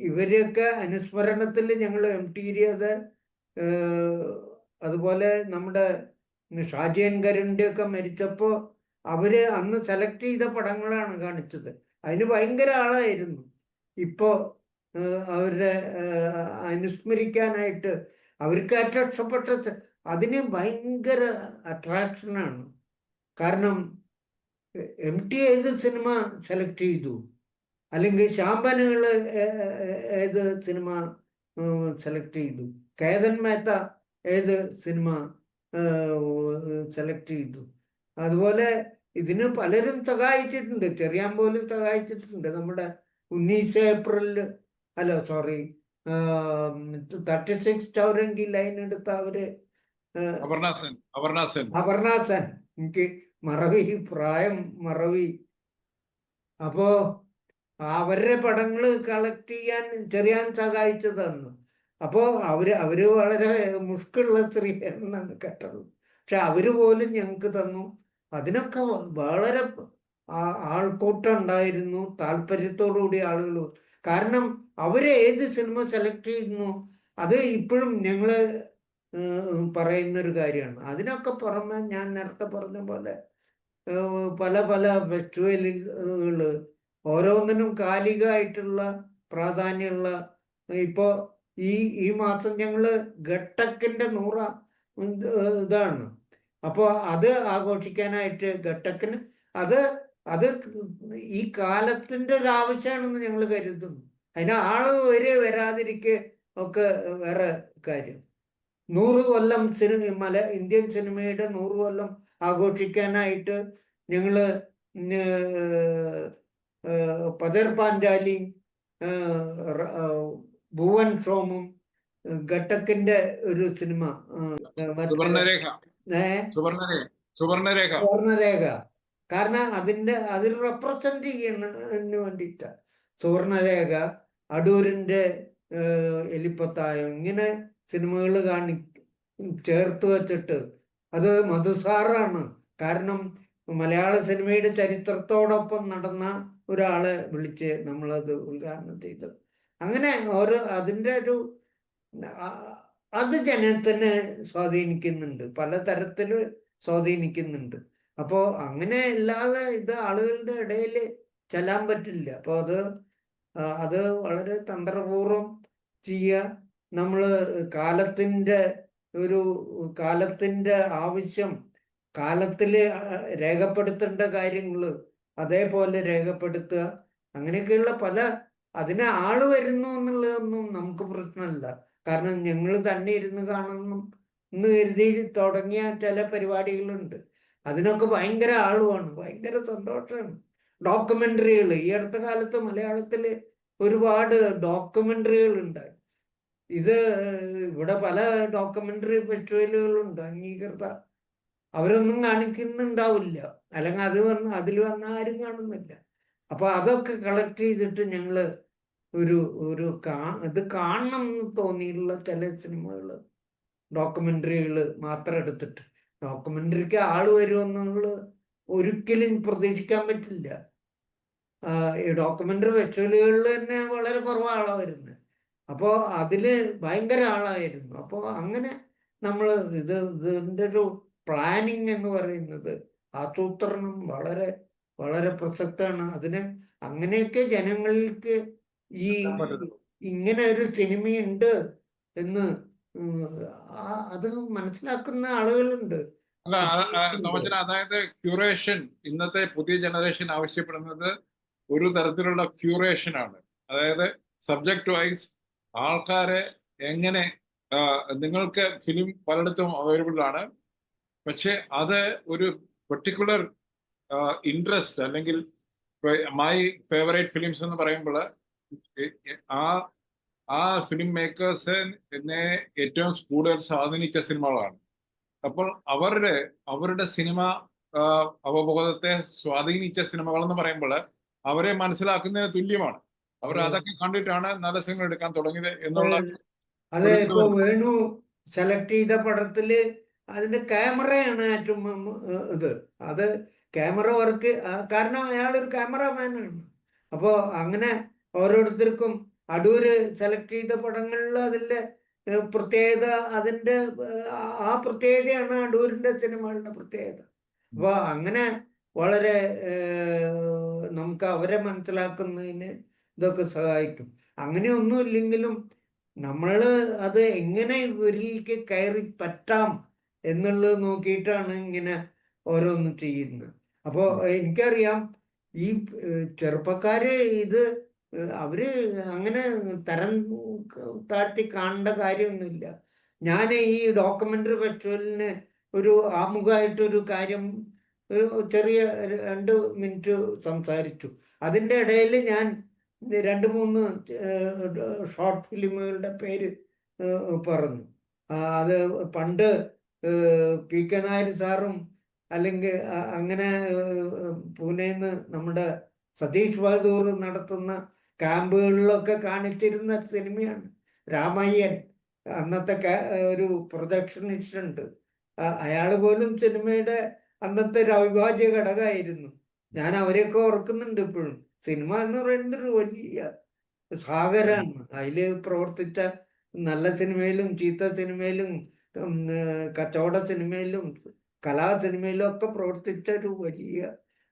ഇവരെയൊക്കെ അനുസ്മരണത്തിൽ ഞങ്ങൾ എംടിരിയത്, അതുപോലെ നമ്മുടെ ഷാജി എൻ കരുണിന്റെ ഒക്കെ മരിച്ചപ്പോൾ അവര് അന്ന് സെലക്ട് ചെയ്ത പടങ്ങളാണ് കാണിച്ചത്. അതിന് ഭയങ്കര ആളായിരുന്നു. ഇപ്പോ അവരുടെ അനുസ്മരിക്കാനായിട്ട് അവർക്ക് ഏറ്റവും ഇഷ്ടപ്പെട്ട അതിന് ഭയങ്കര അട്രാക്ഷനാണ്. കാരണം MT ഏത് സിനിമ സെലക്ട് ചെയ്തു, അല്ലെങ്കിൽ ശാമ്പനുകൾ ഏത് സിനിമ സെലക്ട് ചെയ്തു? കേതൻ മേത്ത ഏത് സിനിമ സെലക്ട് ചെയ്തു? അതുപോലെ ഇതിന് പലരും സഹായിച്ചിട്ടുണ്ട്. ചെറിയാൻ പോലും സഹായിച്ചിട്ടുണ്ട്. നമ്മുടെ 19 ഏപ്രിലിൽ, അല്ല സോറി, 36 ചൗരങ്കി ലൈൻ എടുത്ത അവര്, അപർണാസൻ, എനിക്ക് പ്രായം മറവി. അപ്പോ അവരുടെ പടങ്ങള് കളക്ട് ചെയ്യാൻ ചെറിയാൻ സഹായിച്ചതെന്ന്. അപ്പോ അവര് വളരെ മുഷ്കുള്ള സ്ത്രീയാണെന്നാണ് കേട്ടത്. പക്ഷെ അവര് പോലും ഞങ്ങൾക്ക് തന്നു. അതിനൊക്കെ വളരെ ആൾക്കൂട്ടം ഉണ്ടായിരുന്നു, താല്പര്യത്തോടുകൂടി ആളുകൾ. കാരണം അവര് ഏത് സിനിമ സെലക്ട് ചെയ്യുന്നു അത് ഇപ്പോഴും ഞങ്ങള് പറയുന്നൊരു കാര്യമാണ്. അതിനൊക്കെ പുറമെ ഞാൻ നേരത്തെ പറഞ്ഞ പോലെ പല പല ഫെസ്റ്റിവലുകള് ഓരോന്നിനും കാലികമായിട്ടുള്ള പ്രാധാന്യമുള്ള, ഇപ്പോ ഈ മാസം ഞങ്ങള് ഘട്ടക്കിന്റെ 100 ഇതാണ്. അപ്പോ അത് ആഘോഷിക്കാനായിട്ട് ഘട്ടക്കിന് അത് ഈ കാലത്തിന്റെ ഒരു ആവശ്യമാണെന്ന് ഞങ്ങൾ കരുതുന്നു. അതിന് ആള് വരാതിരിക്കെ ഒക്കെ വേറെ കാര്യം. 100 കൊല്ലം ഇന്ത്യൻ സിനിമയുടെ 100 കൊല്ലം ആഘോഷിക്കാനായിട്ട് ഞങ്ങള് പതർ പാഞ്ചാലി, ഭുവൻ സോമും, ഘട്ടക്കിന്റെ ഒരു സിനിമ സുവർണരേഖ, കാരണം അതിൽ റെപ്രസെന്റ് ചെയ്യുന്നതിന് വേണ്ടിയിട്ടാ സുവർണരേഖ, അടൂരിന്റെ എലിപ്പത്തായം, ഇങ്ങനെ സിനിമകൾ ചേർത്ത് വെച്ചിട്ട് അത് മധുസാറാണ്. കാരണം മലയാള സിനിമയുടെ ചരിത്രത്തോടൊപ്പം നടന്ന ഒരാളെ വിളിച്ച് നമ്മളത് ഉദ്ഘാടനം ചെയ്തു. അങ്ങനെ അതിൻ്റെ അത് ജനത്തിനെ സ്വാധീനിക്കുന്നുണ്ട്, പലതരത്തിൽ സ്വാധീനിക്കുന്നുണ്ട്. അപ്പോൾ അങ്ങനെ അല്ലാതെ ഇത് ആളുകളുടെ ഇടയിൽ ചെല്ലാൻ പറ്റില്ല. അപ്പോൾ അത് വളരെ തന്ത്രപൂർവം ചെയ്യുക. നമ്മള് കാലത്തിന്റെ ആവശ്യം, കാലത്തില് രേഖപ്പെടുത്തേണ്ട കാര്യങ്ങള് അതേപോലെ രേഖപ്പെടുത്തുക. അങ്ങനെയൊക്കെയുള്ള അതിന് ആള് വരുന്നു എന്നുള്ളതൊന്നും നമുക്ക് പ്രശ്നമല്ല. കാരണം ഞങ്ങൾ തന്നെ ഇരുന്ന് കാണണം എന്ന് കരുതി തുടങ്ങിയ ചില പരിപാടികളുണ്ട്. അതിനൊക്കെ ഭയങ്കര ആളുമാണ്, ഭയങ്കര സന്തോഷമാണ്. ഡോക്യുമെന്ററികൾ ഈ അടുത്ത കാലത്ത് മലയാളത്തില് ഒരുപാട് ഡോക്യുമെന്ററികൾ ഉണ്ടായി. ഇവിടെ പല ഡോക്യുമെന്ററി ഫെസ്റ്റിവലുകളുണ്ട് അംഗീകൃത. അവരൊന്നും കാണിക്കുന്നുണ്ടാവില്ല, അല്ലെങ്കിൽ അതിൽ വന്ന ആരും കാണുന്നില്ല. അപ്പൊ അതൊക്കെ കളക്ട് ചെയ്തിട്ട് ഞങ്ങള് ഇത് കാണണം എന്ന് തോന്നിയിട്ടുള്ള ചില സിനിമകള്, ഡോക്യുമെന്ററികള് മാത്രം എടുത്തിട്ട്. ഡോക്യുമെന്ററിക്ക് ആള് വരുമെന്നുള്ളത് ഒരിക്കലും പ്രതീക്ഷിക്കാൻ പറ്റില്ല. ഈ ഡോക്യുമെന്ററി ഫെസ്റ്റിവലുകളിൽ തന്നെ വളരെ കുറവ് ആളാ വരുന്നത്. അപ്പോൾ അതില് ഭയങ്കര ആളായിരുന്നു. അപ്പോൾ അങ്ങനെ നമ്മൾ ഇതിൻ്റെ ഒരു പ്ലാനിങ് എന്ന് പറയുന്നത്, ആസൂത്രണം വളരെ വളരെ പ്രസക്തമാണ്. അങ്ങനെയൊക്കെ ജനങ്ങൾക്ക് ഇങ്ങനെ ഒരു സിനിമയുണ്ട് എന്ന് അത് മനസ്സിലാക്കുന്ന ആളുകളുണ്ട്. അതായത് ക്യൂറേഷൻ, ഇന്നത്തെ പുതിയ ജനറേഷൻ ആവശ്യപ്പെടുന്നത് ഒരു തരത്തിലുള്ള ക്യൂറേഷൻ ആണ്. അതായത് സബ്ജക്ട് വൈസ് ആൾക്കാരെ എങ്ങനെ, നിങ്ങൾക്ക് ഫിലിം പലയിടത്തും അവൈലബിൾ ആണ്, പക്ഷെ അത് ഒരു പെർട്ടിക്കുലർ ഇൻട്രസ്റ്റ് അല്ലെങ്കിൽ മൈ ഫേവറേറ്റ് ഫിലിംസ് എന്ന് പറയുമ്പോൾ ആ ഫിലിം മേക്കേഴ്സിനെ ഏറ്റവും കൂടുതൽ സ്വാധീനിച്ച സിനിമകളാണ്. അപ്പോൾ അവരുടെ സിനിമ അവബോധത്തെ സ്വാധീനിച്ച സിനിമകൾ എന്ന് പറയുമ്പോൾ അവരെ മനസ്സിലാക്കുന്നതിന് തുല്യമാണ്. അവർ അതൊക്കെ കണ്ടിട്ടാണ് നല്ല സിനിമ എടുക്കാൻ തുടങ്ങിയത് എന്നുള്ള. അതെ, ഇപ്പൊ വേണു സെലക്ട് ചെയ്ത പടത്തില് അതിന്റെ ക്യാമറയാണ് ഏറ്റവും അത് ക്യാമറ വർക്ക്, കാരണം അയാളൊരു ക്യാമറമാനാണ്. അപ്പോ അങ്ങനെ ഓരോരുത്തർക്കും അടൂര് സെലക്ട് ചെയ്ത പടങ്ങളിൽ അതിന്റെ പ്രത്യേകത, ആ പ്രത്യേകതയാണ് അടൂരിന്റെ സിനിമകളുടെ പ്രത്യേകത. അപ്പൊ അങ്ങനെ വളരെ നമുക്ക് അവരെ മനസ്സിലാക്കുന്നതിന് ഇതൊക്കെ സഹായിക്കും. അങ്ങനെയൊന്നും ഇല്ലെങ്കിലും നമ്മള് അത് എങ്ങനെ ഇവരിലേക്ക് കയറി പറ്റാം എന്നുള്ളത് നോക്കിയിട്ടാണ് ഇങ്ങനെ ഓരോന്ന് ചെയ്യുന്നത്. അപ്പോൾ എനിക്കറിയാം, ഈ ചെറുപ്പക്കാര് ഇത് അവര് അങ്ങനെ തരം താഴ്ത്തി കാണേണ്ട കാര്യമൊന്നുമില്ല. ഞാൻ ഈ ഡോക്യുമെന്ററി ഫെസ്റ്റിവലിന് ഒരു ആമുഖമായിട്ടൊരു കാര്യം ഒരു ചെറിയ 2 മിനിറ്റ് സംസാരിച്ചു. അതിൻ്റെ ഇടയിൽ ഞാൻ 2-3 ഷോർട്ട് ഫിലിമുകളുടെ പേര് പറഞ്ഞു. അത് പണ്ട് PK നായർ സാറും അല്ലെങ്കിൽ അങ്ങനെ പൂനെന്ന് നമ്മുടെ സതീഷ് ബഹദൂർ നടത്തുന്ന ക്യാമ്പുകളിലൊക്കെ കാണിച്ചിരുന്ന സിനിമയാണ് രാമയ്യൻ. അന്നത്തെ ഒരു പ്രൊജക്ഷനിസ്റ്റ് ഉണ്ട്. അയാൾ പോലും സിനിമയുടെ അന്നത്തെ ഒരു അവിഭാജ്യ ഘടകമായിരുന്നു. ഞാൻ അവരെയൊക്കെ ഓർക്കുന്നുണ്ട് ഇപ്പോഴും. സിനിമ എന്ന് പറയുന്നത് ഒരു വലിയ സാഗരമാണ്. അതിൽ പ്രവർത്തിച്ച നല്ല സിനിമയിലും ചീത്ത സിനിമയിലും കച്ചവട സിനിമയിലും കലാ സിനിമയിലും ഒക്കെ പ്രവർത്തിച്ച ഒരു വലിയ,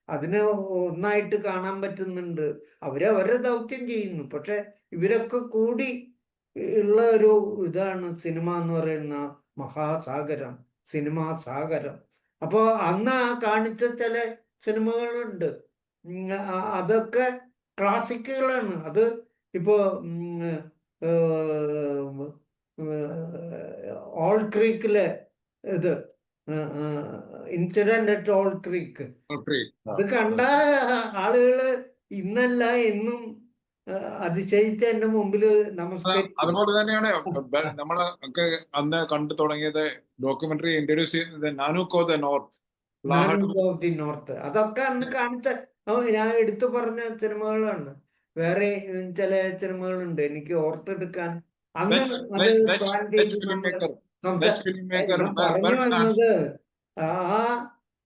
അതിനെ ഒന്നായിട്ട് കാണാൻ പറ്റുന്നുണ്ട്. അവരവരുടെ ദൗത്യം ചെയ്യുന്നു. പക്ഷെ ഇവരൊക്കെ കൂടി ഉള്ള ഒരു ഇതാണ് സിനിമ എന്ന് പറയുന്ന മഹാസാഗരം, സിനിമാ സാഗരം. അപ്പോൾ അന്ന് ആ കാണിച്ച ചില സിനിമകളുണ്ട്. അതൊക്കെ ക്ലാസിക്കുകളാണ്. അത് ഇപ്പോ ഓൾ ക്രീക്കിലെ ഇത് ഇൻസിഡന്റ് അറ്റ് ഓൾ ക്രീക്ക്, അത് കണ്ട ആളുകള് ഇന്നല്ല എന്നും അതിശയിച്ച് എന്റെ മുമ്പിൽ നമസ്കരിക്കും. അതുപോലെ തന്നെയാണ് നമ്മൾ ഒക്കെ അന്ന് കണ്ടു തുടങ്ങിയത് ഡോക്യുമെന്ററി ഇൻട്രൊഡ്യൂസ് ചെയ്യുന്നത് Nanook of the north. North അതൊക്കെ അന്ന് കാണിച്ച ഞാൻ എടുത്തു പറഞ്ഞ സിനിമകളാണ്. വേറെ ചില സിനിമകളുണ്ട് എനിക്ക് ഓർത്തെടുക്കാൻ. അന്ന് അത് പ്ലാൻ ചെയ്ത് പറഞ്ഞു വന്നത്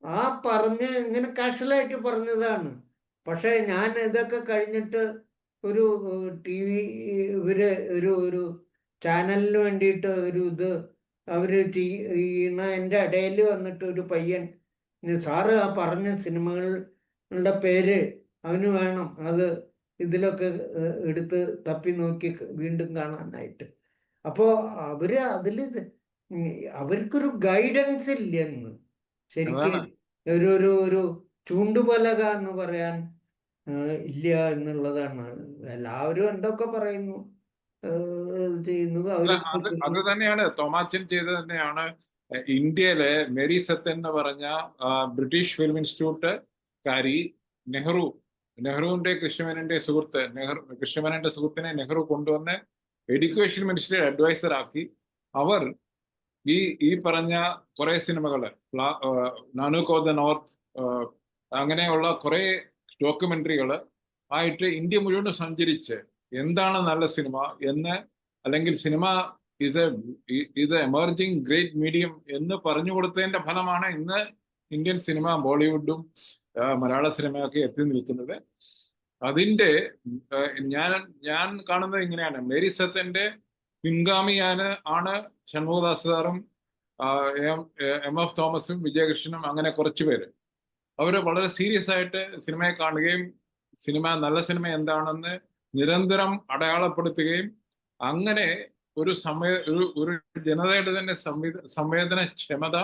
ആ പറഞ്ഞ് ഇങ്ങനെ കാഷ്വലായിട്ട് പറഞ്ഞതാണ്. പക്ഷെ ഞാൻ ഇതൊക്കെ കഴിഞ്ഞിട്ട് ഒരു TV ഇവര് ഒരു ചാനലിന് വേണ്ടിയിട്ട് ഒരു ഇത് അവര് ചെയ്യണ എൻ്റെ ഇടയിൽ വന്നിട്ട് ഒരു പയ്യൻ, സാറ് ആ പറഞ്ഞ സിനിമകളുടെ പേര് അവന് വേണം, അത് ഇതിലൊക്കെ എടുത്ത് തപ്പി നോക്കി വീണ്ടും കാണാനായിട്ട്. അപ്പോൾ അവര് അതിൽ അവർക്കൊരു ഗൈഡൻസ് ഇല്ലെന്ന്. ശരിക്കും ഒരു ചൂണ്ടുപലക എന്ന് പറയാൻ ഇല്ല എന്നുള്ളതാണ്. എല്ലാവരും എന്തൊക്കെ പറയുന്നു ചെയ്യുന്നു. അത് തന്നെയാണ് തോമാച്ചൻ ചെയ്തത്. തന്നെയാണ് ഇന്ത്യയിലെ മേരി സത്യൻ എന്ന് പറഞ്ഞ ബ്രിട്ടീഷ് ഫിലിം ഇൻസ്റ്റിറ്റ്യൂട്ട് കാരി നെഹ്റുവിന്റെ കൃഷ്ണമേനന്റെ സുഹൃത്തിനെ നെഹ്റു കൊണ്ടുവന്ന് എഡ്യൂക്കേഷൻ മിനിസ്റ്ററി അഡ്വൈസർ ആക്കി. അവർ ഈ പറഞ്ഞ കുറെ സിനിമകള് നാനൂക്ക് ഓഫ് ദ നോർത്ത് അങ്ങനെയുള്ള കുറെ ഡോക്യുമെന്ററികൾ ആയിട്ട് ഇന്ത്യ മുഴുവൻ സഞ്ചരിച്ച് എന്താണ് നല്ല സിനിമ എന്ന്, അല്ലെങ്കിൽ സിനിമ ഇത് എമർജിങ് ഗ്രേറ്റ് മീഡിയം എന്ന് പറഞ്ഞു കൊടുത്തതിന്റെ ഫലമാണ് ഇന്ന് ഇന്ത്യൻ സിനിമ, ബോളിവുഡും മലയാള സിനിമയൊക്കെ എത്തി നിൽക്കുന്നത്. അതിന്റെ ഞാൻ കാണുന്നത് ഇങ്ങനെയാണ്. മേരി സത്യന്റെ പിൻഗാമിയാണ് ഷൺമുഖദാസ് സാറും MF തോമസും വിജയകൃഷ്ണനും, അങ്ങനെ കുറച്ചു പേര്. അവര് വളരെ സീരിയസ് ആയിട്ട് സിനിമയെ കാണുകയും നല്ല സിനിമ എന്താണെന്ന് നിരന്തരം അടയാളപ്പെടുത്തുകയും അങ്ങനെ ഒരു ജനതയുടെ തന്നെ സംവേദനക്ഷമത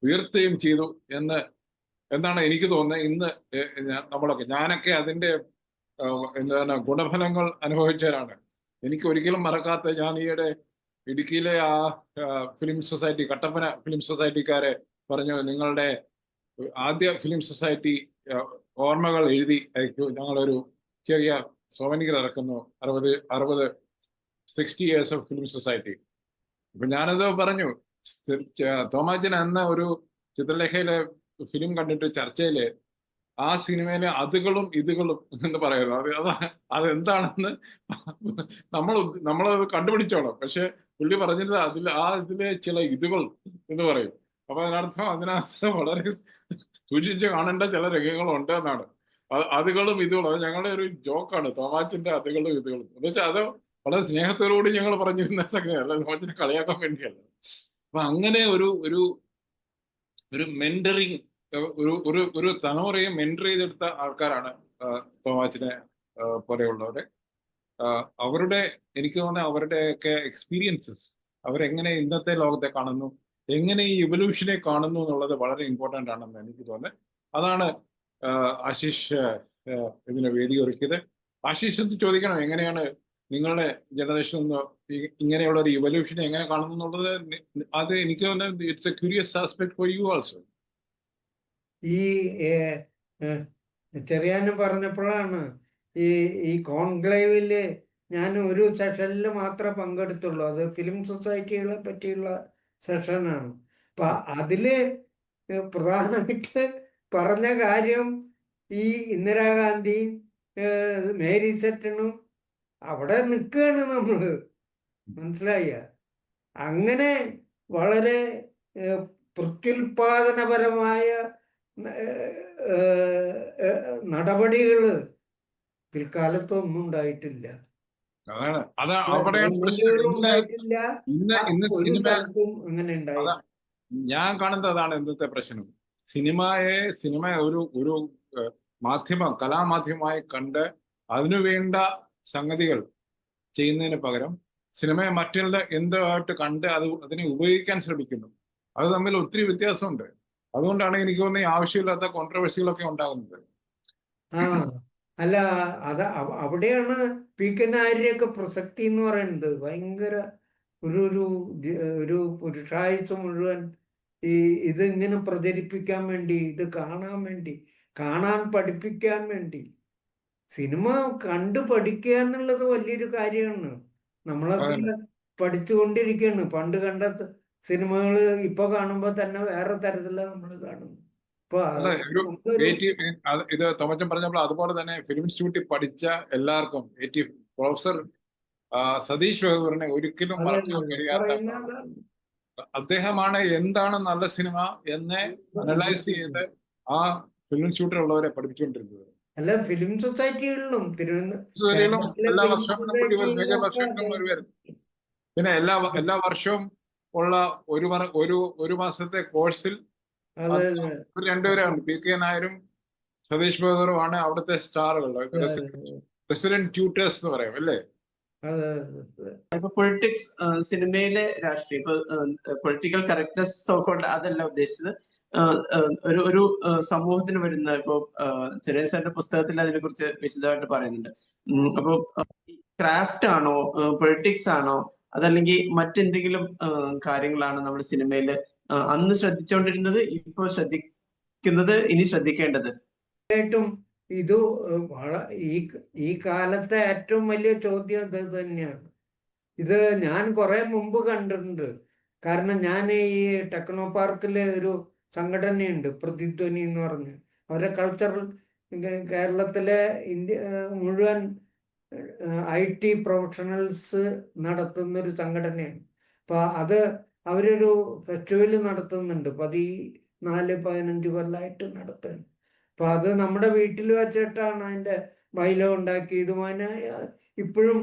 ഉയർത്തുകയും ചെയ്തു എന്നാണ് എനിക്ക് തോന്നുന്നത്. ഇന്ന് ഞാനൊക്കെ അതിന്റെ ഗുണഫലങ്ങൾ അനുഭവിച്ചവരാണ്. എനിക്ക് ഒരിക്കലും മറക്കാത്ത, ഞാൻ ഈയിടെ ഇടുക്കിയിലെ ആ ഫിലിം സൊസൈറ്റി, കട്ടപ്പന ഫിലിം സൊസൈറ്റിക്കാരെ പറഞ്ഞു, നിങ്ങളുടെ ആദ്യ ഫിലിം സൊസൈറ്റി ഓർമ്മകൾ എഴുതി അയക്കൂ, ഞങ്ങളൊരു ചെറിയ സോവനിയർ ഇറക്കുന്നു, 60 years ഓഫ് ഫിലിം സൊസൈറ്റി. അപ്പൊ ഞാനത് പറഞ്ഞു. തോമാച്ചൻ അന്ന് ഒരു ചിത്രലേഖയിലെ ഫിലിം കണ്ടിട്ട് ചർച്ചയില് ആ സിനിമയിലെ അതുകളും ഇതുകളും എന്ന് പറയുന്നത് അതെന്താണെന്ന് നമ്മളത് കണ്ടുപിടിച്ചോളാം. പക്ഷെ പുള്ളി പറഞ്ഞത് ഇതിലെ ചില ഇതുകൾ എന്ന് പറയും. അപ്പൊ അതിനർത്ഥം വളരെ സൂക്ഷിച്ച് കാണേണ്ട ചില രംഗങ്ങളുണ്ട് എന്നാണ്. അതുകളും ഇതുകളും അത് ഞങ്ങളുടെ ഒരു ജോക്കാണ്, തോമാച്ചന്റെ അതുകളും ഇതുകളും എന്ന് വെച്ചാൽ അത് വളരെ സ്നേഹത്തോടുകൂടി ഞങ്ങൾ പറഞ്ഞിരുന്ന സംഗതിയല്ല, തോമാച്ചനെ കളിയാക്കാൻ വേണ്ടിയല്ല. അപ്പൊ അങ്ങനെ ഒരു മെന്ററിങ്, ഒരു തലമുറയെ മെന്റർ ചെയ്തെടുത്ത ആൾക്കാരാണ് തോമാച്ചനെ പോലെയുള്ളവരെ. അവരുടെ, എനിക്ക് തോന്നുന്നത് അവരുടെയൊക്കെ എക്സ്പീരിയൻസസ്, അവരെങ്ങനെ ഇന്നത്തെ ലോകത്തെ കാണുന്നു, എങ്ങനെ ഈ ഇവല്യൂഷനെ കാണുന്നു എന്നുള്ളത് വളരെ ഇമ്പോർട്ടൻ്റ് ആണെന്ന് എനിക്ക് തോന്നുന്നത്. അതാണ് ആശിഷ് ഇതിന് വേദി ഒരുക്കിയത്. ആശിഷ് ചോദിക്കണം, എങ്ങനെയാണ് നിങ്ങളുടെ ജനറേഷൻ ഇങ്ങനെയുള്ള ഒരു ഇവല്യൂഷനെ എങ്ങനെ കാണുന്നു എന്നുള്ളത്. അത് എനിക്ക് തോന്നുന്നത് it's A curious aspect for you also. ഈ ചെറിയാനും പറഞ്ഞപ്പോഴാണ് ഈ കോൺക്ലേവില് ഞാൻ ഒരു സെഷനിൽ മാത്രമേ പങ്കെടുത്തുള്ളൂ. അത് ഫിലിം സൊസൈറ്റികളെ പറ്റിയുള്ള സെഷനാണ്. അപ്പൊ അതില് പ്രധാനമായിട്ട് പറഞ്ഞ കാര്യം ഈ ഇന്ദിരാഗാന്ധി മേരി സെറ്റനും അവിടെ നിൽക്കുകയാണ് നമ്മള്. മനസ്സിലായ? അങ്ങനെ വളരെ പ്രത്യുൽപാദനപരമായ നടപടികള് പിൽക്കാലത്തൊന്നും ഉണ്ടായിട്ടില്ല. അതാണ് അവിടെയാണ് പ്രശ്നം. ഉണ്ടായിട്ടില്ല. ഇന്ന് ഒരു സിനിമ സ്ഥലത്തും അങ്ങനെ ഉണ്ടായി. ഞാൻ കാണുന്നത് അതാണ് ഇന്നത്തെ പ്രശ്നം. സിനിമ ഒരു മാധ്യമം, കലാമാധ്യമമായി കണ്ട് അതിനു വേണ്ട സംഗതികൾ ചെയ്യുന്നതിന് പകരം സിനിമയെ മറ്റുള്ള എന്തായിട്ട് കണ്ട് അതിനെ ഉപയോഗിക്കാൻ ശ്രമിക്കുന്നു. അത് തമ്മിൽ ഒത്തിരി വ്യത്യാസമുണ്ട്. അതുകൊണ്ടാണ് എനിക്ക് തോന്നുന്നത് ആവശ്യമില്ലാത്ത കോൺട്രവേഴ്സികളൊക്കെ ഉണ്ടാകുന്നത്. അല്ല, അവിടെയാണ് പി കെ നായരെയൊക്കെ പ്രസക്തി എന്ന് പറയുന്നത്. ഭയങ്കര ഒരു പുരുഷായുസ് മുഴുവൻ ഇതിങ്ങനെ പ്രചരിപ്പിക്കാൻ വേണ്ടി, ഇത് കാണാൻ വേണ്ടി, കാണാൻ പഠിപ്പിക്കാൻ വേണ്ടി. സിനിമ കണ്ടു പഠിക്കുക എന്നുള്ളത് വലിയൊരു കാര്യമാണ്. നമ്മളൊക്കെ പഠിച്ചുകൊണ്ടിരിക്കുകയാണ്. പണ്ട് കണ്ട സിനിമകൾ ഇപ്പൊ കാണുമ്പോ തന്നെ വേറെ തരത്തിലാണ് നമ്മൾ കാണുന്നത്. ഇത് തോമച്ചൻ പറഞ്ഞപ്പോൾ അതുപോലെ തന്നെ ഫിലിം ഇൻസ്റ്റിറ്റ്യൂട്ടിൽ പഠിച്ച എല്ലാവർക്കും പ്രൊഫസർ സതീഷ് ബഹദൂറിനെ ഒരിക്കലും മറക്കാൻ കഴിയാത്ത അദ്ദേഹമാണ് എന്താണ് നല്ല സിനിമ എന്ന് അനലൈസ് ചെയ്ത് ആ ഫിലിം ഇൻസ്റ്റിറ്റ്യൂട്ടിലുള്ളവരെ പഠിപ്പിച്ചുകൊണ്ടിരുന്നത്. അല്ല, ഫിലിം സൊസൈറ്റികളിലും എല്ലാ വർഷവും പിന്നെ എല്ലാ വർഷവും ഉള്ള ഒരു മാസത്തെ കോഴ്സിൽ രണ്ടുപേരാണ്. പി കെ നായരും സതീഷ് ബഹദൂറും ആണ് അവിടുത്തെ സ്റ്റാറുകൾ, റെസിഡന്റ് ട്യൂട്ടേഴ്സ് എന്ന് പറയും അല്ലേ? ഇപ്പൊ പൊളിറ്റിക്സ്, സിനിമയിലെ രാഷ്ട്രീയം, ഇപ്പൊ പൊളിറ്റിക്കൽ കറക്റ്റ്നെസ് സോക്കോൾഡ് അതല്ല ഉദ്ദേശിച്ചത്. ഒരു സമൂഹത്തിന് വരുന്ന, ഇപ്പൊ ചെറിയ സാറിന്റെ പുസ്തകത്തിൽ അതിനെ കുറിച്ച് വിശദമായിട്ട് പറയുന്നുണ്ട്. അപ്പൊ ക്രാഫ്റ്റ് ആണോ, പൊളിറ്റിക്സ് ആണോ, അതല്ലെങ്കിൽ മറ്റെന്തെങ്കിലും കാര്യങ്ങളാണ് നമ്മൾ സിനിമയിൽ അന്ന് ശ്രദ്ധിച്ചുകൊണ്ടിരുന്നത്, ഇപ്പൊ ശ്രദ്ധിക്കുന്നത്, ഇനി ശ്രദ്ധിക്കേണ്ടത്? തീർച്ചയായിട്ടും ഇത് ഈ കാലത്തെ ഏറ്റവും വലിയ ചോദ്യം ഇത് തന്നെയാണ്. ഇത് ഞാൻ കുറെ മുമ്പ് കണ്ടിട്ടുണ്ട്. കാരണം ഞാൻ ഈ ടെക്നോ പാർക്കിലെ ഒരു സംഘടനയുണ്ട്, പ്രതിധ്വനി എന്ന് പറഞ്ഞ്. അവരുടെ കൾച്ചറൽ കേരളത്തിലെ മുഴുവൻ IT പ്രൊഫഷണൽസ് നടത്തുന്നൊരു സംഘടനയാണ്. അപ്പൊ അവരൊരു ഫെസ്റ്റിവൽ നടത്തുന്നുണ്ട്, 14-15 കൊല്ലമായിട്ട് നടത്തുന്നു. അപ്പൊ അത് നമ്മുടെ വീട്ടിൽ വെച്ചിട്ടാണ് അതിന്റെ ബൈലോ ഉണ്ടാക്കിയതും. ഇപ്പോഴും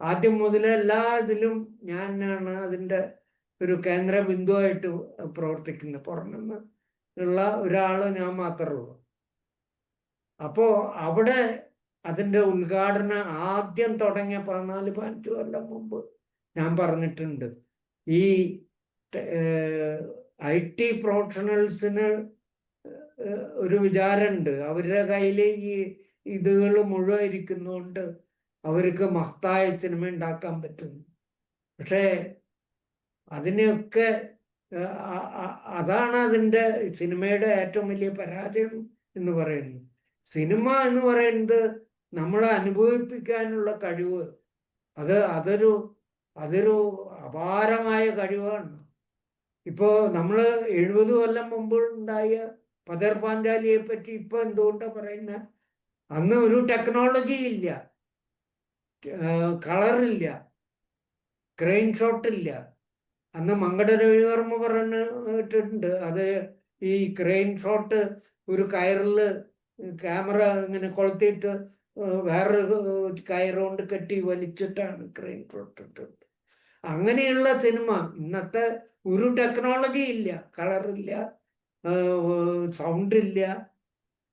ആദ്യം മുതലേ എല്ലാ ഇതിലും ഞാനാണ് അതിന്റെ ഒരു കേന്ദ്ര ബിന്ദുവായിട്ട് പ്രവർത്തിക്കുന്നത്. പുറമെന്ന് ഉള്ള ഒരാള് ഞാൻ മാത്രമേ ഉള്ളൂ. അപ്പോ അവിടെ അതിന്റെ ഉദ്ഘാടനം ആദ്യം തുടങ്ങിയ 14-15 കൊല്ലം മുമ്പ് ഞാൻ പറഞ്ഞിട്ടുണ്ട്, ഈ IT പ്രൊഫഷണൽസിന് ഒരു വിചാരമുണ്ട്, അവരുടെ കയ്യിൽ ഈ ഇതുകൾ മുഴുവൻ ഇരിക്കുന്നതുകൊണ്ട് അവർക്ക് മഹത്തായ സിനിമ ഉണ്ടാക്കാൻ പറ്റുന്നു. പക്ഷേ അതിനെയൊക്കെ അതാണ് അതിൻ്റെ സിനിമയുടെ ഏറ്റവും വലിയ പരാജയം എന്ന് പറയുന്നത്. സിനിമ എന്ന് പറയുന്നത് നമ്മളെ അനുഭവിപ്പിക്കാനുള്ള കഴിവ്, അതൊരു അപാരമായ കഴിവാണ്. ഇപ്പോ നമ്മൾ 70 കൊല്ലം മുമ്പ് ഉണ്ടായ പതർ പാഞ്ചാലിയെ പറ്റി ഇപ്പൊ എന്തുകൊണ്ടാ പറയുന്ന? അന്ന് ഒരു ടെക്നോളജി ഇല്ല, കളറില്ല, ക്രെയിൻ ഷോട്ട് ഇല്ല. അന്ന് മങ്കട രവിവർമ്മ പറഞ്ഞിട്ടുണ്ട്, അത് ഈ ക്രെയിൻ ഷോട്ട് ഒരു കയറില് ക്യാമറ ഇങ്ങനെ കൊളുത്തിയിട്ട് വേറൊരു കയറുകൊണ്ട് കെട്ടി വലിച്ചിട്ടാണ് ക്രെയിൻ ഷോട്ട് ഇട്ടത്. അങ്ങനെയുള്ള സിനിമ. ഇന്നത്തെ ഒരു ടെക്നോളജി ഇല്ല, കളറില്ല, സൗണ്ട് ഇല്ല,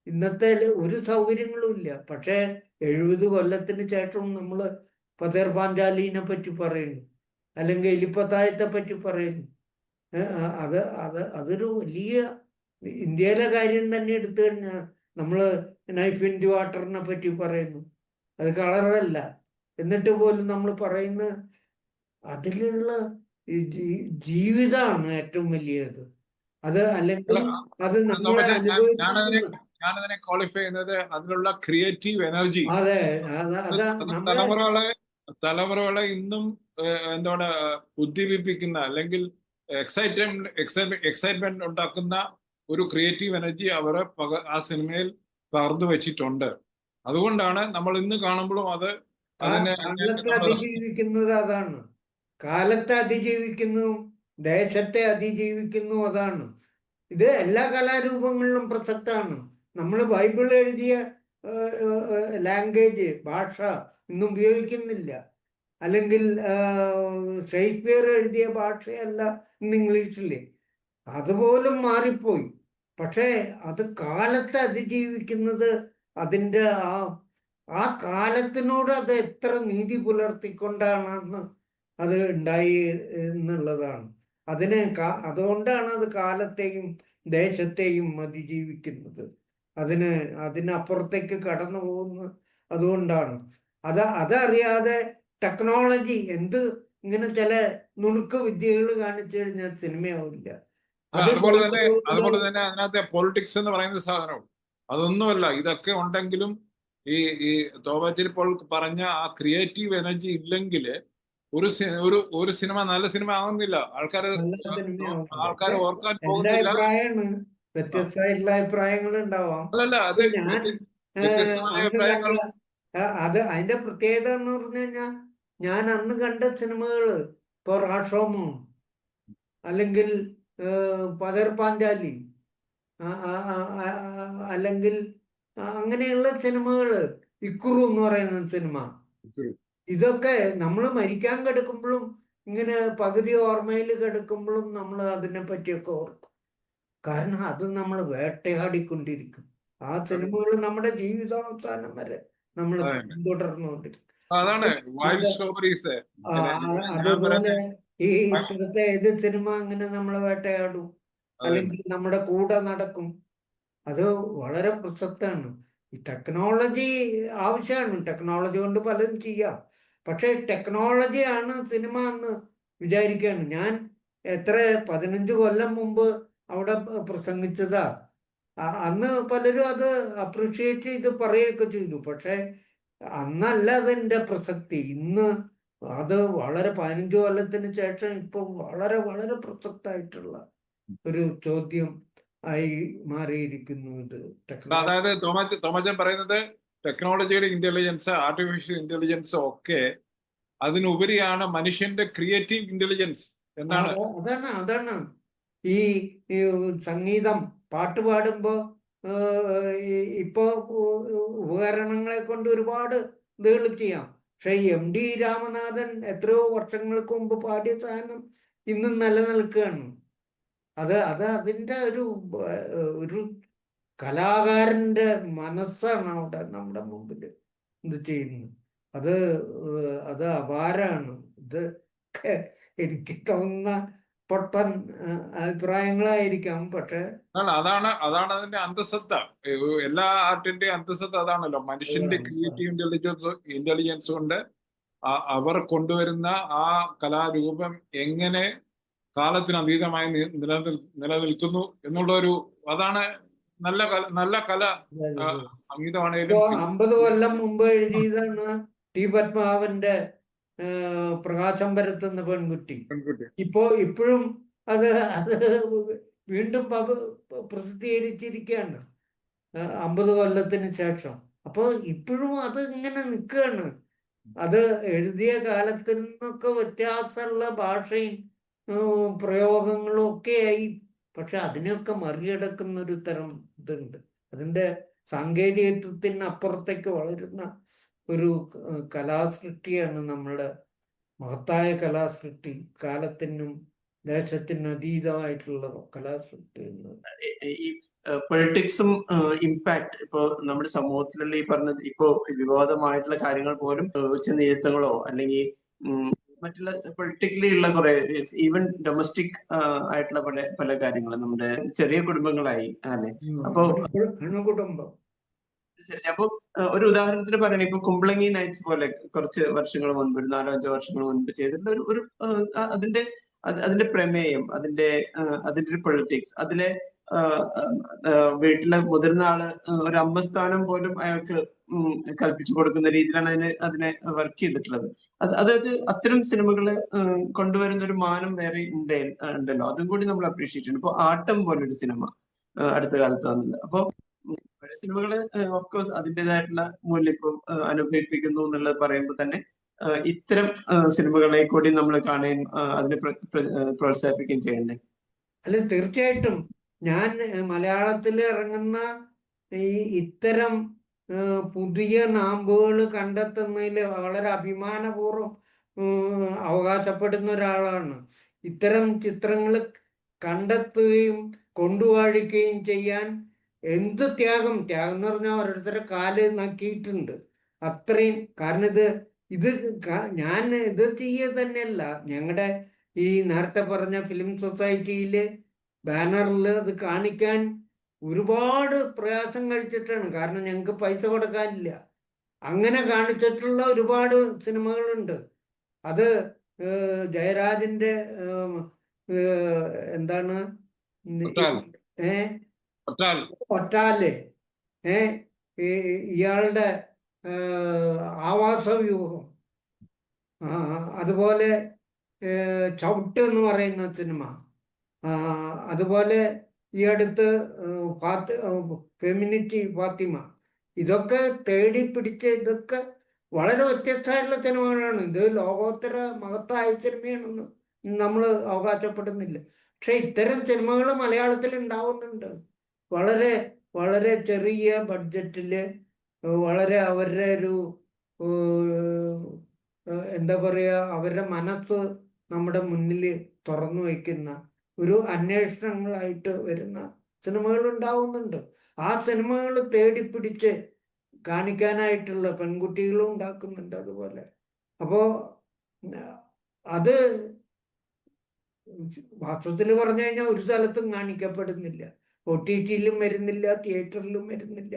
ഇന്നത്തെ ഒരു സൗകര്യങ്ങളും ഇല്ല. പക്ഷേ 70 കൊല്ലത്തിന് ശേഷം നമ്മൾ പതേർ പാഞ്ചാലിനെ പറ്റി പറയുന്നു, അല്ലെങ്കിൽ എലിപ്പത്തായത്തെ പറ്റി പറയുന്നു. അതൊരു വലിയ ഇന്ത്യയിലെ കാര്യം തന്നെ എടുത്തു കഴിഞ്ഞാൽ നമ്മൾ നൈഫ് ഇൻ ദി വാട്ടറിനെ പറ്റി പറയുന്നു. അത് കളറല്ല. എന്നിട്ട് പോലും നമ്മൾ പറയുന്ന അതിലുള്ള ജീവിതമാണ് ഏറ്റവും വലിയത്. അത് അല്ലെങ്കിൽ അത് നമ്മളെ അനുഭവിക്കുന്ന ഞാനതിനെ ക്വാളിഫൈ ചെയ്യുന്നത് അതിലുള്ള ക്രിയേറ്റീവ് എനർജി. അതെ അതാ നമ്മളെ തലമുറകളെ ഇന്നും എന്താണ് ഉദ്ദീപിപ്പിക്കുന്ന അല്ലെങ്കിൽ എക്സൈറ്റ്മെന്റ് ഉണ്ടാക്കുന്ന ഒരു ക്രിയേറ്റീവ് എനർജി അവരെ ആ സിനിമയിൽ പകർന്നു വെച്ചിട്ടുണ്ട്. അതുകൊണ്ടാണ് നമ്മൾ ഇന്ന് കാണുമ്പോഴും അത് അതിനെ കാലത്തെ അതിജീവിക്കുന്നത് അതാണ്. കാലത്തെ അതിജീവിക്കുന്നതും ദേശത്തെ അതിജീവിക്കുന്നു അതാണ്. ഇത് എല്ലാ കലാരൂപങ്ങളിലും പ്രസക്തമാണ്. നമ്മൾ ബൈബിൾ എഴുതിയ ലാംഗ്വേജ് ഭാഷ ഇന്നും ഉപയോഗിക്കുന്നില്ല. അല്ലെങ്കിൽ ഷേക്സ്പിയർ എഴുതിയ ഭാഷയല്ല ഇന്ന് ഇംഗ്ലീഷില്. അതുപോലും മാറിപ്പോയി. പക്ഷേ അത് കാലത്തെ അതിജീവിക്കുന്നത് അതിൻ്റെ ആ കാലത്തിനോട് അത് എത്ര നീതി പുലർത്തിക്കൊണ്ടാണെന്ന് അത് ഉണ്ടായി എന്നുള്ളതാണ്. അതുകൊണ്ടാണ് അത് കാലത്തെയും ദേശത്തെയും അതിജീവിക്കുന്നത്. അതിനപ്പുറത്തേക്ക് കടന്നു പോകുന്നത് അതുകൊണ്ടാണ്. അതറിയാതെ ടെക്നോളജി ഇങ്ങനെ ചില നുണുക്ക് വിദ്യകൾ കാണിച്ചു കഴിഞ്ഞാൽ സിനിമയാവില്ല. അതുപോലെ തന്നെ അതിനകത്തെ പൊളിറ്റിക്സ് എന്ന് പറയുന്ന സാധനം അതൊന്നുമല്ല. ഇതൊക്കെ ഉണ്ടെങ്കിലും ഈ തോമാച്ചൻ ഇപ്പോൾ പറഞ്ഞ ആ ക്രിയേറ്റീവ് എനർജി ഇല്ലെങ്കിൽ ഒരു സിനിമ നല്ല സിനിമ ആവുന്നില്ല. ആൾക്കാർ ഓർക്കാൻ പോകുന്നില്ല. വ്യത്യസ്തമായിട്ടുള്ള അഭിപ്രായങ്ങൾ ഉണ്ടാവാം. അല്ലല്ല, അത് വ്യത്യസ്തമായ അഭിപ്രായങ്ങൾ. അതിന്റെ പ്രത്യേകത എന്ന് പറഞ്ഞു കഴിഞ്ഞാൽ ഞാൻ അന്ന് കണ്ട സിനിമകള് ഇപ്പൊ റാഷോമോ അല്ലെങ്കിൽ പതർ പാഞ്ചാലി അല്ലെങ്കിൽ അങ്ങനെയുള്ള സിനിമകള്, ഇക്കുറു എന്ന് പറയുന്ന സിനിമ, ഇതൊക്കെ നമ്മൾ മരിക്കാൻ കിടക്കുമ്പോഴും ഇങ്ങനെ പകുതി ഓർമ്മയിൽ കിടക്കുമ്പോഴും നമ്മൾ അതിനെ പറ്റിയൊക്കെ ഓർക്കും. കാരണം അത് നമ്മൾ വേട്ടയാടിക്കൊണ്ടിരിക്കും. ആ സിനിമകൾ നമ്മുടെ ജീവിതാവസാനം വരെ നമ്മൾ പിന്തുടർന്നുകൊണ്ടിരിക്കും. അതുപോലെ ഈ ഇപ്പോഴത്തെ ഏത് സിനിമ അങ്ങനെ നമ്മളെ വേട്ടയാടും അല്ലെങ്കിൽ നമ്മുടെ കൂടെ നടക്കും. അത് വളരെ പ്രസക്തമാണ്. ഈ ടെക്നോളജി ആവശ്യമാണ്. ടെക്നോളജി കൊണ്ട് പലതും ചെയ്യാം. പക്ഷെ ടെക്നോളജിയാണ് സിനിമ എന്ന് വിചാരിക്കുകയാണ്. ഞാൻ 15 കൊല്ലം മുമ്പ് അവിടെ പ്രസംഗിച്ചതാ. അന്ന് പലരും അത് അപ്രീഷിയേറ്റ് ചെയ്ത് പറയുകയൊക്കെ ചെയ്തു. പക്ഷെ അന്നല്ല അതിൻ്റെ പ്രസക്തി. ഇന്ന് അത് വളരെ 15 കൊല്ലത്തിന് ശേഷം ഇപ്പൊ വളരെ വളരെ പ്രസക്തമായിട്ടുള്ള ഒരു ചോദ്യം ആയി മാറിയിരിക്കുന്നു ഇത്. അതായത് തോമച്ചൻ പറയുന്നത് ടെക്നോളജിയുടെ ഇന്റലിജൻസ്, ആർട്ടിഫിഷ്യൽ ഇന്റലിജൻസ് ഒക്കെ അതിനുപരിയാണ് മനുഷ്യന്റെ ക്രിയേറ്റീവ് ഇന്റലിജൻസ് എന്നാണ്. അതാണ് ഈ സംഗീതം, പാട്ട് പാടുമ്പോ ഇപ്പോ ഉപകരണങ്ങളെ കൊണ്ട് ഒരുപാട് ഇതുകൾ ചെയ്യാം. പക്ഷെ MD രാമനാഥൻ എത്രയോ വർഷങ്ങൾക്ക് മുമ്പ് പാടിയ സാധനം ഇന്നും നിലനിൽക്കുകയാണ്. അതിൻ്റെ ഒരു കലാകാരന്റെ മനസ്സാണ് അവിടെ നമ്മുടെ മുമ്പിൽ ഇത് ചെയ്യുന്നത്. അത് അപാരാണ്. ഇത് എനിക്ക് തോന്നുന്ന പൊട്ടൻ അഭിപ്രായങ്ങളായിരിക്കാം. പക്ഷെ അതാണ് അതിന്റെ അന്തസത്ത. എല്ലാ ആർട്ടിന്റെയും അന്തസത്ത അതാണല്ലോ. മനുഷ്യന്റെ ക്രിയേറ്റീവ് ഇന്റലിജൻസ് കൊണ്ട് അവർ കൊണ്ടുവരുന്ന ആ കലാരൂപം എങ്ങനെ കാലത്തിനതീതമായി നിലനിൽക്കുന്നു എന്നുള്ള അതാണ് നല്ല കല. സംഗീതമാണേലും 50 കൊല്ലം മുമ്പ് എഴുതിയതാണ് ടി പത്മനാഭന്റെ പ്രകാശം പരത്തുന്ന പെൺകുട്ടി. ഇപ്പോഴും അത് വീണ്ടും പ്രസിദ്ധീകരിച്ചിരിക്കുകയാണ് 50 കൊല്ലത്തിന് ശേഷം. അപ്പോൾ ഇപ്പോഴും അത് ഇങ്ങനെ നിൽക്കുകയാണ്. അത് എഴുതിയ കാലത്തിൽ നിന്നൊക്കെ വ്യത്യാസമുള്ള ഭാഷയും പ്രയോഗങ്ങളും ഒക്കെയായി. പക്ഷെ അതിനെയൊക്കെ മറികടക്കുന്ന ഒരു തരം ഇതുണ്ട്. അതിൻ്റെ സാങ്കേതികത്വത്തിന് അപ്പുറത്തേക്ക് വളരുന്ന ഒരു കലാസൃഷ്ടിയാണ് നമ്മളുടെ മഹത്തായ കലാസൃഷ്ടി. കാലത്തിനും ദേശത്തിനും അതീതമായിട്ടുള്ള കലാസൃഷ്ടി എന്നത്. ഈ പൊളിറ്റിക്സും ഇമ്പാക്ട് ഇപ്പോ നമ്മുടെ സമൂഹത്തിലുള്ള ഈ പറഞ്ഞത് ഇപ്പോ വിവാദമായിട്ടുള്ള കാര്യങ്ങൾ പോലും ഉച്ചനീചത്വങ്ങളോ അല്ലെങ്കിൽ മറ്റുള്ള പൊളിറ്റിക്കലി ഉള്ള കുറെ ഈവൻ ഡൊമസ്റ്റിക് ആയിട്ടുള്ള പല കാര്യങ്ങളും നമ്മുടെ ചെറിയ കുടുംബങ്ങളായി അല്ലെ. അപ്പൊ കുടുംബം അനുസരിച്ച് അപ്പൊ ഒരു ഉദാഹരണത്തിന് പറയണേ, ഇപ്പൊ കുമ്പളങ്ങി നൈറ്റ്സ് പോലെ കുറച്ച് വർഷങ്ങൾ മുൻപ്, ഒരു 4-5 വർഷങ്ങൾ മുൻപ് ചെയ്തിട്ടുള്ള ഒരു അതിന്റെ അതിന്റെ പ്രമേയം, അതിന്റെ ഒരു പൊളിറ്റിക്സ്, അതിലെ വീട്ടിലെ മുതിർന്ന ആള് ഒരു അമ്പസ്ഥാനം പോലും അയാൾക്ക് കൽപ്പിച്ചു കൊടുക്കുന്ന രീതിയിലാണ് അതിനെ വർക്ക് ചെയ്തിട്ടുള്ളത്. അതായത് അത്തരം സിനിമകള് കൊണ്ടുവരുന്ന ഒരു മാനം വേറെ ഉണ്ടല്ലോ, അതും കൂടി നമ്മൾ അപ്രീഷിയേറ്റ് ചെയ്യണം. ഇപ്പൊ ആട്ടം പോലൊരു സിനിമ അടുത്ത കാലത്ത് വന്നത്. അപ്പൊ പഴയ സിനിമകള് ഓഫ്കോഴ്സ് അതിൻ്റെതായിട്ടുള്ള മൂല്യം ഇപ്പം അനുഭവിപ്പിക്കുന്നു എന്നുള്ളത് പറയുമ്പോൾ തന്നെ ഇത്തരം സിനിമകളെ കൂടി നമ്മൾ കാണുകയും അതിനെ പ്രോത്സാഹിപ്പിക്കുകയും ചെയ്യണ്ടേ? അല്ല, തീർച്ചയായിട്ടും ഞാൻ മലയാളത്തിൽ ഇറങ്ങുന്ന ഇത്തരം പുതിയ നാമ്പുകൾ കണ്ടെത്തുന്നതിൽ വളരെ അഭിമാനപൂർവ്വം അവകാശപ്പെടുന്ന ഒരാളാണ്. ഇത്തരം ചിത്രങ്ങൾ കണ്ടെത്തുകയും കൊണ്ടുവാഴിക്കുകയും ചെയ്യാൻ എന്ത് ത്യാഗം എന്ന് പറഞ്ഞാൽ ഓരോരുത്തരുടെ കാല് നക്കിയിട്ടുണ്ട് അത്രയും. കാരണം ഇത് ഞാൻ ഇത് ചെയ്യുക തന്നെയല്ല, ഞങ്ങളുടെ ഈ നേരത്തെ പറഞ്ഞ ഫിലിം സൊസൈറ്റിയില് ബാനറിൽ അത് കാണിക്കാൻ ഒരുപാട് പ്രയാസം കഴിച്ചിട്ടാണ്. കാരണം ഞങ്ങൾക്ക് പൈസ കൊടുക്കാനില്ല. അങ്ങനെ കാണിച്ചിട്ടുള്ള ഒരുപാട് സിനിമകളുണ്ട്. അത് ജയരാജന്റെ എന്താണ് ഒറ്റാല്, ഇയാളുടെ ആവാസവ്യൂഹം, അതുപോലെ ചവിട്ട് എന്ന് പറയുന്ന സിനിമ, അതുപോലെ ഈ അടുത്ത് ഫെമിനിറ്റി ഫാത്തിമ, ഇതൊക്കെ തേടി പിടിച്ച് ഇതൊക്കെ വളരെ വ്യത്യസ്തമായിട്ടുള്ള സിനിമകളാണ്. ഇത് ലോകോത്തര മഹത്തായ സിനിമയാണെന്ന് നമ്മൾ അവകാശപ്പെടുന്നില്ല. പക്ഷെ ഇത്തരം സിനിമകൾ മലയാളത്തിൽ ഉണ്ടാവുന്നുണ്ട്. വളരെ വളരെ ചെറിയ ബഡ്ജറ്റില് വളരെ അവരുടെ ഒരു എന്താ പറയുക, അവരുടെ മനസ്സ് നമ്മുടെ മുന്നിൽ തുറന്നു വയ്ക്കുന്ന ഒരു അന്വേഷണങ്ങളായിട്ട് വരുന്ന സിനിമകൾ ഉണ്ടാവുന്നുണ്ട്. ആ സിനിമകൾ തേടിപ്പിടിച്ച് കാണിക്കാനായിട്ടുള്ള പെൺകുട്ടികളും ഉണ്ടാക്കുന്നുണ്ട് അതുപോലെ. അപ്പോ അത് വാസ്തവത്തിൽ പറഞ്ഞു കഴിഞ്ഞാൽ ഒരു സ്ഥലത്തും കാണിക്കപ്പെടുന്നില്ല. OTT-യിലും വരുന്നില്ല, തിയേറ്ററിലും വരുന്നില്ല,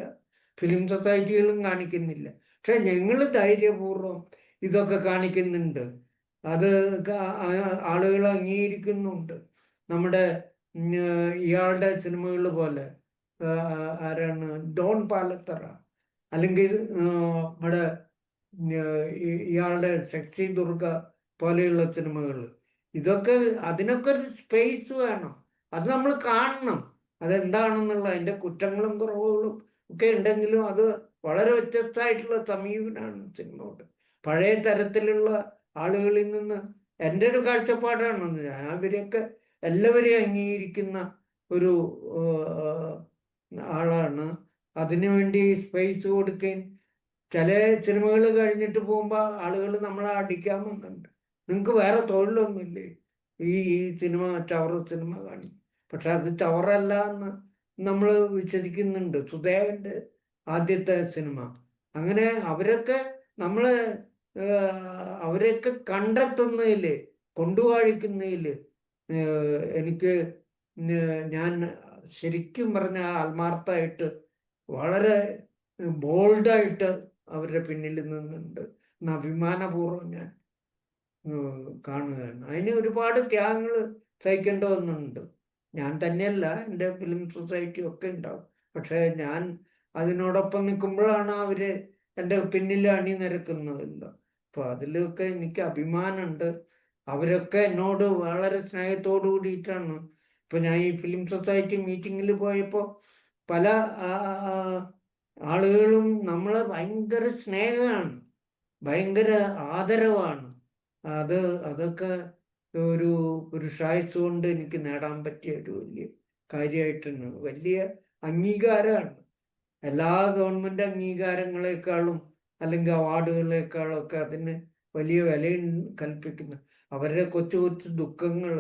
ഫിലിം സൊസൈറ്റികളും കാണിക്കുന്നില്ല. പക്ഷെ ഞങ്ങൾ ധൈര്യപൂർവ്വം ഇതൊക്കെ കാണിക്കുന്നുണ്ട്. അത് ആളുകൾ അംഗീകരിക്കുന്നുണ്ട്. നമ്മുടെ ഇയാളുടെ സിനിമകൾ പോലെ, ആരാണ്, ഡോൺ പാലത്തറ, അല്ലെങ്കിൽ നമ്മുടെ ഇയാളുടെ സെക്സി ദുർഗ പോലെയുള്ള സിനിമകൾ, ഇതൊക്കെ അതിനൊക്കെ ഒരു സ്പേസ് വേണം. അത് നമ്മൾ കാണണം അതെന്താണെന്നുള്ള. അതിൻ്റെ കുറ്റങ്ങളും കുറവുകളും ഒക്കെ ഉണ്ടെങ്കിലും അത് വളരെ വ്യത്യസ്തമായിട്ടുള്ള സമീപനമാണ് സിനിമയോട്. പഴയ തരത്തിലുള്ള ആളുകളിൽ നിന്ന് എൻ്റെ ഒരു കാഴ്ചപ്പാടാണ്. ഞാൻ അവരെയൊക്കെ എല്ലാവരെയും അംഗീകരിക്കുന്ന ഒരു ആളാണ്. അതിനുവേണ്ടി സ്പേസ് കൊടുക്കുകയും, ചില സിനിമകൾ കഴിഞ്ഞിട്ട് പോകുമ്പോൾ ആളുകൾ നമ്മളെ അടിക്കാൻ വന്നിട്ടുണ്ട്, നിങ്ങൾക്ക് വേറെ തൊഴിലൊന്നുമില്ലേ ഈ സിനിമ, ചവറ് സിനിമ കാണി. പക്ഷെ അത് ചവറല്ല എന്ന് നമ്മൾ വിശ്വസിക്കുന്നുണ്ട്. സുദേവന്റെ ആദ്യത്തെ സിനിമ, അങ്ങനെ അവരൊക്കെ നമ്മളെ അവരെയൊക്കെ കണ്ടെത്തുന്നതിൽ, കൊണ്ടുവാഴിക്കുന്നതിൽ എനിക്ക് ഞാൻ ശരിക്കും പറഞ്ഞ ആത്മാർത്ഥമായിട്ട് വളരെ ബോൾഡായിട്ട് അവരുടെ പിന്നിൽ നിന്നുണ്ട് എന്ന് അഭിമാനപൂർവ്വം ഞാൻ കാണുകയാണ്. അതിന് ഒരുപാട് ത്യാഗങ്ങൾ സഹിക്കേണ്ട വന്നുണ്ട്. ഞാൻ തന്നെയല്ല, എൻ്റെ ഫിലിം സൊസൈറ്റി ഒക്കെ ഉണ്ടാവും. പക്ഷെ ഞാൻ അതിനോടൊപ്പം നിൽക്കുമ്പോഴാണ് അവര് എൻ്റെ പിന്നിൽ അണിനിരക്കുന്നതല്ലോ. അപ്പൊ അതിലൊക്കെ എനിക്ക് അഭിമാനമുണ്ട്. അവരൊക്കെ എന്നോട് വളരെ സ്നേഹത്തോടു കൂടിയിട്ടാണ്. ഇപ്പൊ ഞാൻ ഈ ഫിലിം സൊസൈറ്റി മീറ്റിങ്ങിൽ പോയപ്പോൾ പല ആളുകളും നമ്മളെ ഭയങ്കര സ്നേഹമാണ്, ഭയങ്കര ആദരവാണ്. അതൊക്കെ ഒരു പുരുഷായുസ് കൊണ്ട് എനിക്ക് നേടാൻ പറ്റിയ ഒരു വലിയ കാര്യമായിട്ടാണ്, വലിയ അംഗീകാരമാണ്. എല്ലാ ഗവൺമെന്റ് അംഗീകാരങ്ങളെക്കാളും അല്ലെങ്കിൽ അവാർഡുകളെക്കാളും ഒക്കെ അതിന് വലിയ വില കൽപ്പിക്കുന്നു. അവരുടെ കൊച്ചു കൊച്ചു ദുഃഖങ്ങൾ,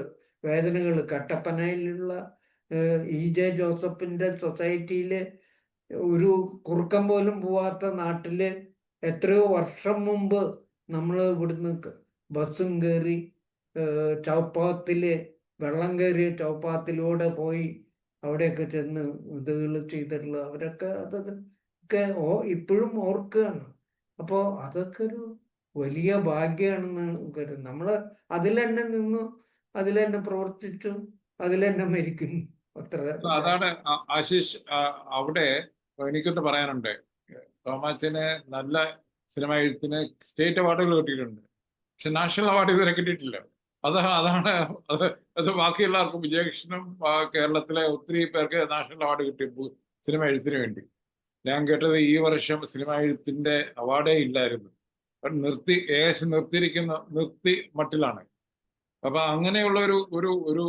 വേദനകൾ, കട്ടപ്പനയിലുള്ള EJ ജോസഫിന്റെ സൊസൈറ്റിയില് ഒരു കുറുക്കം പോലും പോവാത്ത നാട്ടില് എത്രയോ വർഷം മുമ്പ് നമ്മൾ ഇവിടുന്ന് ബസ്സും കയറി ചൗപ്പാത്തില് വെള്ളം കയറിയ ചൗപ്പാത്തിലൂടെ പോയി അവിടെയൊക്കെ ചെന്ന് ഇതുകൾ ചെയ്തിട്ടുള്ള അവരൊക്കെ അതൊക്കെ ഒക്കെ ഇപ്പോഴും ഓർക്കുകയാണ്. അപ്പോ അതൊക്കെ ഒരു വലിയ ഭാഗ്യമാണെന്ന് കരുതുന്നു. നമ്മള് അതിൽ തന്നെ നിന്നു, അതിൽ തന്നെ പ്രവർത്തിച്ചു, അതിൽ തന്നെ മരിക്കുന്നു. അത്ര അതാണ് ആശിഷ്, അവിടെ എനിക്കൊന്ന് പറയാനുണ്ട്. തോമാച്ചന് നല്ല സിനിമ എഴുത്തിന് സ്റ്റേറ്റ് അവാർഡുകൾ കിട്ടിയിട്ടുണ്ട്, പക്ഷെ നാഷണൽ അവാർഡ് ഇതുവരെ കിട്ടിയിട്ടില്ല. അതാണ് അത് ബാക്കിയുള്ളവർക്കും. വിജയകൃഷ്ണനും കേരളത്തിലെ ഒത്തിരി പേർക്ക് നാഷണൽ അവാർഡ് കിട്ടി സിനിമ എഴുത്തിന് വേണ്ടി. ഞാൻ കേട്ടത് ഈ വർഷം സിനിമ എഴുത്തിന്റെ അവാർഡേ ഇല്ലായിരുന്നു. ഏകദേശം നിർത്തി മട്ടിലാണ്. അപ്പൊ അങ്ങനെയുള്ള ഒരു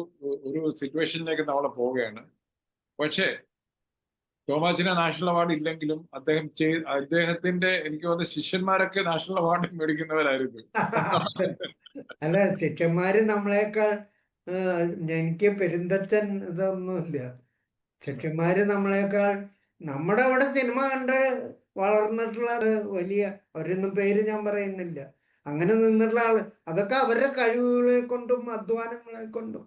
സിറ്റുവേഷനിലേക്ക് നമ്മൾ പോവുകയാണ്. പക്ഷേ തോമാച്ചിന് നാഷണൽ അവാർഡ് ഇല്ലെങ്കിലും അദ്ദേഹത്തിന്റെ എനിക്ക് തോന്നുന്ന ശിഷ്യന്മാരൊക്കെ നാഷണൽ അവാർഡ് മേടിക്കുന്നവരായിരുന്നു. അല്ല, ശിഷ്യന്മാര് നമ്മളെക്കാൾ എനിക്ക് പെരുന്തച്ഛൻ ഇതൊന്നുമില്ല. ശിഷ്യന്മാര് നമ്മളെക്കാൾ നമ്മുടെ അവിടെ സിനിമ കണ്ട് വളർന്നിട്ടുള്ള വലിയ, അവരൊന്നും പേര് ഞാൻ പറയുന്നില്ല, അങ്ങനെ നിന്നിട്ടുള്ള ആള്, അതൊക്കെ അവരുടെ കഴിവുകളെ കൊണ്ടും അധ്വാനങ്ങളെ കൊണ്ടും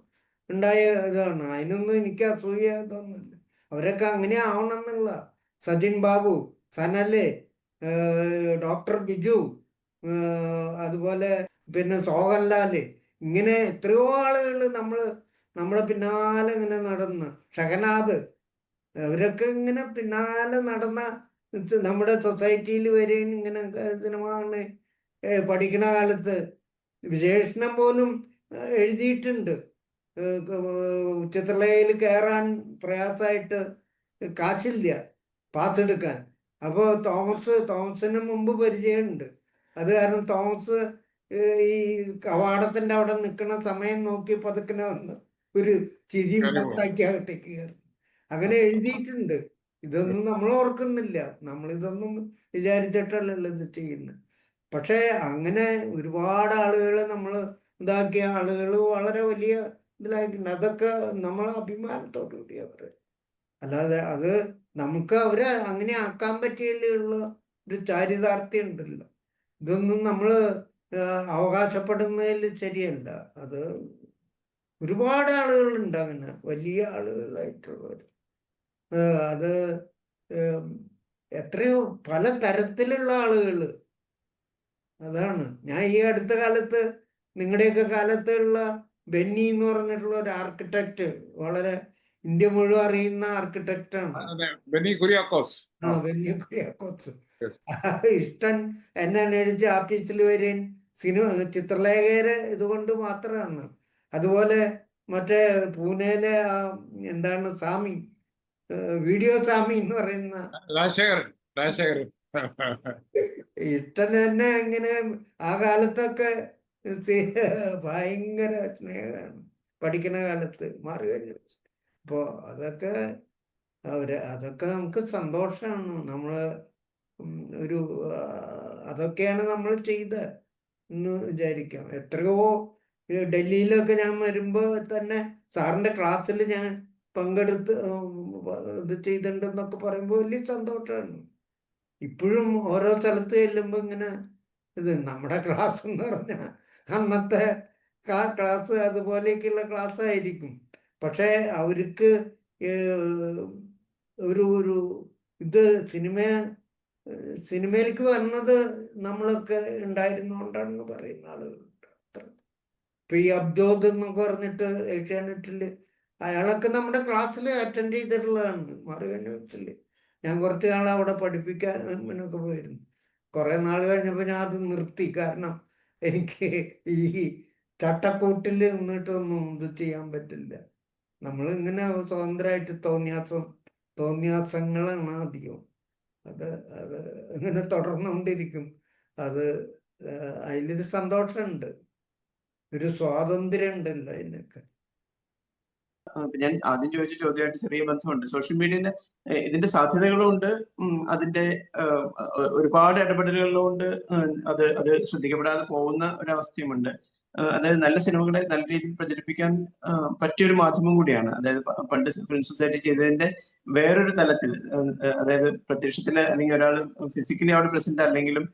ഉണ്ടായ ഇതാണ്. അതിനൊന്നും എനിക്ക് അസൂയ ഇതൊന്നുമില്ല. അവരൊക്കെ അങ്ങനെ ആവണം എന്നുള്ള. സജിൻ ബാബു, സനല്, ഡോക്ടർ ബിജു, അതുപോലെ പിന്നെ സോഹൻലാല്, ഇങ്ങനെ എത്രയോ ആളുകൾ നമ്മളെ പിന്നാലെ ഇങ്ങനെ നടന്ന്, ഷഹനാദ്, അവരൊക്കെ ഇങ്ങനെ പിന്നാലെ നടന്ന നമ്മുടെ സൊസൈറ്റിയിൽ വരെ ഇങ്ങനെ സിനിമ പഠിക്കണ കാലത്ത് വിശേഷണം പോലും എഴുതിയിട്ടുണ്ട്. ചിത്രലേഖയിൽ കയറാൻ പ്രയാസമായിട്ട് കാശില്ല പാസ് എടുക്കാൻ. അപ്പോൾ തോമസിന് മുമ്പ് പരിചയമുണ്ട്. അത് കാരണം തോമസ് ഈ കവാടത്തിന്റെ അവിടെ നിൽക്കുന്ന സമയം നോക്കി പതുക്കനെ വന്ന് ഒരു ചിരിയും പാസ്സാക്കി അകത്തേക്ക് കയറി. അങ്ങനെ എഴുതിയിട്ടുണ്ട്. ഇതൊന്നും നമ്മൾ ഓർക്കുന്നില്ല, നമ്മളിതൊന്നും വിചാരിച്ചിട്ടല്ലല്ലോ ഇത് ചെയ്യുന്നത്. പക്ഷെ അങ്ങനെ ഒരുപാട് ആളുകൾ നമ്മൾ ഇതാക്കിയ ആളുകൾ വളരെ വലിയ ഇതിലായിട്ടുണ്ട്. അതൊക്കെ നമ്മൾ അഭിമാനത്തോടുകൂടി അവര്, അല്ലാതെ അത് നമുക്ക് അവരെ അങ്ങനെ ആക്കാൻ പറ്റിയുള്ള ഒരു ചാരിതാർത്ഥ്യം ഉണ്ടല്ലോ. ഇതൊന്നും നമ്മൾ അവകാശപ്പെടുന്നതിൽ ശരിയല്ല. അത് ഒരുപാട് ആളുകളുണ്ട് അങ്ങനെ വലിയ ആളുകളായിട്ടുള്ളവർ. അത് എത്രയോ പല തരത്തിലുള്ള ആളുകൾ. അതാണ് ഞാൻ ഈ അടുത്ത കാലത്ത്, നിങ്ങളുടെയൊക്കെ കാലത്തുള്ള ബെന്നി എന്ന് പറഞ്ഞിട്ടുള്ള ഒരു ആർക്കിടെക്റ്റ്, വളരെ ഇന്ത്യ മുഴുവൻ അറിയുന്ന ആർക്കിടെക്റ്റാണ്. ബെന്നി കുര്യാക്കോസ്. ബെന്നി കുര്യാക്കോസ്. ഇഷ്ടൻ എന്നെ അന്വേഷിച്ച് ആഫീസിൽ വരെയും ചിത്രലേഖകര് ഇതുകൊണ്ട് മാത്രമാണ്. അതുപോലെ മറ്റേ പൂനെയിലെ എന്താണ് സ്വാമി, വീഡിയോ സ്വാമി എന്ന് പറയുന്ന രാജശേഖരൻ ഇഷ്ടൻ തന്നെ ഇങ്ങനെ ആ കാലത്തൊക്കെ ഭയങ്കര സ്നേഹമാണ് പഠിക്കുന്ന കാലത്ത് മാറി കഴിഞ്ഞു. അപ്പോ അതൊക്കെ നമുക്ക് സന്തോഷമാണ്. നമ്മള് അതൊക്കെയാണ് നമ്മൾ ചെയ്ത എന്ന് വിചാരിക്കാം. എത്രയോ ഡൽഹിയിലൊക്കെ ഞാൻ വരുമ്പോ തന്നെ സാറിന്റെ ക്ലാസ്സിൽ ഞാൻ പങ്കെടുത്ത് ഇത് ചെയ്തിട്ടുണ്ടെന്നൊക്കെ പറയുമ്പോൾ വലിയ സന്തോഷമാണ്. ഇപ്പോഴും ഓരോ സ്ഥലത്ത് ചെല്ലുമ്പോ ഇങ്ങനെ ഇത് നമ്മുടെ ക്ലാസ് എന്ന് പറഞ്ഞാൽ അന്നത്തെ ക്ലാസ് അതുപോലെയൊക്കെയുള്ള ക്ലാസ് ആയിരിക്കും. പക്ഷെ അവർക്ക് ഒരു ഇത് സിനിമയിലേക്ക് വന്നത് നമ്മളൊക്കെ ഉണ്ടായിരുന്നോണ്ടാണെന്ന് പറയുന്ന ആളുകളുണ്ട്. ഇപ്പൊ ഈ അബ്ജോദ് എന്നൊക്കെ പറഞ്ഞിട്ട് ഏഷ്യാനെറ്റില്, അയാളൊക്കെ നമ്മുടെ ക്ലാസ്സിൽ അറ്റൻഡ് ചെയ്തിട്ടുള്ളതാണ് യൂണിവേഴ്സിറ്റിയിൽ. ഞാൻ കുറച്ച് നാൾ അവിടെ പഠിപ്പിക്കാനൊക്കെ പോയിരുന്നു. കുറെ നാൾ കഴിഞ്ഞപ്പോൾ ഞാൻ അത് നിർത്തി. കാരണം എനിക്ക് ഈ ചട്ടക്കൂട്ടിൽ നിന്നിട്ടൊന്നും ഇത് ചെയ്യാൻ പറ്റില്ല. നമ്മൾ ഇങ്ങനെ സ്വതന്ത്രമായിട്ട് തോന്നിയാസങ്ങളാണ് അധികം. അത് ഇങ്ങനെ തുടർന്നുകൊണ്ടിരിക്കും. അതിലൊരു സന്തോഷമുണ്ട്, ഒരു സ്വാതന്ത്ര്യം ഉണ്ടല്ലോ അതിനൊക്കെ. ഞാൻ ആദ്യം ചോദിച്ച ചോദ്യമായിട്ട് ചെറിയ ബന്ധമുണ്ട്. സോഷ്യൽ മീഡിയന്റെ ഇതിന്റെ സാധ്യതകളുണ്ട്, അതിന്റെ ഒരുപാട് ഇടപെടലുകളുണ്ട്. അത് ശ്രദ്ധിക്കപ്പെടാതെ പോകുന്ന ഒരവസ്ഥയുമുണ്ട്. അതായത് നല്ല സിനിമകളെ നല്ല രീതിയിൽ പ്രചരിപ്പിക്കാൻ പറ്റിയൊരു മാധ്യമം കൂടിയാണ്. അതായത് പണ്ട് ഫിലിം സൊസൈറ്റി ചെയ്തതിന്റെ വേറൊരു തലത്തിൽ, അതായത് പ്രത്യക്ഷത്തില് അല്ലെങ്കിൽ ഒരാൾ ഫിസിക്കലി അവിടെ പ്രസന്റ് അല്ലെങ്കിലും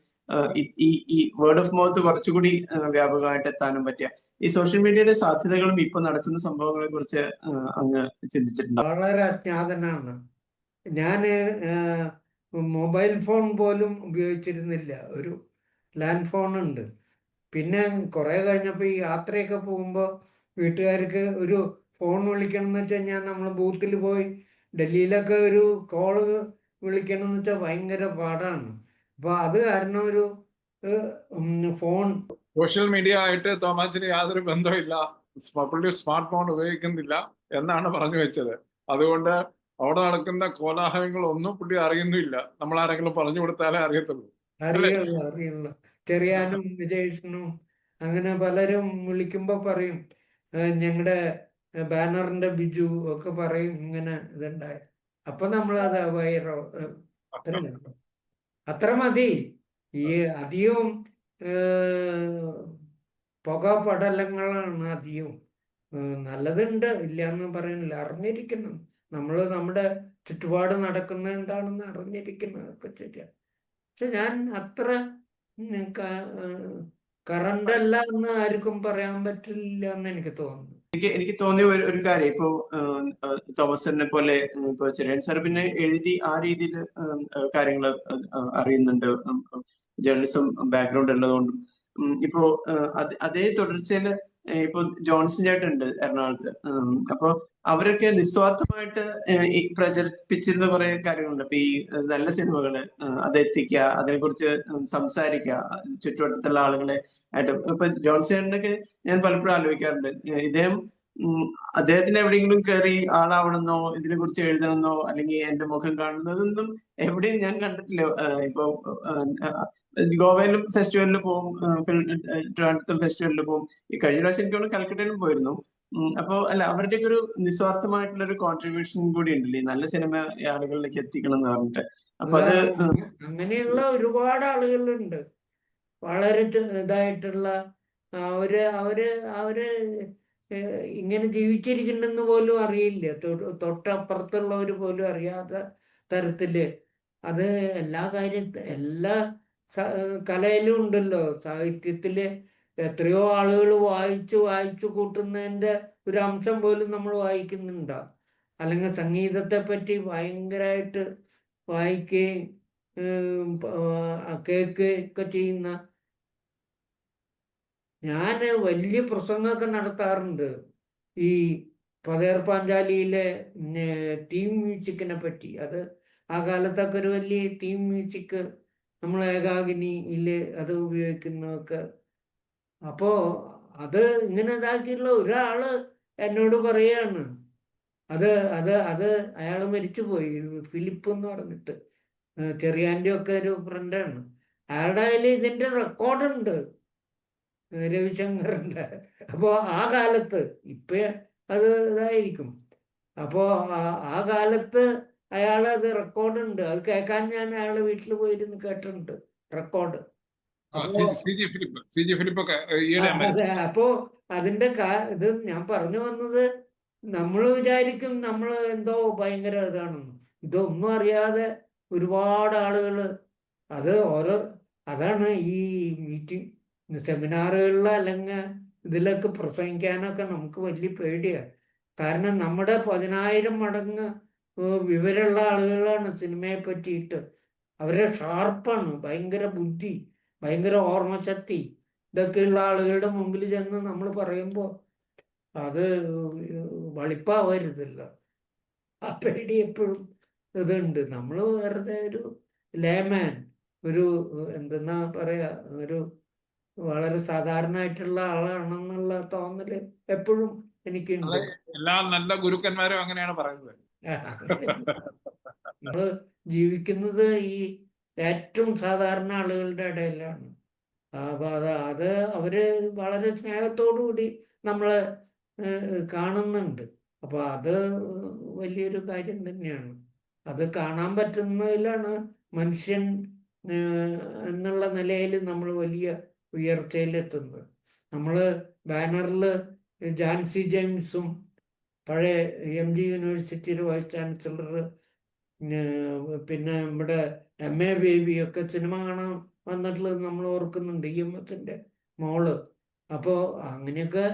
ഈ വേർഡ് ഓഫ് മൗത്ത് കുറച്ചുകൂടി വ്യാപകമായിട്ട് എത്താനും പറ്റിയ ഈ സോഷ്യൽ മീഡിയയുടെ സാധ്യതകളും ഇപ്പൊ നടക്കുന്ന സംഭവങ്ങളെ കുറിച്ച് അങ്ങ് ചിന്തിച്ചിട്ടുണ്ടോ? വളരെ അജ്ഞാതനാണ് ഞാന്. മൊബൈൽ ഫോൺ പോലും ഉപയോഗിച്ചിരുന്നില്ല. ഒരു ലാൻഡ് ഫോൺ ഉണ്ട്. പിന്നെ കുറെ കഴിഞ്ഞപ്പോൾ ഈ യാത്രയൊക്കെ പോകുമ്പോൾ വീട്ടുകാർക്ക് ഒരു ഫോൺ വിളിക്കണം എന്ന് വെച്ച് കഴിഞ്ഞാൽ നമ്മൾ ബൂത്തിൽ പോയി ഡൽഹിയിലൊക്കെ ഒരു കോള് വിളിക്കണം എന്ന് വെച്ചാൽ ഭയങ്കര പാടാണ്. അപ്പോൾ അത് കാരണം ഒരു ഫോൺ സോഷ്യൽ മീഡിയ ആയിട്ട് തോമാസിന് യാതൊരു ബന്ധമില്ല, പുള്ളി സ്മാർട്ട് ഫോൺ ഉപയോഗിക്കുന്നില്ല എന്നാണ് പറഞ്ഞു വെച്ചത്. അതുകൊണ്ട് അവിടെ നടക്കുന്ന കോലാഹലങ്ങളൊന്നും പുള്ളി അറിയുന്നില്ല. നമ്മൾ ആരെങ്കിലും പറഞ്ഞു കൊടുത്താലേ അറിയത്തുള്ളൂ. അറിയുള്ളൂ. ചെറിയാനും വിജേഷനും അങ്ങനെ പലരും വിളിക്കുമ്പോൾ പറയും ഞങ്ങളുടെ ബാനറിന്റെ ബിജു ഒക്കെ പറയും ഇങ്ങനെ ഇതുണ്ടായി. അപ്പൊ നമ്മളത് അത്ര മതി. ഈ അധികവും പുക പടലങ്ങളാണ് അധികവും. നല്ലതുണ്ട്, ഇല്ല എന്ന് പറയുന്നില്ല. അറിഞ്ഞിരിക്കണം, നമ്മൾ നമ്മുടെ ചുറ്റുപാട് നടക്കുന്ന എന്താണെന്ന് അറിഞ്ഞിരിക്കുന്നതൊക്കെ ശരിയാ. പക്ഷെ ഞാൻ അത്ര കറണ്ട് അല്ല എന്ന് ആർക്കും പറയാൻ പറ്റില്ല എന്ന് എനിക്ക് തോന്നുന്നു. എനിക്ക് തോന്നിയ ഒരു കാര്യം, ഇപ്പോ തോമസിനെ പോലെ ഇപ്പൊ ചെറിയൻ സാർ പിന്നെ എഴുതി ആ രീതിയിൽ കാര്യങ്ങൾ അറിയുന്നുണ്ട്, ജേർണലിസം ബാക്ക്ഗ്രൗണ്ട് ഉള്ളതുകൊണ്ടും. ഇപ്പോ അതേ തുടർച്ചയില് ഇപ്പൊ ജോൺസൺ ചേട്ടനുണ്ട് എറണാകുളത്ത്. അപ്പൊ അവരൊക്കെ നിസ്വാർത്ഥമായിട്ട് പ്രചരിപ്പിച്ചിരുന്ന കുറെ കാര്യങ്ങളുണ്ട്. ഇപ്പൊ ഈ നല്ല സിനിമകള് അതെത്തിക്കുക, അതിനെക്കുറിച്ച് സംസാരിക്കുക, ചുറ്റുവട്ടത്തുള്ള ആളുകളെ ആയിട്ട്. ഇപ്പൊ ജോൺസൺ ചേട്ടനൊക്കെ ഞാൻ പലപ്പോഴും ആലോചിക്കാറുണ്ട്, ഇദ്ദേഹം അദ്ദേഹത്തിന് എവിടെയെങ്കിലും കയറി ആളാവണമെന്നോ ഇതിനെ കുറിച്ച് എഴുതണമെന്നോ അല്ലെങ്കിൽ എന്റെ മുഖം കാണുന്നതൊന്നും എവിടെയും ഞാൻ കണ്ടിട്ടില്ല. ഇപ്പൊ ഗോവയിലും ഫെസ്റ്റിവലിൽ പോകും, ട്രിവാൻഡ്രത്തും ഫെസ്റ്റിവലിൽ പോകും. ഈ കഴിഞ്ഞ പ്രാവശ്യം എനിക്ക് തോന്നുന്നു കൽക്കട്ടയിലും പോയിരുന്നു. അപ്പോ അല്ല, അവരുടെയൊക്കെ ഒരു നിസ്വാർത്ഥമായിട്ടുള്ള ഒരു കോൺട്രിബ്യൂഷൻ കൂടി ഉണ്ടല്ലേ നല്ല സിനിമ ആളുകളിലേക്ക് എത്തിക്കണം എന്ന് പറഞ്ഞിട്ട്. അപ്പൊ അത് അങ്ങനെയുള്ള ഒരുപാട് ആളുകളുണ്ട്, വളരെ ഇതായിട്ടുള്ള. അവര് ഇങ്ങനെ ജീവിച്ചിരിക്കണ്ടെന്ന് പോലും അറിയില്ല. തൊട്ടപ്പുറത്തുള്ളവർ പോലും അറിയാത്ത തരത്തില്. അത് എല്ലാ കലയിലും ഉണ്ടല്ലോ. സാഹിത്യത്തില് എത്രയോ ആളുകൾ വായിച്ചു കൂട്ടുന്നതിന്റെ ഒരു അംശം പോലും നമ്മൾ വായിക്കുന്നുണ്ടോ? അല്ലെങ്കിൽ സംഗീതത്തെ പറ്റി ഭയങ്കരമായിട്ട് വായിക്കുകയും കേൾക്കുകയൊക്കെ ചെയ്യുന്ന. ഞാൻ വലിയ പ്രസംഗമൊക്കെ നടത്താറുണ്ട് ഈ പതേർ പാഞ്ചാലിയിലെ തീം മ്യൂസിക്കിനെ പറ്റി. അത് ആ കാലത്തൊക്കെ ഒരു വലിയ തീം മ്യൂസിക് നമ്മൾ ഏകാഗ്നിയില് അത് ഉപയോഗിക്കുന്നതൊക്കെ. അപ്പോ അത് ഇങ്ങനെ ഇതാക്കിയുള്ള ഒരാള് എന്നോട് പറയാണ്, അത് അത് അത് അയാൾ മരിച്ചുപോയി, ഫിലിപ്പ് എന്ന് പറഞ്ഞിട്ട്, ചെറിയാൻ്റെ ഒക്കെ ഒരു ഫ്രണ്ടാണ്. അയാളുടെ കയ്യിൽ ഇതിന്റെ റെക്കോർഡുണ്ട്, രവിശങ്കറിന്റെ. അപ്പോ ആ കാലത്ത്, ഇപ്പൊ അത് ഇതായിരിക്കും. അപ്പോ ആ കാലത്ത് അയാളത് റെക്കോർഡുണ്ട്. അത് കേൾക്കാൻ ഞാൻ അയാളെ വീട്ടിൽ പോയിരുന്ന് കേട്ടിട്ടുണ്ട് റെക്കോർഡ്. അതെ. അപ്പോ അതിന്റെ ഇത് ഞാൻ പറഞ്ഞു വന്നത്, നമ്മൾ വിചാരിക്കും നമ്മൾ എന്തോ ഭയങ്കര ഇതാണെന്ന്. ഇതൊന്നും അറിയാതെ ഒരുപാട് ആളുകള് അതാണ് ഈ മീറ്റിംഗ് സെമിനാറുകളിൽ അല്ലെങ്കിൽ ഇതിലൊക്കെ പ്രസംഗിക്കാനൊക്കെ നമുക്ക് വലിയ പേടിയാണ്. കാരണം നമ്മുടെ 10,000 മടങ്ങ് വിവരമുള്ള ആളുകളാണ് സിനിമയെ പറ്റിയിട്ട്. അവരെ ഷാർപ്പാണ്, ഭയങ്കര ബുദ്ധി, ഭയങ്കര ഓർമ്മശക്തി ഇതൊക്കെയുള്ള ആളുകളുടെ മുമ്പിൽ ചെന്ന് നമ്മൾ പറയുമ്പോൾ അത് വളിപ്പാവരുതല്ലോ. ആ പേടി എപ്പോഴും ഇതുണ്ട്. നമ്മൾ വെറുതെ ഒരു ലേമാൻ, ഒരു എന്തെന്നാ പറയാ, ഒരു വളരെ സാധാരണമായിട്ടുള്ള ആളാണെന്നുള്ള തോന്നല് എപ്പോഴും എനിക്കുണ്ട്. എല്ലാ നല്ല ഗുരുക്കന്മാരും അങ്ങനെയാണ് പറയുന്നത്. നമ്മള് ജീവിക്കുന്നത് ഈ ഏറ്റവും സാധാരണ ആളുകളുടെ ഇടയിലാണ്. അപ്പൊ അത് അവര് വളരെ സ്നേഹത്തോടുകൂടി നമ്മളെ കാണുന്നുണ്ട്. അപ്പൊ അത് വലിയൊരു കാര്യം തന്നെയാണ്. അത് കാണാൻ പറ്റുന്നതിലാണ് മനുഷ്യൻ എന്നുള്ള നിലയിൽ നമ്മൾ വലിയ ഉയർച്ചയിലെത്തുന്നത്. നമ്മൾ ബാനറിൽ ജാൻസി ജെയിംസും പഴയ MG യൂണിവേഴ്സിറ്റിയുടെ വൈസ് ചാൻസലർ, പിന്നെ നമ്മുടെ MA ബേബിയൊക്കെ സിനിമ കാണാൻ വന്നിട്ടുള്ളത് നമ്മൾ ഓർക്കുന്നുണ്ട്, EMSന്റെ മോള്. അപ്പോൾ അങ്ങനെയൊക്കെ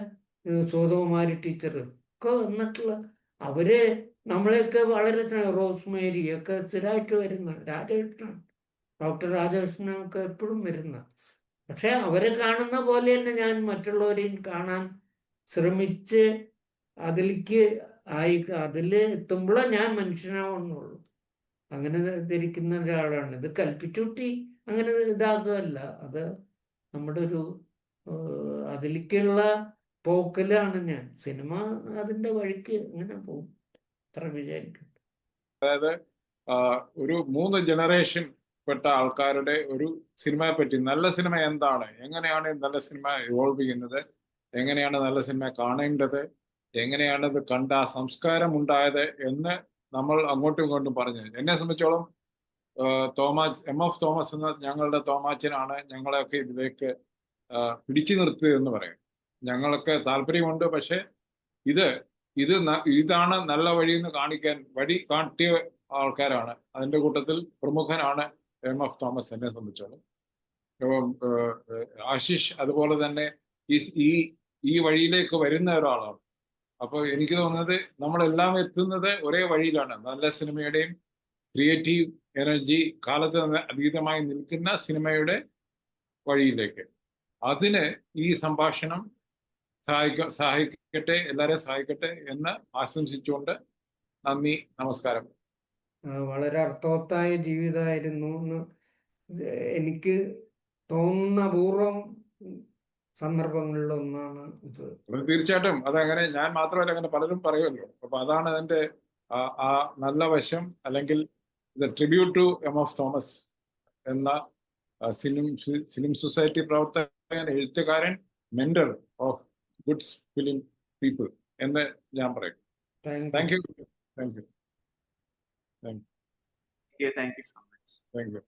സുഗതകുമാരി ടീച്ചർ ഒക്കെ വന്നിട്ടുള്ള അവര് നമ്മളെയൊക്കെ വളരെ റോസ്മേരി ഒക്കെ സ്ഥിരമായിട്ട് വരുന്ന രാജകൃഷ്ണൻ, ഡോക്ടർ രാജകൃഷ്ണനൊക്കെ എപ്പോഴും വരുന്ന. പക്ഷെ അവരെ കാണുന്ന പോലെ തന്നെ ഞാൻ മറ്റുള്ളവരെയും കാണാൻ ശ്രമിച്ച് അതിലേക്ക് അതിൽ എത്തുമ്പോഴേ ഞാൻ മനുഷ്യനാവുന്നുള്ളൂ. അങ്ങനെ ധരിക്കുന്ന ഒരാളാണ്. ഇത് കൽപ്പിച്ചുട്ടി അങ്ങനെ ഇതാകുകയല്ല, അത് നമ്മുടെ ഒരു അതിലേക്കുള്ള പോക്കലാണ്. ഞാൻ സിനിമ അതിൻ്റെ വഴിക്ക് ഇങ്ങനെ പോകും, അത്ര വിചാരിക്കും. ഒരു 3 ജനറേഷൻ പെട്ട ആൾക്കാരുടെ ഒരു സിനിമയെ പറ്റി, നല്ല സിനിമ എന്താണ്, എങ്ങനെയാണ് നല്ല സിനിമ ഇവോൾവ് ചെയ്യുന്നത്, എങ്ങനെയാണ് നല്ല സിനിമ കാണേണ്ടത്, എങ്ങനെയാണ് ഇത് കണ്ട സംസ്കാരം ഉണ്ടായത് എന്ന് നമ്മൾ അങ്ങോട്ടും ഇങ്ങോട്ടും പറഞ്ഞു. എന്നെ സംബന്ധിച്ചോളം എം.എഫ്. തോമസ് എന്ന ഞങ്ങളുടെ തോമാച്ചനാണ് ഞങ്ങളെയൊക്കെ ഇതിലേക്ക് പിടിച്ചു നിർത്തിയതെന്ന് പറയും. ഞങ്ങൾക്ക് താല്പര്യമുണ്ട്, പക്ഷെ ഇതാണ് നല്ല വഴി എന്ന് കാണിക്കാൻ വഴി കാട്ടിയ ആൾക്കാരാണ്. അതിന്റെ കൂട്ടത്തിൽ പ്രമുഖനാണ് എം.എഫ്. തോമസ് എന്നെ സംബന്ധിച്ചോളം. ആശിഷ് അതുപോലെ തന്നെ ഈ വഴിയിലേക്ക് വരുന്ന ഒരാളാണ്. അപ്പോൾ എനിക്ക് തോന്നുന്നത് നമ്മളെല്ലാം എത്തുന്നത് ഒരേ വഴിയിലാണ്. നല്ല സിനിമയുടെയും ക്രിയേറ്റീവ് എനർജി കാലത്ത് അതീതമായി നിൽക്കുന്ന സിനിമയുടെ വഴിയിലേക്ക്. അതിന് ഈ സംഭാഷണം സഹായിക്കട്ടെ, എല്ലാവരെയും സഹായിക്കട്ടെ എന്ന് ആശംസിച്ചുകൊണ്ട് നന്ദി, നമസ്കാരം. വളരെ അർത്ഥവത്തായ ജീവിതമായിരുന്നു എന്ന് എനിക്ക് തോന്നുന്ന അപൂർവം സന്ദർഭങ്ങളിലൊന്നാണ് ഇത്. തീർച്ചയായിട്ടും അതങ്ങനെ ഞാൻ മാത്രമല്ല, അങ്ങനെ പലരും പറയുമല്ലോ. അപ്പൊ അതാണ് അതിന്റെ ആ നല്ല വശം. അല്ലെങ്കിൽ ട്രിബ്യൂട്ട് ടു എം.എഫ്. തോമസ് എന്ന ഫിലിം സൊസൈറ്റി പ്രവർത്തകൻ, എഴുത്തുകാരൻ, mentor of good film people എന്ന് ഞാൻ പറയും. Thank you. Thank you so much. Thank you.